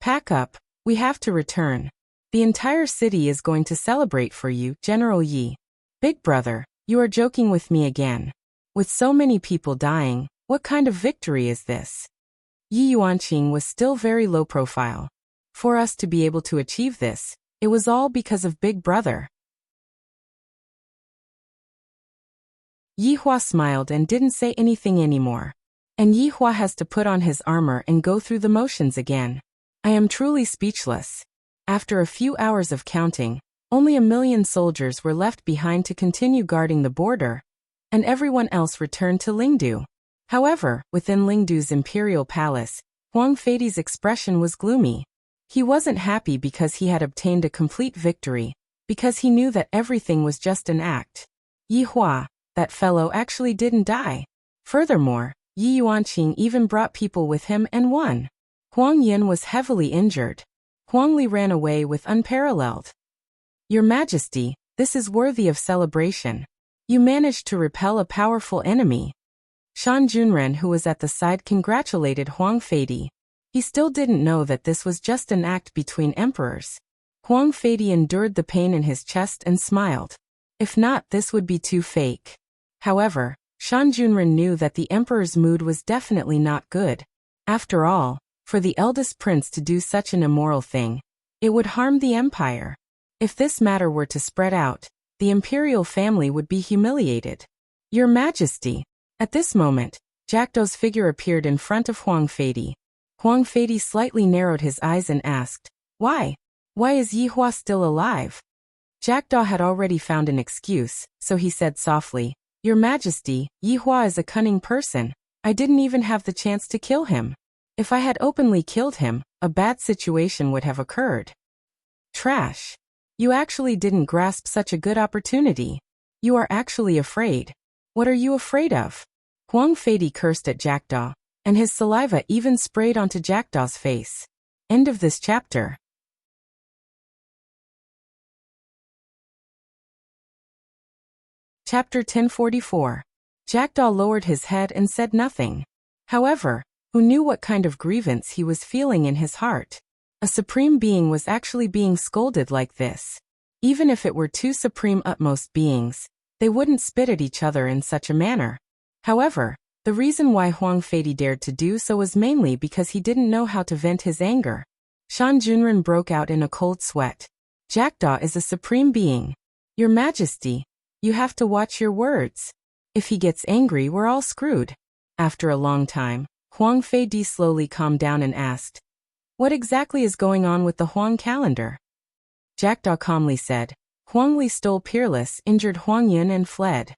Pack up, we have to return. The entire city is going to celebrate for you, General Yi. Big brother, you are joking with me again. With so many people dying, what kind of victory is this? Yi Yuanqing was still very low profile. For us to be able to achieve this, it was all because of Big Brother. Yihua smiled and didn't say anything anymore. And Yihua has to put on his armor and go through the motions again. I am truly speechless. After a few hours of counting, only 1 million soldiers were left behind to continue guarding the border, and everyone else returned to Lingdu. However, within Lingdu's imperial palace, Huang Feidi's expression was gloomy. He wasn't happy because he had obtained a complete victory, because he knew that everything was just an act. Yihua, that fellow actually didn't die. Furthermore, Yi Yuanqing even brought people with him and won. Huang Yin was heavily injured. Huang Li ran away with unparalleled. Your Majesty, this is worthy of celebration. You managed to repel a powerful enemy. Shan Junren, who was at the side, congratulated Huang Feidi. He still didn't know that this was just an act between emperors. Huang Feidi endured the pain in his chest and smiled. If not, this would be too fake. However, Shan Junren knew that the emperor's mood was definitely not good. After all, for the eldest prince to do such an immoral thing, it would harm the empire. If this matter were to spread out, the imperial family would be humiliated. Your Majesty. At this moment, Jackdaw's figure appeared in front of Huang Feidi. Huang Feidi slightly narrowed his eyes and asked, "Why? Why is Yihua still alive?" Jackdaw had already found an excuse, so he said softly, "Your Majesty, Yihua is a cunning person. I didn't even have the chance to kill him. If I had openly killed him, a bad situation would have occurred." Trash. You actually didn't grasp such a good opportunity. You are actually afraid. What are you afraid of? Huang Feidi cursed at Jackdaw, and his saliva even sprayed onto Jackdaw's face. End of this chapter. Chapter 1044. Jackdaw lowered his head and said nothing. However, who knew what kind of grievance he was feeling in his heart? A supreme being was actually being scolded like this. Even if it were two supreme utmost beings, they wouldn't spit at each other in such a manner. However, the reason why Huang Feidi dared to do so was mainly because he didn't know how to vent his anger. Shan Junren broke out in a cold sweat. Jackdaw is a supreme being. Your Majesty, you have to watch your words. If he gets angry, we're all screwed. After a long time, Huang Feidi slowly calmed down and asked, "What exactly is going on with the Huang calendar?" Jackdaw calmly said, "Huang Li stole Peerless, injured Huang Yun and fled."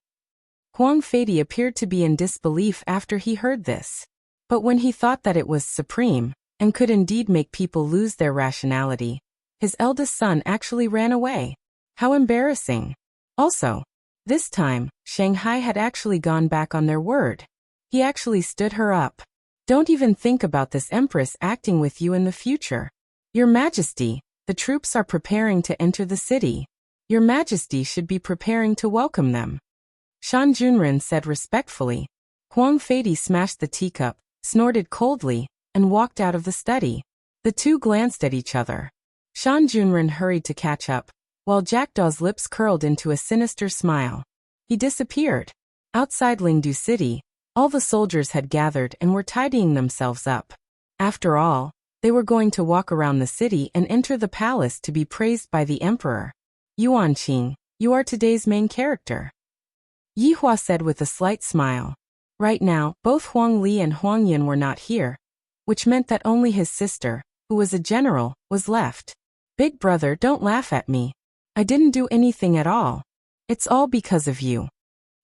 Huang Feidi appeared to be in disbelief after he heard this. But when he thought that it was supreme, and could indeed make people lose their rationality, his eldest son actually ran away. How embarrassing. Also, this time, Shanghai had actually gone back on their word. He actually stood her up. Don't even think about this empress acting with you in the future. Your Majesty, the troops are preparing to enter the city. Your Majesty should be preparing to welcome them. Shan Junren said respectfully. Huang Feidi smashed the teacup, snorted coldly, and walked out of the study. The two glanced at each other. Shan Junren hurried to catch up, while Jackdaw's lips curled into a sinister smile. He disappeared. Outside Lingdu City, all the soldiers had gathered and were tidying themselves up. After all, they were going to walk around the city and enter the palace to be praised by the emperor. Yuanqing, you are today's main character. Yihua said with a slight smile. Right now, both Huang Li and Huang Yun were not here, which meant that only his sister, who was a general, was left. Big brother, don't laugh at me. I didn't do anything at all. It's all because of you.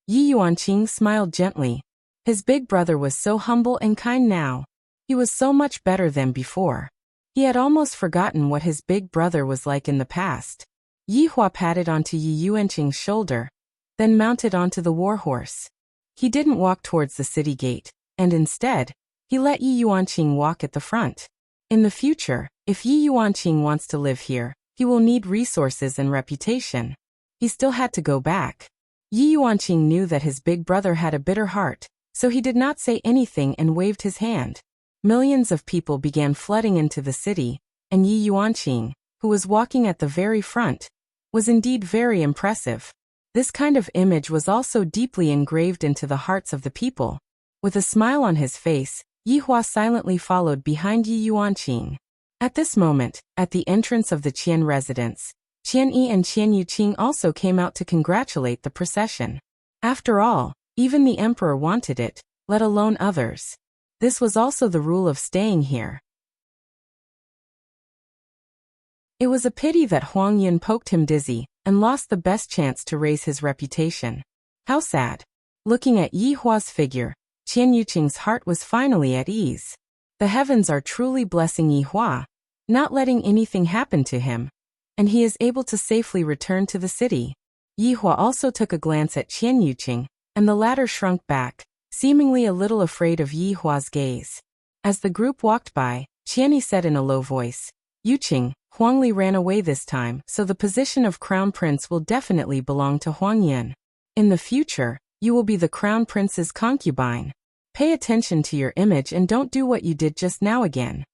Yi Yuanqing smiled gently. His big brother was so humble and kind now. He was so much better than before. He had almost forgotten what his big brother was like in the past. Yihua patted onto Yi Yuanqing's shoulder, then mounted onto the warhorse. He didn't walk towards the city gate, and instead, he let Yi Yuanqing walk at the front. In the future, if Yi Yuanqing wants to live here, he will need resources and reputation. He still had to go back. Yi Yuanqing knew that his big brother had a bitter heart, so he did not say anything and waved his hand. Millions of people began flooding into the city, and Yi Yuanqing, who was walking at the very front, was indeed very impressive. This kind of image was also deeply engraved into the hearts of the people. With a smile on his face, Yihua silently followed behind Yi Yuanqing. At this moment, at the entrance of the Qian residence, Qian Yi and Qian Yuqing also came out to congratulate the procession. After all, even the emperor wanted it, let alone others. This was also the rule of staying here. It was a pity that Huang Yun poked him dizzy and lost the best chance to raise his reputation. How sad. Looking at Yi Hua's figure, Qian Yuqing's heart was finally at ease. The heavens are truly blessing Yi Hua, not letting anything happen to him, and he is able to safely return to the city. Yi Hua also took a glance at Qian Yuqing, and the latter shrunk back, seemingly a little afraid of Yi Hua's gaze. As the group walked by, Qian said in a low voice, "Yuqing, Huang Li ran away this time, so the position of crown prince will definitely belong to Huang Yun. In the future, you will be the crown prince's concubine. Pay attention to your image and don't do what you did just now again."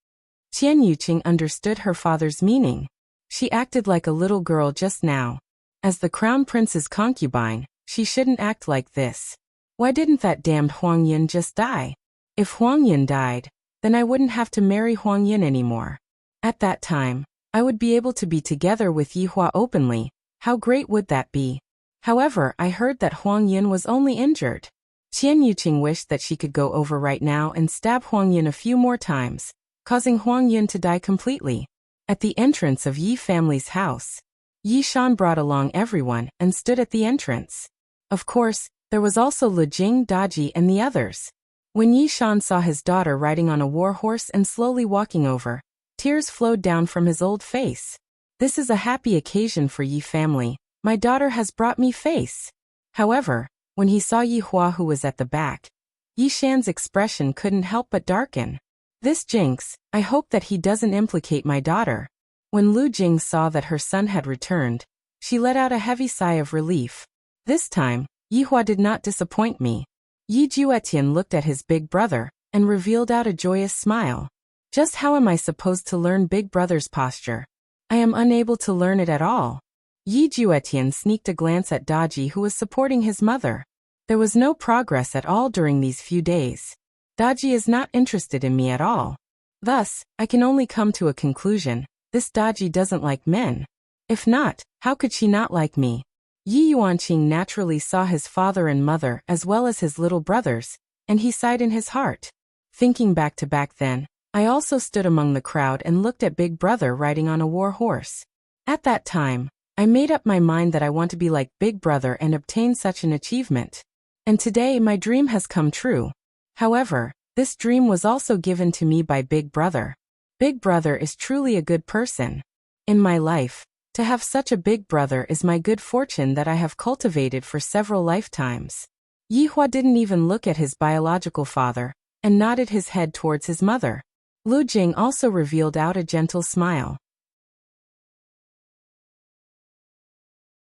Qian Yuqing understood her father's meaning. She acted like a little girl just now. As the crown prince's concubine, she shouldn't act like this. Why didn't that damned Huang Yun just die? If Huang Yun died, then I wouldn't have to marry Huang Yun anymore. At that time, I would be able to be together with Yi Hua openly. How great would that be? However, I heard that Huang Yin was only injured. Qian Yuqing wished that she could go over right now and stab Huang Yin a few more times, causing Huang Yin to die completely. At the entrance of Yi family's house, Yi Shan brought along everyone and stood at the entrance. Of course, there was also Lu Jing, Daji, and the others. When Yi Shan saw his daughter riding on a war horse and slowly walking over, tears flowed down from his old face. This is a happy occasion for Yi family. My daughter has brought me face. However, when he saw Yi Hua who was at the back, Yi Shan's expression couldn't help but darken. This jinx, I hope that he doesn't implicate my daughter. When Lu Jing saw that her son had returned, she let out a heavy sigh of relief. This time, Yi Hua did not disappoint me. Yi Juetian looked at his big brother and revealed out a joyous smile. Just how am I supposed to learn big brother's posture? I am unable to learn it at all. Yi Juetian sneaked a glance at Daji who was supporting his mother. There was no progress at all during these few days. Daji is not interested in me at all. Thus, I can only come to a conclusion. This Daji doesn't like men. If not, how could she not like me? Yi Yuanqing naturally saw his father and mother as well as his little brothers, and he sighed in his heart. Thinking back then, I also stood among the crowd and looked at Big Brother riding on a war horse. At that time, I made up my mind that I want to be like Big Brother and obtain such an achievement. And today my dream has come true. However, this dream was also given to me by Big Brother. Big Brother is truly a good person. In my life, to have such a big brother is my good fortune that I have cultivated for several lifetimes. Yi Hua didn't even look at his biological father, and nodded his head towards his mother. Lu Jing also revealed out a gentle smile.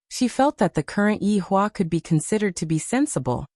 She felt that the current Yi Hua could be considered to be sensible,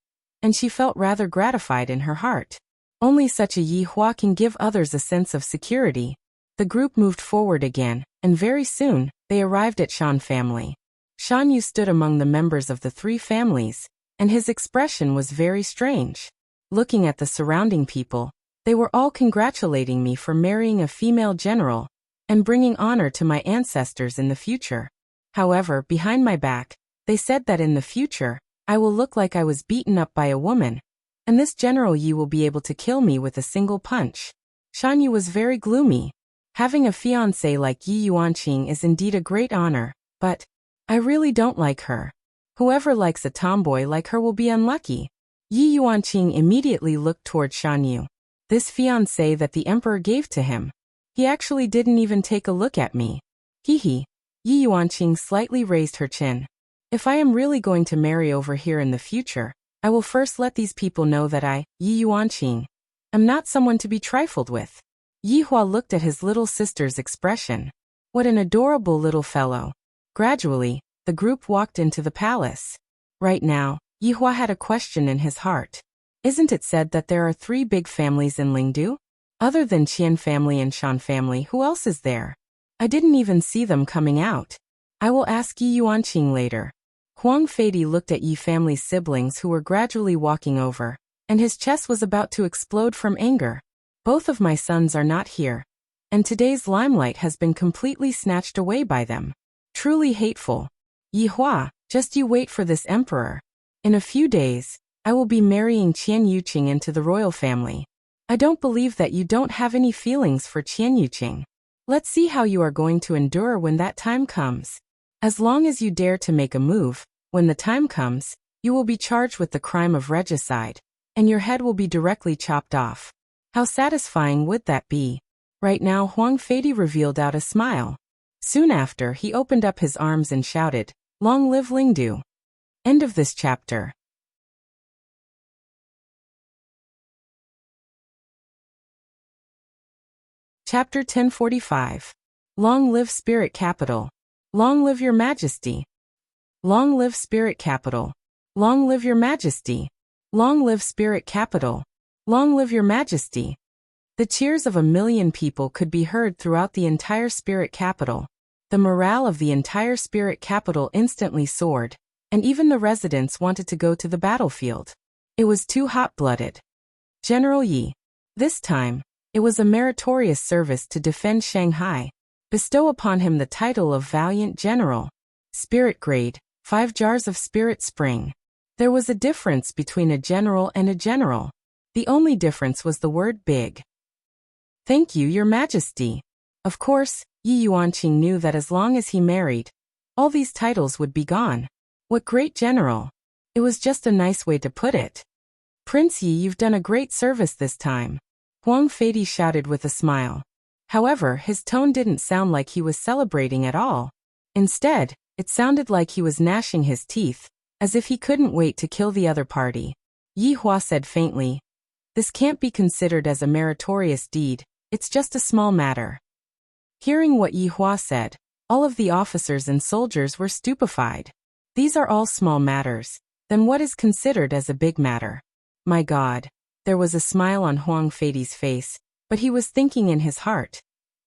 and she felt rather gratified in her heart. Only such a Yi Hua can give others a sense of security. The group moved forward again, and very soon, they arrived at Shan family. Shan Yu stood among the members of the three families, and his expression was very strange. Looking at the surrounding people, they were all congratulating me for marrying a female general, and bringing honor to my ancestors in the future. However, behind my back, they said that in the future, I will look like I was beaten up by a woman, and this General Yi will be able to kill me with a single punch. Shan Yu was very gloomy. Having a fiancé like Yi Yuanqing is indeed a great honor, but I really don't like her. Whoever likes a tomboy like her will be unlucky. Yi Yuanqing immediately looked toward Shan Yu. This fiancé that the emperor gave to him. He actually didn't even take a look at me. Hee. Yi Yuanqing slightly raised her chin. If I am really going to marry over here in the future, I will first let these people know that I, Yi Yuanqing, am not someone to be trifled with. Yi Hua looked at his little sister's expression. What an adorable little fellow. Gradually, the group walked into the palace. Right now, Yi Hua had a question in his heart. Isn't it said that there are 3 big families in Lingdu? Other than Qian family and Shan family, who else is there? I didn't even see them coming out. I will ask Yi Yuanqing later. Huang Feidi looked at Yi family's siblings who were gradually walking over, and his chest was about to explode from anger. Both of my sons are not here, and today's limelight has been completely snatched away by them. Truly hateful. Yi Hua, just you wait for this emperor. In a few days, I will be marrying Qian Yuqing into the royal family. I don't believe that you don't have any feelings for Qian Yuqing. Let's see how you are going to endure when that time comes. As long as you dare to make a move, when the time comes, you will be charged with the crime of regicide, and your head will be directly chopped off. How satisfying would that be? Right now Huang Feidi revealed out a smile. Soon after, he opened up his arms and shouted, "Long live Lingdu!" End of this chapter. Chapter 1045. Long live Spirit Capital. Long live your majesty. Long live Spirit Capital. Long live your majesty. Long live Spirit Capital. Long live your majesty. The cheers of 1,000,000 people could be heard throughout the entire Spirit Capital. The morale of the entire Spirit Capital instantly soared, and even the residents wanted to go to the battlefield. It was too hot-blooded. General Yi. This time, it was a meritorious service to defend Shanghai. Bestow upon him the title of Valiant General. Spirit grade, 5 jars of spirit spring. There was a difference between a general and a general. The only difference was the word big. Thank you, Your Majesty. Of course, Yi Yuanqing knew that as long as he married, all these titles would be gone. What great general! It was just a nice way to put it. Prince Yi, you've done a great service this time, Huang Feidi shouted with a smile. However, his tone didn't sound like he was celebrating at all. Instead, it sounded like he was gnashing his teeth, as if he couldn't wait to kill the other party. Yi Hua said faintly, "This can't be considered as a meritorious deed, it's just a small matter." Hearing what Yi Hua said, all of the officers and soldiers were stupefied. These are all small matters, then what is considered as a big matter? My God. There was a smile on Huang Feidi's face, but he was thinking in his heart,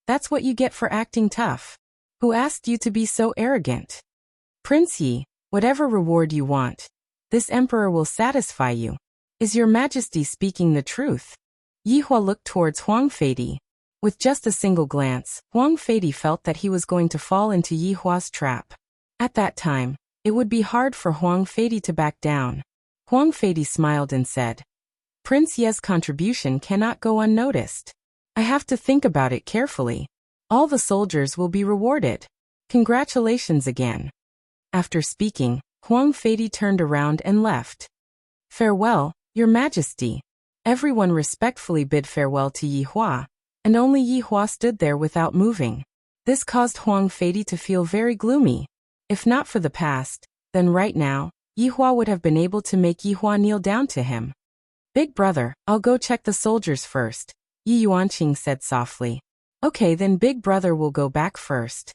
"That's what you get for acting tough. Who asked you to be so arrogant? Prince Yi, whatever reward you want, this emperor will satisfy you. Is Your Majesty speaking the truth?" Yi Hua looked towards Huang Feidi. With just a single glance, Huang Feidi felt that he was going to fall into Yi Hua's trap. At that time, it would be hard for Huang Feidi to back down. Huang Feidi smiled and said, "Prince Ye's contribution cannot go unnoticed. I have to think about it carefully. All the soldiers will be rewarded. Congratulations again." After speaking, Huang Feidi turned around and left. "Farewell, Your Majesty." Everyone respectfully bid farewell to Yi Hua, and only Yi Hua stood there without moving. This caused Huang Feidi to feel very gloomy. If not for the past, then right now, Yi Hua would have been able to make Yi Hua kneel down to him. "Big brother, I'll go check the soldiers first," Yi Yuanqing said softly. "Okay, then Big brother will go back first."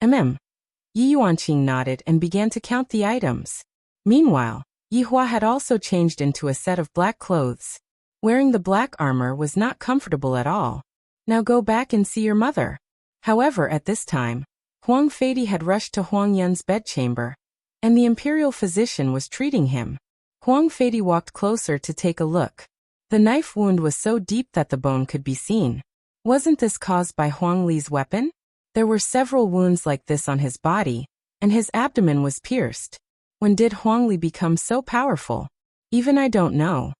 Yi Yuanqing nodded and began to count the items. Meanwhile, Yi Hua had also changed into a set of black clothes. Wearing the black armor was not comfortable at all. "Now go back and see your mother." However, at this time, Huang Feidi had rushed to Huang Yun's bedchamber, and the imperial physician was treating him. Huang Feidi walked closer to take a look. The knife wound was so deep that the bone could be seen. Wasn't this caused by Huang Li's weapon? There were several wounds like this on his body, and his abdomen was pierced. When did Huang Li become so powerful? Even I don't know.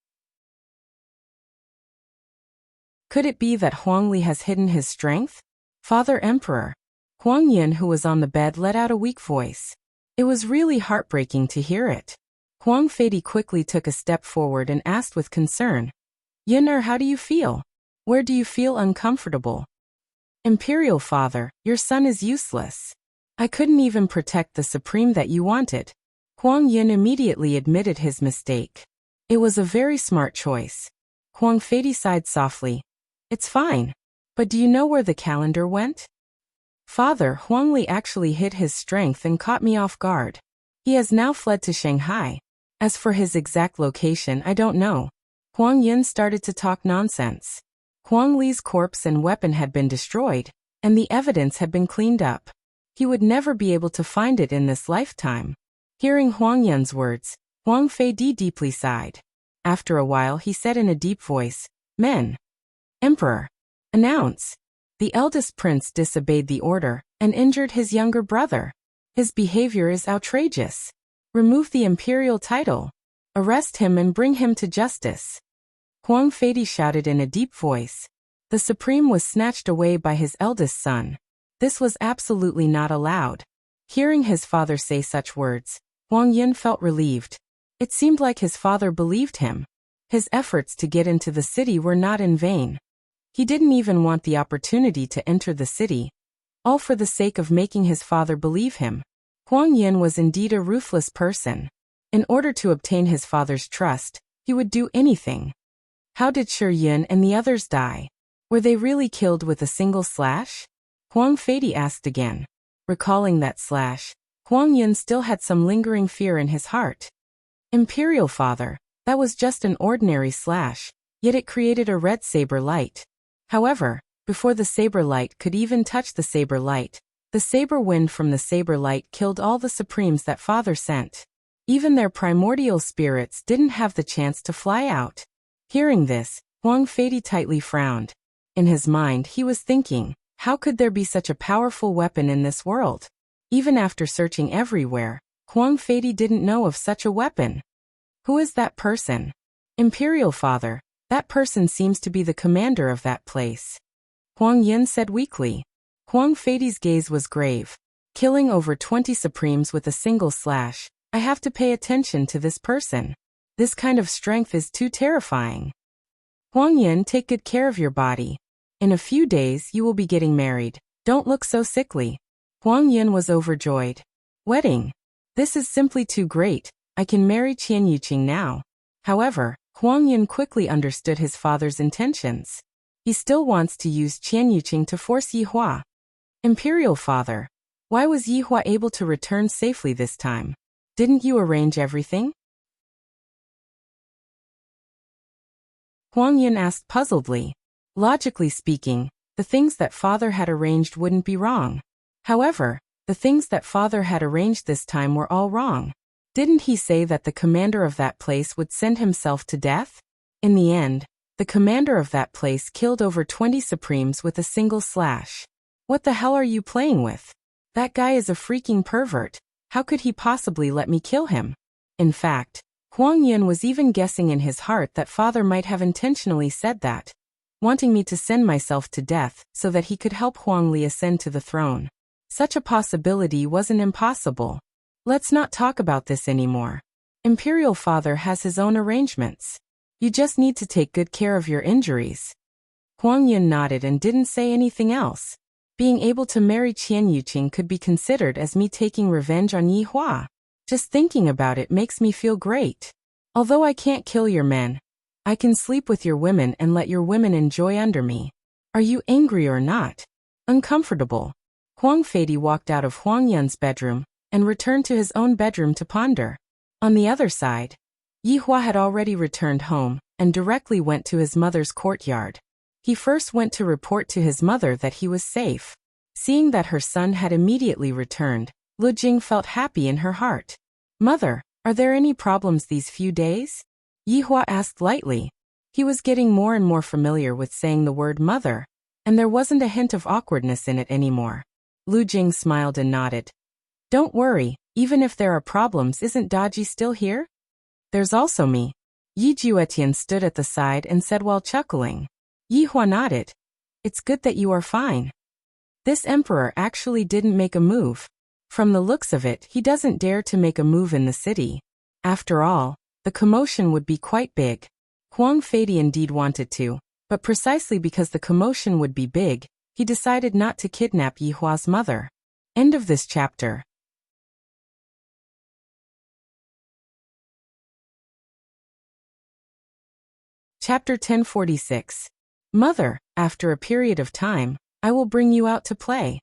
Could it be that Huang Li has hidden his strength? Father Emperor. Huang Yun, who was on the bed, let out a weak voice. It was really heartbreaking to hear it. Huang Feidi quickly took a step forward and asked with concern, "Yun, how do you feel? Where do you feel uncomfortable?" "Imperial Father, your son is useless. I couldn't even protect the supreme that you wanted." Huang Yun immediately admitted his mistake. It was a very smart choice. Huang Feidi sighed softly. "It's fine. But do you know where the calendar went?" "Father, Huang Li actually hid his strength and caught me off guard. He has now fled to Shanghai. As for his exact location, I don't know." Huang Yun started to talk nonsense. Huang Li's corpse and weapon had been destroyed, and the evidence had been cleaned up. He would never be able to find it in this lifetime. Hearing Huang Yun's words, Huang Feidi deeply sighed. After a while, he said in a deep voice, "Men. Emperor. Announce." The eldest prince disobeyed the order and injured his younger brother. His behavior is outrageous. Remove the imperial title. Arrest him and bring him to justice. Huang Feidi shouted in a deep voice. The supreme was snatched away by his eldest son. This was absolutely not allowed. Hearing his father say such words, Huang Yun felt relieved. It seemed like his father believed him. His efforts to get into the city were not in vain. He didn't even want the opportunity to enter the city, all for the sake of making his father believe him. Huang Yun was indeed a ruthless person. In order to obtain his father's trust, he would do anything. How did Shi Yun and the others die? Were they really killed with a single slash? Huang Feidi asked again. Recalling that slash, Huang Yun still had some lingering fear in his heart. Imperial Father, that was just an ordinary slash, yet it created a red saber light. However, before the saber light could even touch the saber light, the saber wind from the saber light killed all the supremes that Father sent. Even their primordial spirits didn't have the chance to fly out. Hearing this, Huang Feidi tightly frowned. In his mind, he was thinking, how could there be such a powerful weapon in this world? Even after searching everywhere, Huang Fei didn't know of such a weapon. Who is that person? Imperial Father, that person seems to be the commander of that place. Huang Yin said weakly. Huang Fei's gaze was grave. Killing over 20 Supremes with a single slash, I have to pay attention to this person. This kind of strength is too terrifying. Huang Yin, take good care of your body. In a few days you will be getting married. Don't look so sickly. Huang Yin was overjoyed. Wedding. This is simply too great. I can marry Qian Yuqing now. However, Huang Yin quickly understood his father's intentions. He still wants to use Qian Yuqing to force Yihua. Imperial Father, why was Yihua able to return safely this time? Didn't you arrange everything? Huang Yin asked puzzledly. Logically speaking, the things that father had arranged wouldn't be wrong. However, the things that father had arranged this time were all wrong. Didn't he say that the commander of that place would send himself to death? In the end, the commander of that place killed over 20 Supremes with a single slash. What the hell are you playing with? That guy is a freaking pervert. How could he possibly let me kill him? In fact, Huang Yin was even guessing in his heart that father might have intentionally said that, wanting me to send myself to death so that he could help Huang Li ascend to the throne. Such a possibility wasn't impossible. Let's not talk about this anymore. Imperial Father has his own arrangements. You just need to take good care of your injuries. Huang Yin nodded and didn't say anything else. Being able to marry Qian Yuqing could be considered as me taking revenge on Yihua. Just thinking about it makes me feel great. Although I can't kill your men, I can sleep with your women and let your women enjoy under me. Are you angry or not? Uncomfortable. Huang Fei walked out of Huang Yin's bedroom and returned to his own bedroom to ponder. On the other side, Yihua had already returned home and directly went to his mother's courtyard. He first went to report to his mother that he was safe. Seeing that her son had immediately returned, Lu Jing felt happy in her heart. Mother, are there any problems these few days? Yihua asked lightly. He was getting more and more familiar with saying the word mother, and there wasn't a hint of awkwardness in it anymore. Lu Jing smiled and nodded. Don't worry, even if there are problems, isn't Daji still here? There's also me. Yi Juetian stood at the side and said while chuckling. Yihua nodded. It's good that you are fine. This emperor actually didn't make a move. From the looks of it, he doesn't dare to make a move in the city. After all, the commotion would be quite big. Huang Fei indeed wanted to, but precisely because the commotion would be big, he decided not to kidnap Yihua's mother. End of this chapter. Chapter 1046. Mother, after a period of time, I will bring you out to play.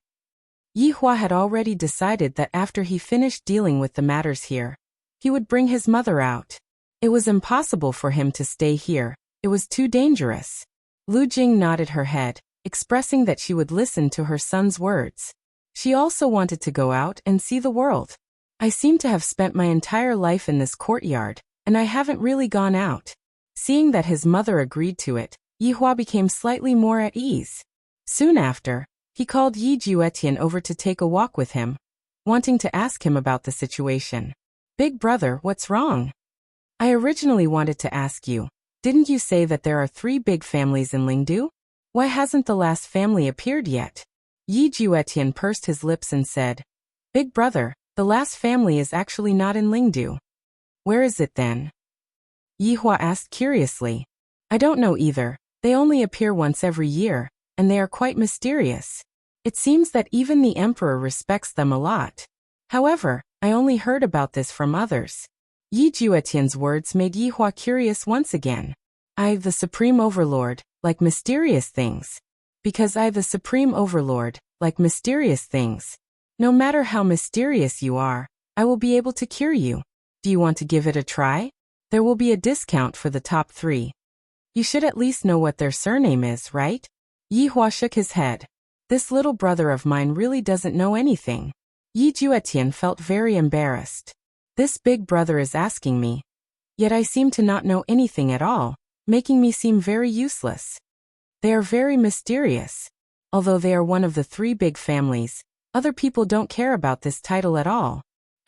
Yihua had already decided that after he finished dealing with the matters here, he would bring his mother out. It was impossible for him to stay here, it was too dangerous. Lu Jing nodded her head, expressing that she would listen to her son's words. She also wanted to go out and see the world. I seem to have spent my entire life in this courtyard, and I haven't really gone out. Seeing that his mother agreed to it, Yihua became slightly more at ease. Soon after, he called Yi Juetian over to take a walk with him, wanting to ask him about the situation. Big brother, what's wrong? I originally wanted to ask you, didn't you say that there are 3 big families in Lingdu? Why hasn't the last family appeared yet? Yi Juetian pursed his lips and said, Big brother, the last family is actually not in Lingdu. Where is it then? Yihua asked curiously. I don't know either, they only appear once every year, and they are quite mysterious. It seems that even the emperor respects them a lot. However, I only heard about this from others. Yi Juetian's words made Yihua curious once again. I, the Supreme Overlord, like mysterious things. Because I, the Supreme Overlord, like mysterious things. No matter how mysterious you are, I will be able to cure you. Do you want to give it a try? There will be a discount for the top 3. You should at least know what their surname is, right? Yihua shook his head. This little brother of mine really doesn't know anything. Yi Juetian felt very embarrassed. This big brother is asking me. Yet I seem to not know anything at all, making me seem very useless. They are very mysterious. Although they are one of the 3 big families, other people don't care about this title at all.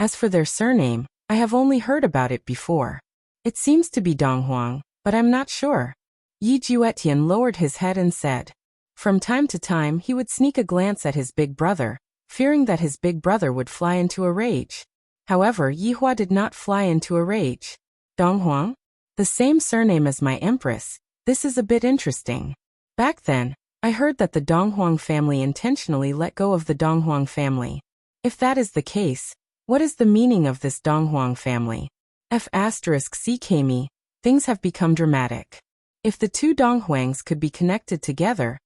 As for their surname, I have only heard about it before. It seems to be Donghuang, but I'm not sure. Yi Juetian lowered his head and said. From time to time he would sneak a glance at his big brother, fearing that his big brother would fly into a rage. However, Yihua did not fly into a rage. Donghuang? The same surname as my empress. This is a bit interesting. Back then, I heard that the Donghuang family intentionally let go of the Donghuang family. If that is the case, what is the meaning of this Donghuang family? F***CKme, things have become dramatic. If the two Donghuangs could be connected together,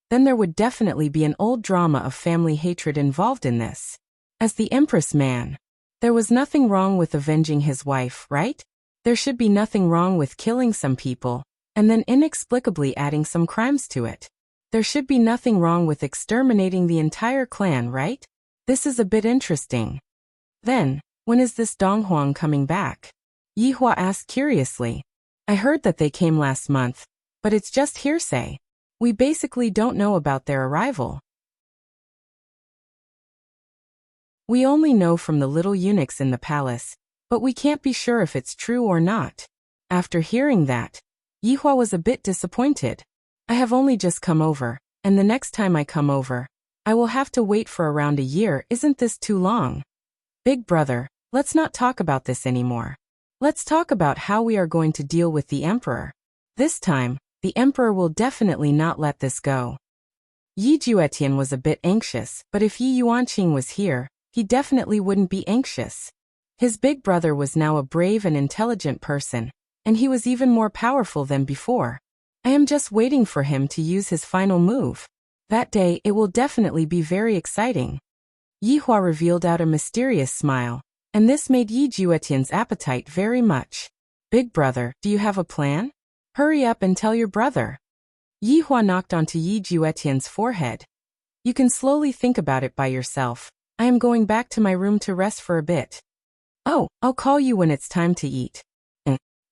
then there would definitely be an old drama of family hatred involved in this. As the Empress man, there was nothing wrong with avenging his wife, right? There should be nothing wrong with killing some people, and then inexplicably adding some crimes to it. There should be nothing wrong with exterminating the entire clan, right? This is a bit interesting. Then, when is this Donghuang coming back? Yihua asked curiously. I heard that they came last month, but it's just hearsay. We basically don't know about their arrival. We only know from the little eunuchs in the palace, but we can't be sure if it's true or not. After hearing that, Yihua was a bit disappointed. I have only just come over, and the next time I come over, I will have to wait for around a year. Isn't this too long? Big brother, let's not talk about this anymore. Let's talk about how we are going to deal with the emperor. This time, the emperor will definitely not let this go. Yi Juetian was a bit anxious, but if Yi Yuanqing was here, he definitely wouldn't be anxious. His big brother was now a brave and intelligent person, and he was even more powerful than before. I am just waiting for him to use his final move. That day it will definitely be very exciting. Yihua revealed out a mysterious smile, and this made Yi Juetian's appetite very much. Big brother, do you have a plan? Hurry up and tell your brother. Yihua knocked onto Yi Juetian's forehead. You can slowly think about it by yourself. I am going back to my room to rest for a bit. Oh, I'll call you when it's time to eat.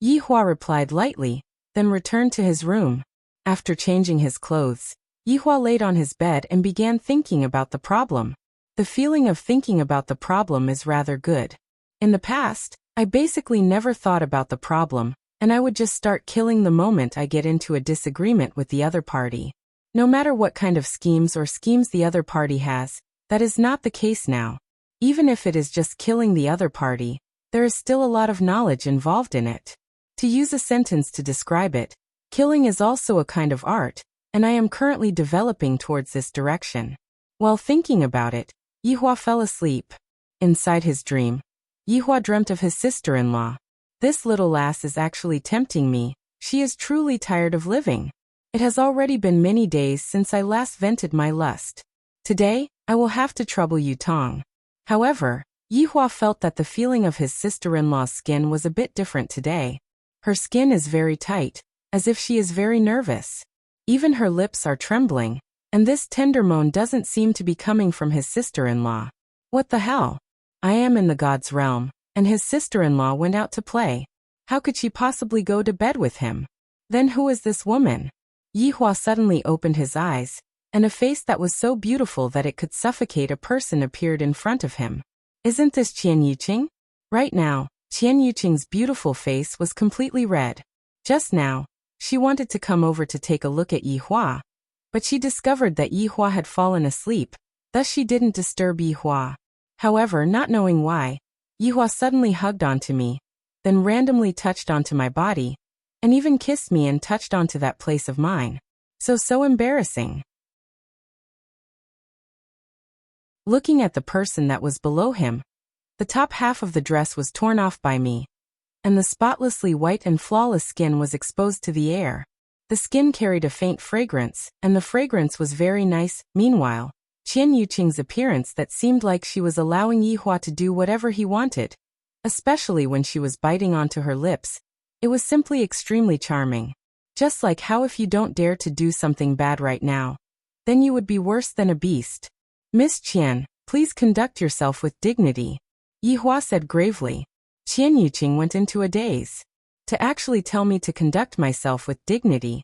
Yihua replied lightly, then returned to his room. After changing his clothes, Yihua laid on his bed and began thinking about the problem. The feeling of thinking about the problem is rather good. In the past, I basically never thought about the problem, and I would just start killing the moment I get into a disagreement with the other party. No matter what kind of schemes the other party has, that is not the case now. Even if it is just killing the other party, there is still a lot of knowledge involved in it. To use a sentence to describe it, killing is also a kind of art, and I am currently developing towards this direction. While thinking about it, Yihua fell asleep. Inside his dream, Yihua dreamt of his sister-in-law. This little lass is actually tempting me. She is truly tired of living. It has already been many days since I last vented my lust. Today, I will have to trouble you, Tong. However, Yihua felt that the feeling of his sister-in-law's skin was a bit different today. Her skin is very tight, as if she is very nervous. Even her lips are trembling, and this tender moan doesn't seem to be coming from his sister-in-law. What the hell? I am in the god's realm, and his sister-in-law went out to play. How could she possibly go to bed with him? Then who is this woman? Yihua suddenly opened his eyes, and a face that was so beautiful that it could suffocate a person appeared in front of him. Isn't this Qian Yuqing? Right now, Qian Yuqing's beautiful face was completely red. Just now, she wanted to come over to take a look at Yihua, but she discovered that Yihua had fallen asleep, thus she didn't disturb Yihua. However, not knowing why, Yihua suddenly hugged onto me, then randomly touched onto my body, and even kissed me and touched onto that place of mine. So embarrassing. Looking at the person that was below him, the top half of the dress was torn off by me, and the spotlessly white and flawless skin was exposed to the air. The skin carried a faint fragrance, and the fragrance was very nice. Meanwhile, Qian Yuqing's appearance that seemed like she was allowing Yihua to do whatever he wanted, especially when she was biting onto her lips. It was simply extremely charming. Just like how if you don't dare to do something bad right now, then you would be worse than a beast. Miss Qian, please conduct yourself with dignity, Yihua said gravely. Qian Yuqing went into a daze. To actually tell me to conduct myself with dignity.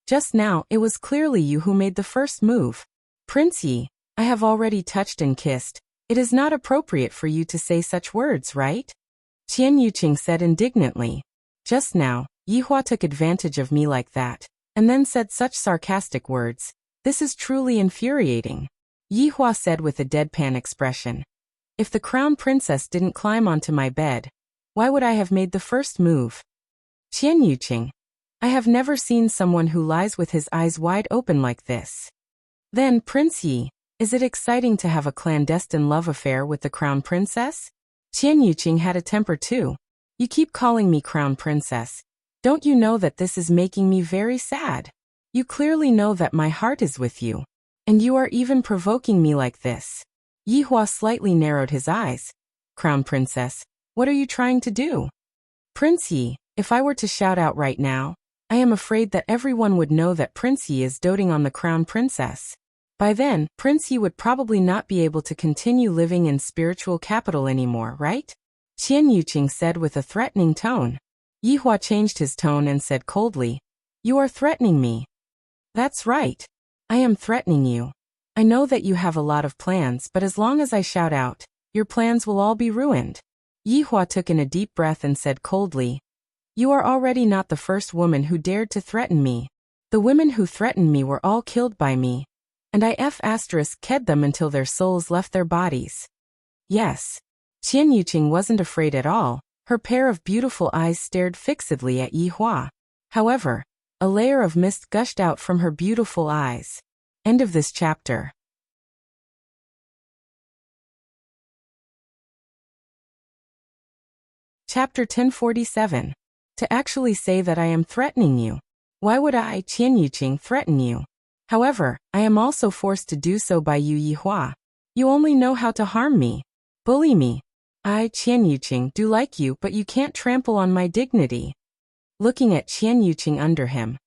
Just now, it was clearly you who made the first move. Prince Yi, I have already touched and kissed, It is not appropriate for you to say such words, right? Qian Yuqing said indignantly. Just now, Yihua took advantage of me like that, and then said such sarcastic words. This is truly infuriating. Yihua said with a deadpan expression. If the crown princess didn't climb onto my bed, why would I have made the first move? Qian Yuqing, I have never seen someone who lies with his eyes wide open like this. Then, Prince Yi, is it exciting to have a clandestine love affair with the crown princess? Qian Yuqing had a temper too. You keep calling me crown princess. Don't you know that this is making me very sad? You clearly know that my heart is with you. And you are even provoking me like this. Yihua slightly narrowed his eyes. Crown princess, what are you trying to do? Prince Yi, if I were to shout out right now, I am afraid that everyone would know that Prince Yi is doting on the crown princess. By then, Prince Yi would probably not be able to continue living in spiritual capital anymore, right? Qian Yuqing said with a threatening tone. Yihua changed his tone and said coldly, You are threatening me. That's right. I am threatening you. I know that you have a lot of plans, but as long as I shout out, your plans will all be ruined. Yihua took in a deep breath and said coldly, You are already not the first woman who dared to threaten me. The women who threatened me were all killed by me. And I ked them until their souls left their bodies. Yes. Qian Yuqing wasn't afraid at all. Her pair of beautiful eyes stared fixedly at Yihua. However, a layer of mist gushed out from her beautiful eyes. End of this chapter. Chapter 1047. To actually say that I am threatening you. Why would I, Qian Yuqing, threaten you? However, I am also forced to do so by you, Yihua. You only know how to harm me. Bully me. I, Qian Yuqing, do like you, but you can't trample on my dignity. Looking at Qian Yuqing under him.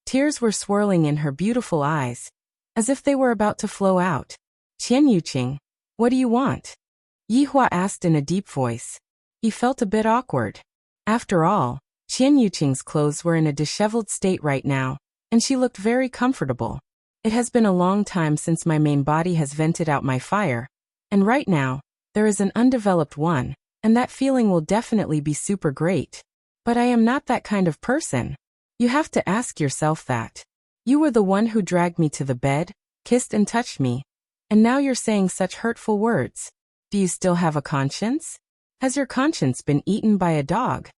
Tears were swirling in her beautiful eyes, as if they were about to flow out. Qian Yuqing, what do you want? Yihua asked in a deep voice. He felt a bit awkward. After all, Qian Yuqing's clothes were in a disheveled state right now, and she looked very comfortable. It has been a long time since my main body has vented out my fire, and right now, there is an undeveloped one, and that feeling will definitely be super great. But I am not that kind of person. You have to ask yourself that. You were the one who dragged me to the bed, kissed and touched me, and now you're saying such hurtful words. Do you still have a conscience? Has your conscience been eaten by a dog?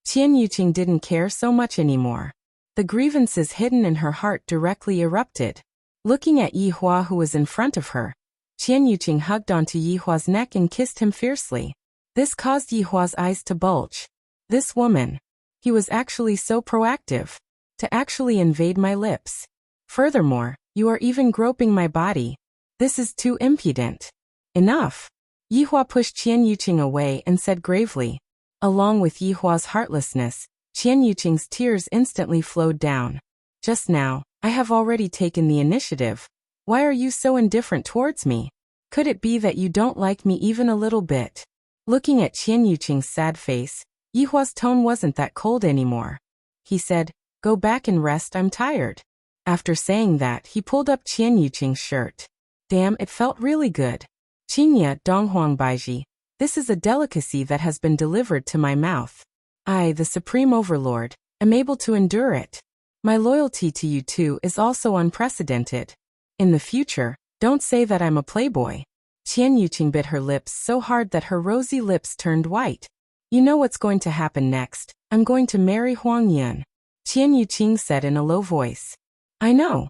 Qian Yuqing didn't care so much anymore. The grievances hidden in her heart directly erupted. Looking at Yihua who was in front of her, Qian Yuqing hugged onto Yihua's neck and kissed him fiercely. This caused Yihua's eyes to bulge. This woman. He was actually so proactive. To actually invade my lips. Furthermore, you are even groping my body. This is too impudent. Enough. Yihua pushed Qian Yuqing away and said gravely. Along with Yihua's heartlessness, Qian Yuqing's tears instantly flowed down. Just now, I have already taken the initiative. Why are you so indifferent towards me? Could it be that you don't like me even a little bit? Looking at Qian Yuqing's sad face, Yihua's tone wasn't that cold anymore. He said, Go back and rest, I'm tired. After saying that, he pulled up Qian Yuqing's shirt. Damn, it felt really good. Qingya Donghuang Baiji, this is a delicacy that has been delivered to my mouth. I, the Supreme Overlord, am able to endure it. My loyalty to you too is also unprecedented. In the future, don't say that I'm a playboy. Qian Yuqing bit her lips so hard that her rosy lips turned white. You know what's going to happen next. I'm going to marry Huang Yun. Qian Yuqing said in a low voice. I know.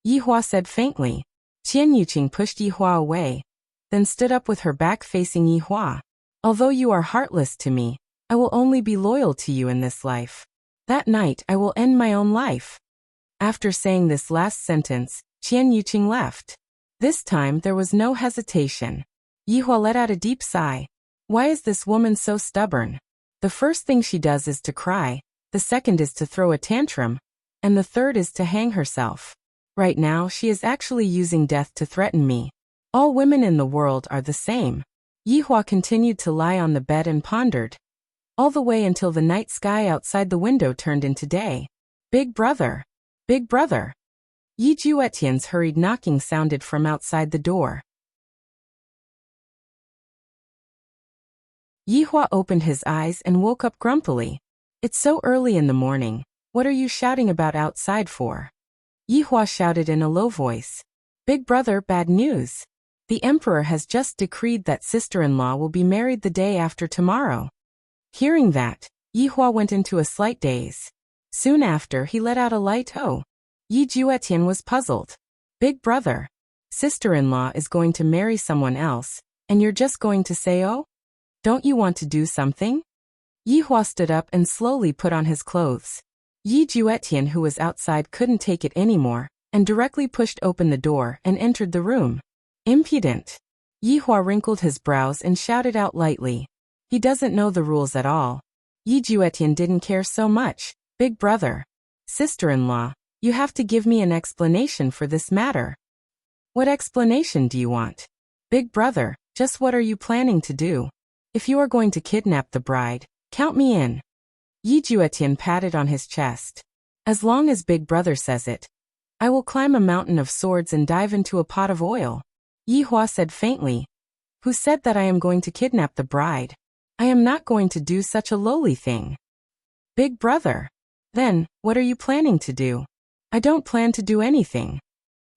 Yihua said faintly. Qian Yuqing pushed Yihua away, then stood up with her back facing Yihua. Although you are heartless to me, I will only be loyal to you in this life. That night I will end my own life. After saying this last sentence, Qian Yuqing left. This time there was no hesitation. Yihua let out a deep sigh. Why is this woman so stubborn? The first thing she does is to cry, the second is to throw a tantrum, and the third is to hang herself. Right now she is actually using death to threaten me. All women in the world are the same. Yihua continued to lie on the bed and pondered. All the way until the night sky outside the window turned into day. Big brother. Big brother. Yi Juetian's hurried knocking sounded from outside the door. Yihua opened his eyes and woke up grumpily. It's so early in the morning. What are you shouting about outside for? Yihua shouted in a low voice. Big brother, bad news. The emperor has just decreed that sister-in-law will be married the day after tomorrow. Hearing that, Yihua went into a slight daze. Soon after, he let out a light "oh." Yi Juetian was puzzled. Big brother, sister-in-law is going to marry someone else, and you're just going to say "oh"? Don't you want to do something? Yihua stood up and slowly put on his clothes. Yi Juetian, who was outside, couldn't take it anymore, and directly pushed open the door and entered the room. Impudent. Yihua wrinkled his brows and shouted out lightly. He doesn't know the rules at all. Yi Juetian didn't care so much. Big brother, sister-in-law, you have to give me an explanation for this matter. What explanation do you want? Big brother, just what are you planning to do? If you are going to kidnap the bride, count me in. Yi Juetian patted on his chest. As long as Big brother says it, I will climb a mountain of swords and dive into a pot of oil. Yihua said faintly. Who said that I am going to kidnap the bride? I am not going to do such a lowly thing. Big brother. Then, what are you planning to do? I don't plan to do anything.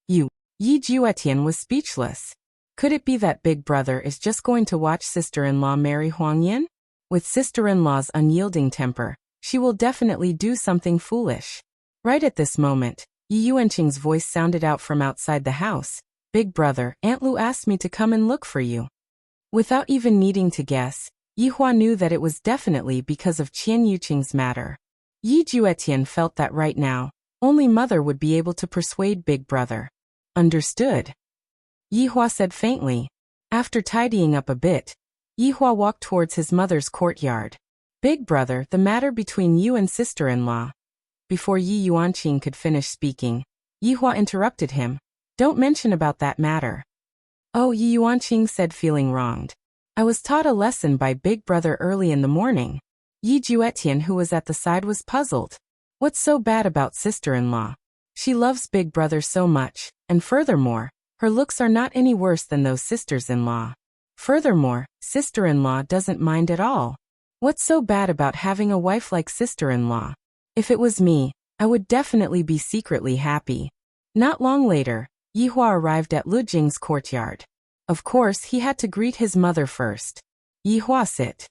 Yi Juetian was speechless. Could it be that Big brother is just going to watch sister-in-law marry Huang Yin? With sister-in-law's unyielding temper, she will definitely do something foolish. Right at this moment, Yi Yuanqing's voice sounded out from outside the house. Big brother, Aunt Lu asked me to come and look for you. Without even needing to guess, Yihua knew that it was definitely because of Qian Yuqing's matter. Yi Juetian felt that right now, only mother would be able to persuade Big brother. Understood. Yihua said faintly. After tidying up a bit, Yihua walked towards his mother's courtyard. Big brother, the matter between you and sister-in-law. Before Yi Yuanqing could finish speaking, Yihua interrupted him. Don't mention about that matter. Oh, Yi Yuanqing said, feeling wronged. I was taught a lesson by Big brother early in the morning. Yi Juetian, who was at the side, was puzzled. What's so bad about sister-in-law? She loves Big brother so much, and furthermore, her looks are not any worse than those sisters-in-law. Furthermore, sister-in-law doesn't mind at all. What's so bad about having a wife like sister-in-law? If it was me, I would definitely be secretly happy. Not long later, Yihua arrived at Lu Jing's courtyard. Of course, he had to greet his mother first. Yihua, sit.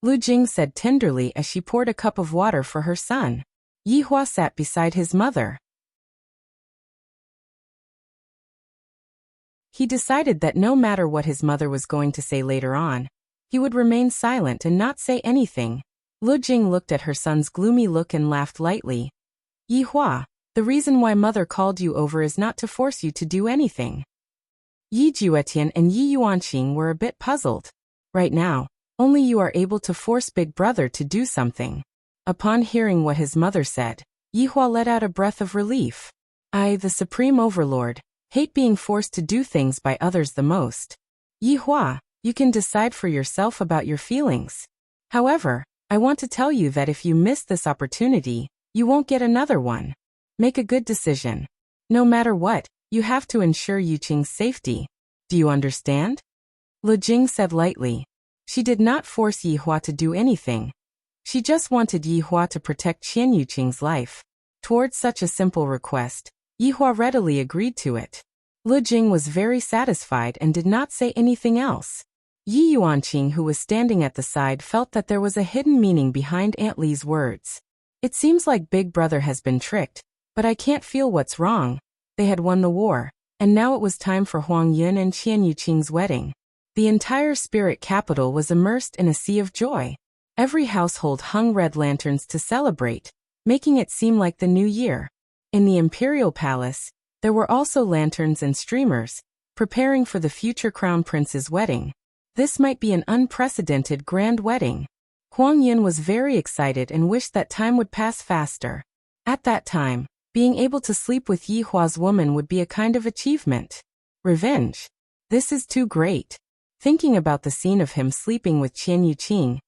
Lu Jing said tenderly as she poured a cup of water for her son. Yihua sat beside his mother. He decided that no matter what his mother was going to say later on, he would remain silent and not say anything. Lu Jing looked at her son's gloomy look and laughed lightly. Yihua, the reason why mother called you over is not to force you to do anything. Yi Juetian and Yi Yuanqing were a bit puzzled. Right now, only you are able to force Big brother to do something. Upon hearing what his mother said, Yihua let out a breath of relief. I, the supreme overlord, hate being forced to do things by others the most. Yihua, you can decide for yourself about your feelings. However, I want to tell you that if you miss this opportunity, you won't get another one. Make a good decision. No matter what, you have to ensure Yuqing's safety. Do you understand? Lu Jing said lightly. She did not force Yihua to do anything. She just wanted Yihua to protect Qian Yuqing's life. Towards such a simple request, Yihua readily agreed to it. Lu Jing was very satisfied and did not say anything else. Yi Yuanqing, who was standing at the side, felt that there was a hidden meaning behind Aunt Li's words. It seems like Big brother has been tricked, but I can't feel what's wrong. They had won the war, and now it was time for Huang Yun and Qian Yuqing's wedding. The entire spirit capital was immersed in a sea of joy. Every household hung red lanterns to celebrate, making it seem like the new year. In the imperial palace, there were also lanterns and streamers, preparing for the future crown prince's wedding. This might be an unprecedented grand wedding. Huang Yun was very excited and wished that time would pass faster. At that time, being able to sleep with Yihua's woman would be a kind of achievement. Revenge. This is too great. Thinking about the scene of him sleeping with Qian Yuqing,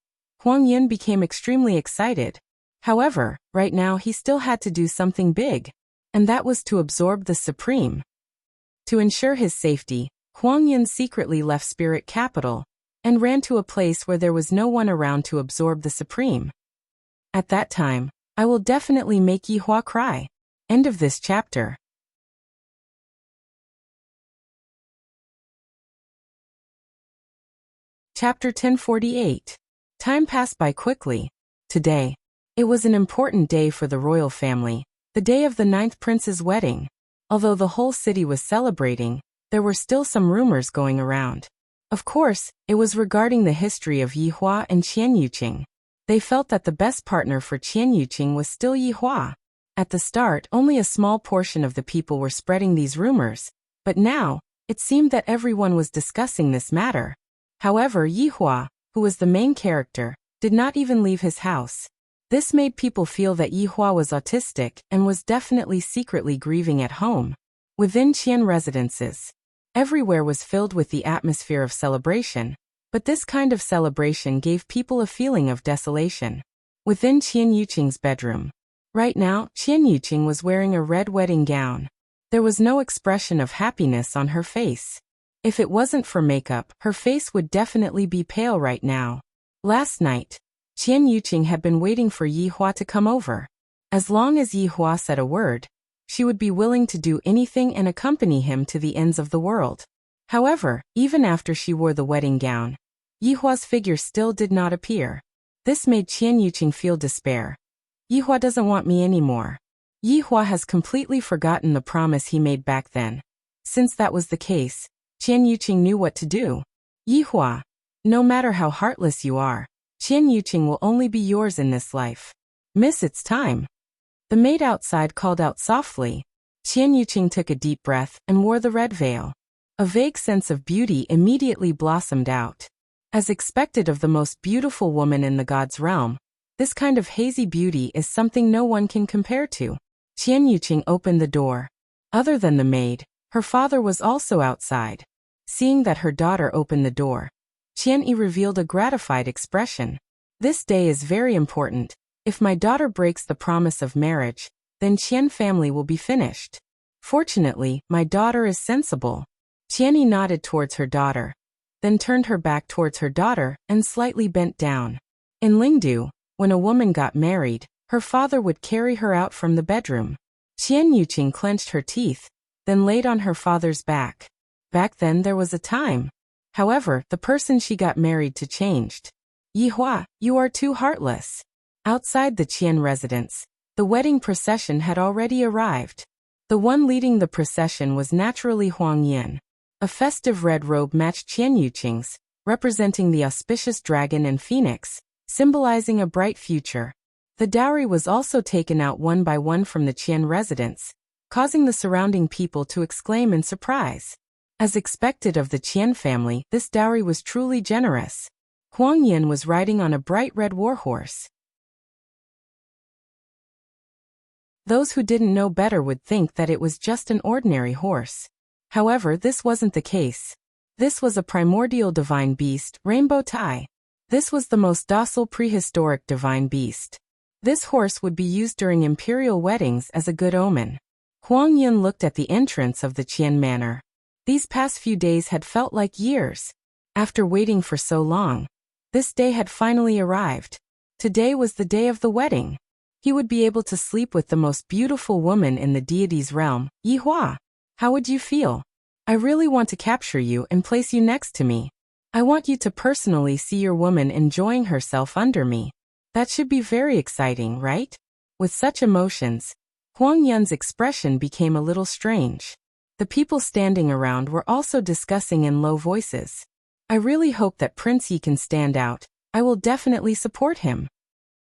Huang Yun became extremely excited. However, right now he still had to do something big, and that was to absorb the Supreme. To ensure his safety, Huang Yun secretly left Spirit Capital, and ran to a place where there was no one around to absorb the supreme. At that time, I will definitely make Yihua cry. End of this chapter. Chapter 1048. Time passed by quickly. Today. It was an important day for the royal family, the day of the 9th prince's wedding. Although the whole city was celebrating, there were still some rumors going around. Of course, it was regarding the history of Yihua and Qian Yuqing. They felt that the best partner for Qian Yuqing was still Yihua. At the start, only a small portion of the people were spreading these rumors, but now, it seemed that everyone was discussing this matter. However, Yihua, who was the main character, did not even leave his house. This made people feel that Yihua was autistic and was definitely secretly grieving at home. Within Qian residences, everywhere was filled with the atmosphere of celebration, but this kind of celebration gave people a feeling of desolation. Within Qian Yuqing's bedroom, right now, Qian Yuqing was wearing a red wedding gown. There was no expression of happiness on her face. If it wasn't for makeup, her face would definitely be pale right now. Last night, Qian Yuqing had been waiting for Yihua to come over. As long as Yihua said a word, she would be willing to do anything and accompany him to the ends of the world. However, even after she wore the wedding gown, Yihua's figure still did not appear. This made Qian Yuqing feel despair. Yihua doesn't want me anymore. Yihua has completely forgotten the promise he made back then. Since that was the case, Qian Yuqing knew what to do. Yihua, no matter how heartless you are, Qian Yuqing will only be yours in this life. Miss, it's time. The maid outside called out softly. Qian Yuqing took a deep breath and wore the red veil. A vague sense of beauty immediately blossomed out. As expected of the most beautiful woman in the god's realm, this kind of hazy beauty is something no one can compare to. Qian Yuqing opened the door. Other than the maid, her father was also outside. Seeing that her daughter opened the door, Qian Yi revealed a gratified expression. This day is very important. If my daughter breaks the promise of marriage, then Qian family will be finished. Fortunately, my daughter is sensible. Qian Yi nodded towards her daughter, then turned her back towards her daughter and slightly bent down. In Lingdu, when a woman got married, her father would carry her out from the bedroom. Qian Yuqing clenched her teeth, then laid on her father's back. Back then there was a time. However, the person she got married to changed. Yihua, you are too heartless. Outside the Qian residence, the wedding procession had already arrived. The one leading the procession was naturally Huang Yin. A festive red robe matched Qian Yuqing's, representing the auspicious dragon and phoenix, symbolizing a bright future. The dowry was also taken out one by one from the Qian residence, causing the surrounding people to exclaim in surprise. As expected of the Qian family, this dowry was truly generous. Huang Yin was riding on a bright red warhorse. Those who didn't know better would think that it was just an ordinary horse. However, this wasn't the case. This was a primordial divine beast, Rainbow Tai. This was the most docile prehistoric divine beast. This horse would be used during imperial weddings as a good omen. Huang Yin looked at the entrance of the Qian manor. These past few days had felt like years. After waiting for so long, this day had finally arrived. Today was the day of the wedding. He would be able to sleep with the most beautiful woman in the deity's realm, Yihua. How would you feel? I really want to capture you and place you next to me. I want you to personally see your woman enjoying herself under me. That should be very exciting, right? With such emotions, Huang Yun's expression became a little strange. The people standing around were also discussing in low voices. I really hope that Prince Yi can stand out. I will definitely support him.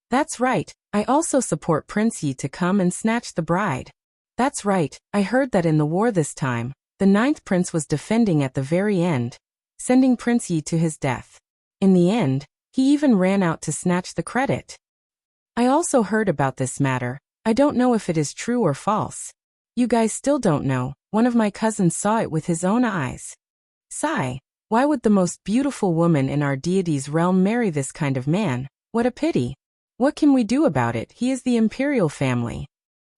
That's right, I also support Prince Yi to come and snatch the bride. That's right, I heard that in the war this time, the 9th prince was defending at the very end, sending Prince Yi to his death. In the end, he even ran out to snatch the credit. I also heard about this matter. I don't know if it is true or false. You guys still don't know. One of my cousins saw it with his own eyes. Sigh, why would the most beautiful woman in our deity's realm marry this kind of man? What a pity. What can we do about it? He is the imperial family.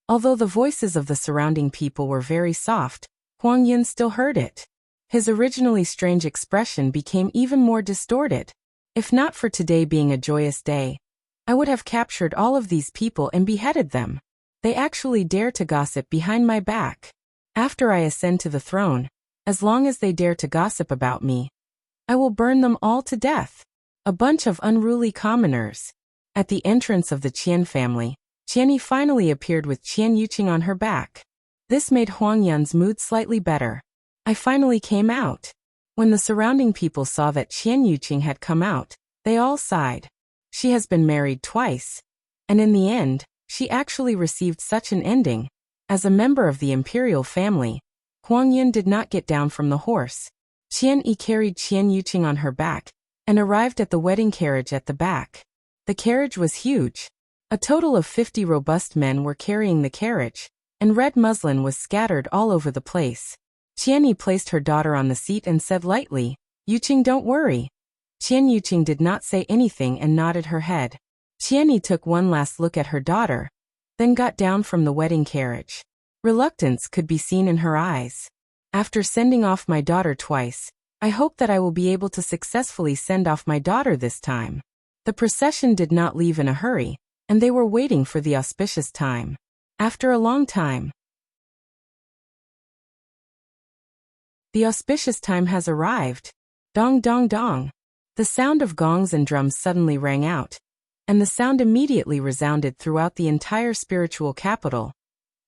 Although the voices of the surrounding people were very soft, Huang Yin still heard it. His originally strange expression became even more distorted. If not for today being a joyous day, I would have captured all of these people and beheaded them. They actually dare to gossip behind my back. After I ascend to the throne, as long as they dare to gossip about me, I will burn them all to death. A bunch of unruly commoners. At the entrance of the Qian family, Qianyi finally appeared with Qian Yuqing on her back. This made Huang Yun's mood slightly better. I finally came out. When the surrounding people saw that Qian Yuqing had come out, they all sighed. She has been married twice. And in the end, she actually received such an ending. As a member of the imperial family, Huang Yun did not get down from the horse. Qianyi carried Qian Yuqing on her back and arrived at the wedding carriage at the back. The carriage was huge. A total of 50 robust men were carrying the carriage, and red muslin was scattered all over the place. Qianyi placed her daughter on the seat and said lightly, "Yuqing, don't worry." Qian Yuqing did not say anything and nodded her head. Qianyi took one last look at her daughter, then got down from the wedding carriage. Reluctance could be seen in her eyes. After sending off my daughter twice, I hope that I will be able to successfully send off my daughter this time. The procession did not leave in a hurry, and they were waiting for the auspicious time. After a long time, the auspicious time has arrived. Dong dong dong. The sound of gongs and drums suddenly rang out, and the sound immediately resounded throughout the entire spiritual capital,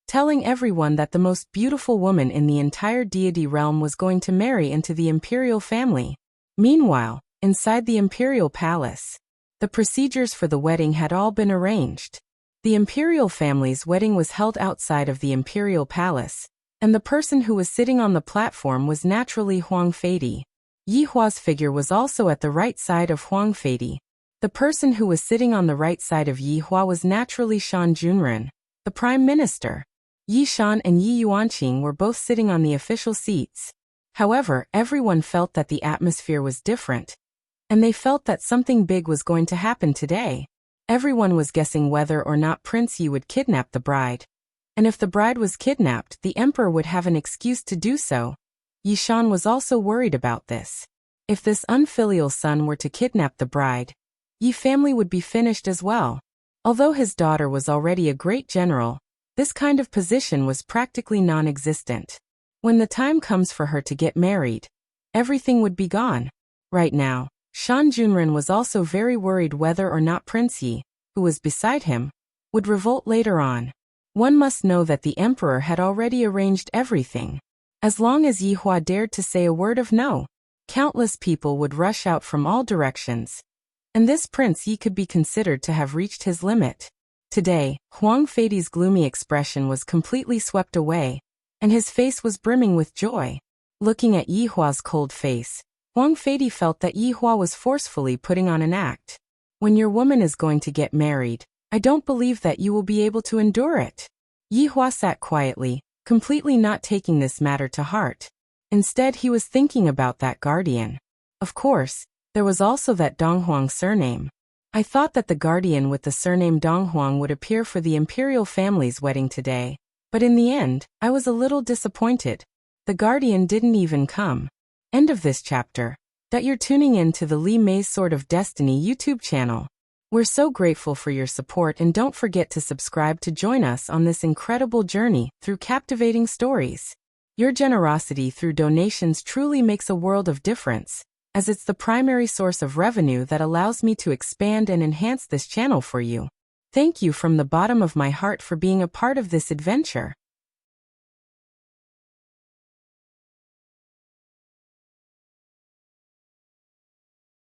telling everyone that the most beautiful woman in the entire deity realm was going to marry into the imperial family. Meanwhile, inside the imperial palace, the procedures for the wedding had all been arranged. The imperial family's wedding was held outside of the imperial palace, and the person who was sitting on the platform was naturally Huang Feidi. Yi Hua's figure was also at the right side of Huang Feidi. The person who was sitting on the right side of Yi Hua was naturally Shan Junren, the prime minister. Yi Shan and Yi Yuanqing were both sitting on the official seats. However, everyone felt that the atmosphere was different, and they felt that something big was going to happen today. Everyone was guessing whether or not Prince Yi would kidnap the bride. And if the bride was kidnapped, the emperor would have an excuse to do so. Yi Shan was also worried about this. If this unfilial son were to kidnap the bride, Yi family would be finished as well. Although his daughter was already a great general, this kind of position was practically non-existent. When the time comes for her to get married, everything would be gone. Right now, Shan Junren was also very worried whether or not Prince Yi, who was beside him, would revolt later on. One must know that the emperor had already arranged everything. As long as Yi Hua dared to say a word of no, countless people would rush out from all directions. And this Prince Yi could be considered to have reached his limit. Today, Huang Feidi's gloomy expression was completely swept away, and his face was brimming with joy. Looking at Yi Hua's cold face, Huang Feidi felt that Yi Hua was forcefully putting on an act. When your woman is going to get married, I don't believe that you will be able to endure it. Yi Hua sat quietly, completely not taking this matter to heart. Instead, he was thinking about that guardian. Of course, there was also that Donghuang surname. I thought that the guardian with the surname Donghuang would appear for the imperial family's wedding today, but in the end, I was a little disappointed. The guardian didn't even come. End of this chapter. That you're tuning in to the Li Mei's Sword of Destiny YouTube channel. We're so grateful for your support, and don't forget to subscribe to join us on this incredible journey through captivating stories. Your generosity through donations truly makes a world of difference, as it's the primary source of revenue that allows me to expand and enhance this channel for you. Thank you from the bottom of my heart for being a part of this adventure.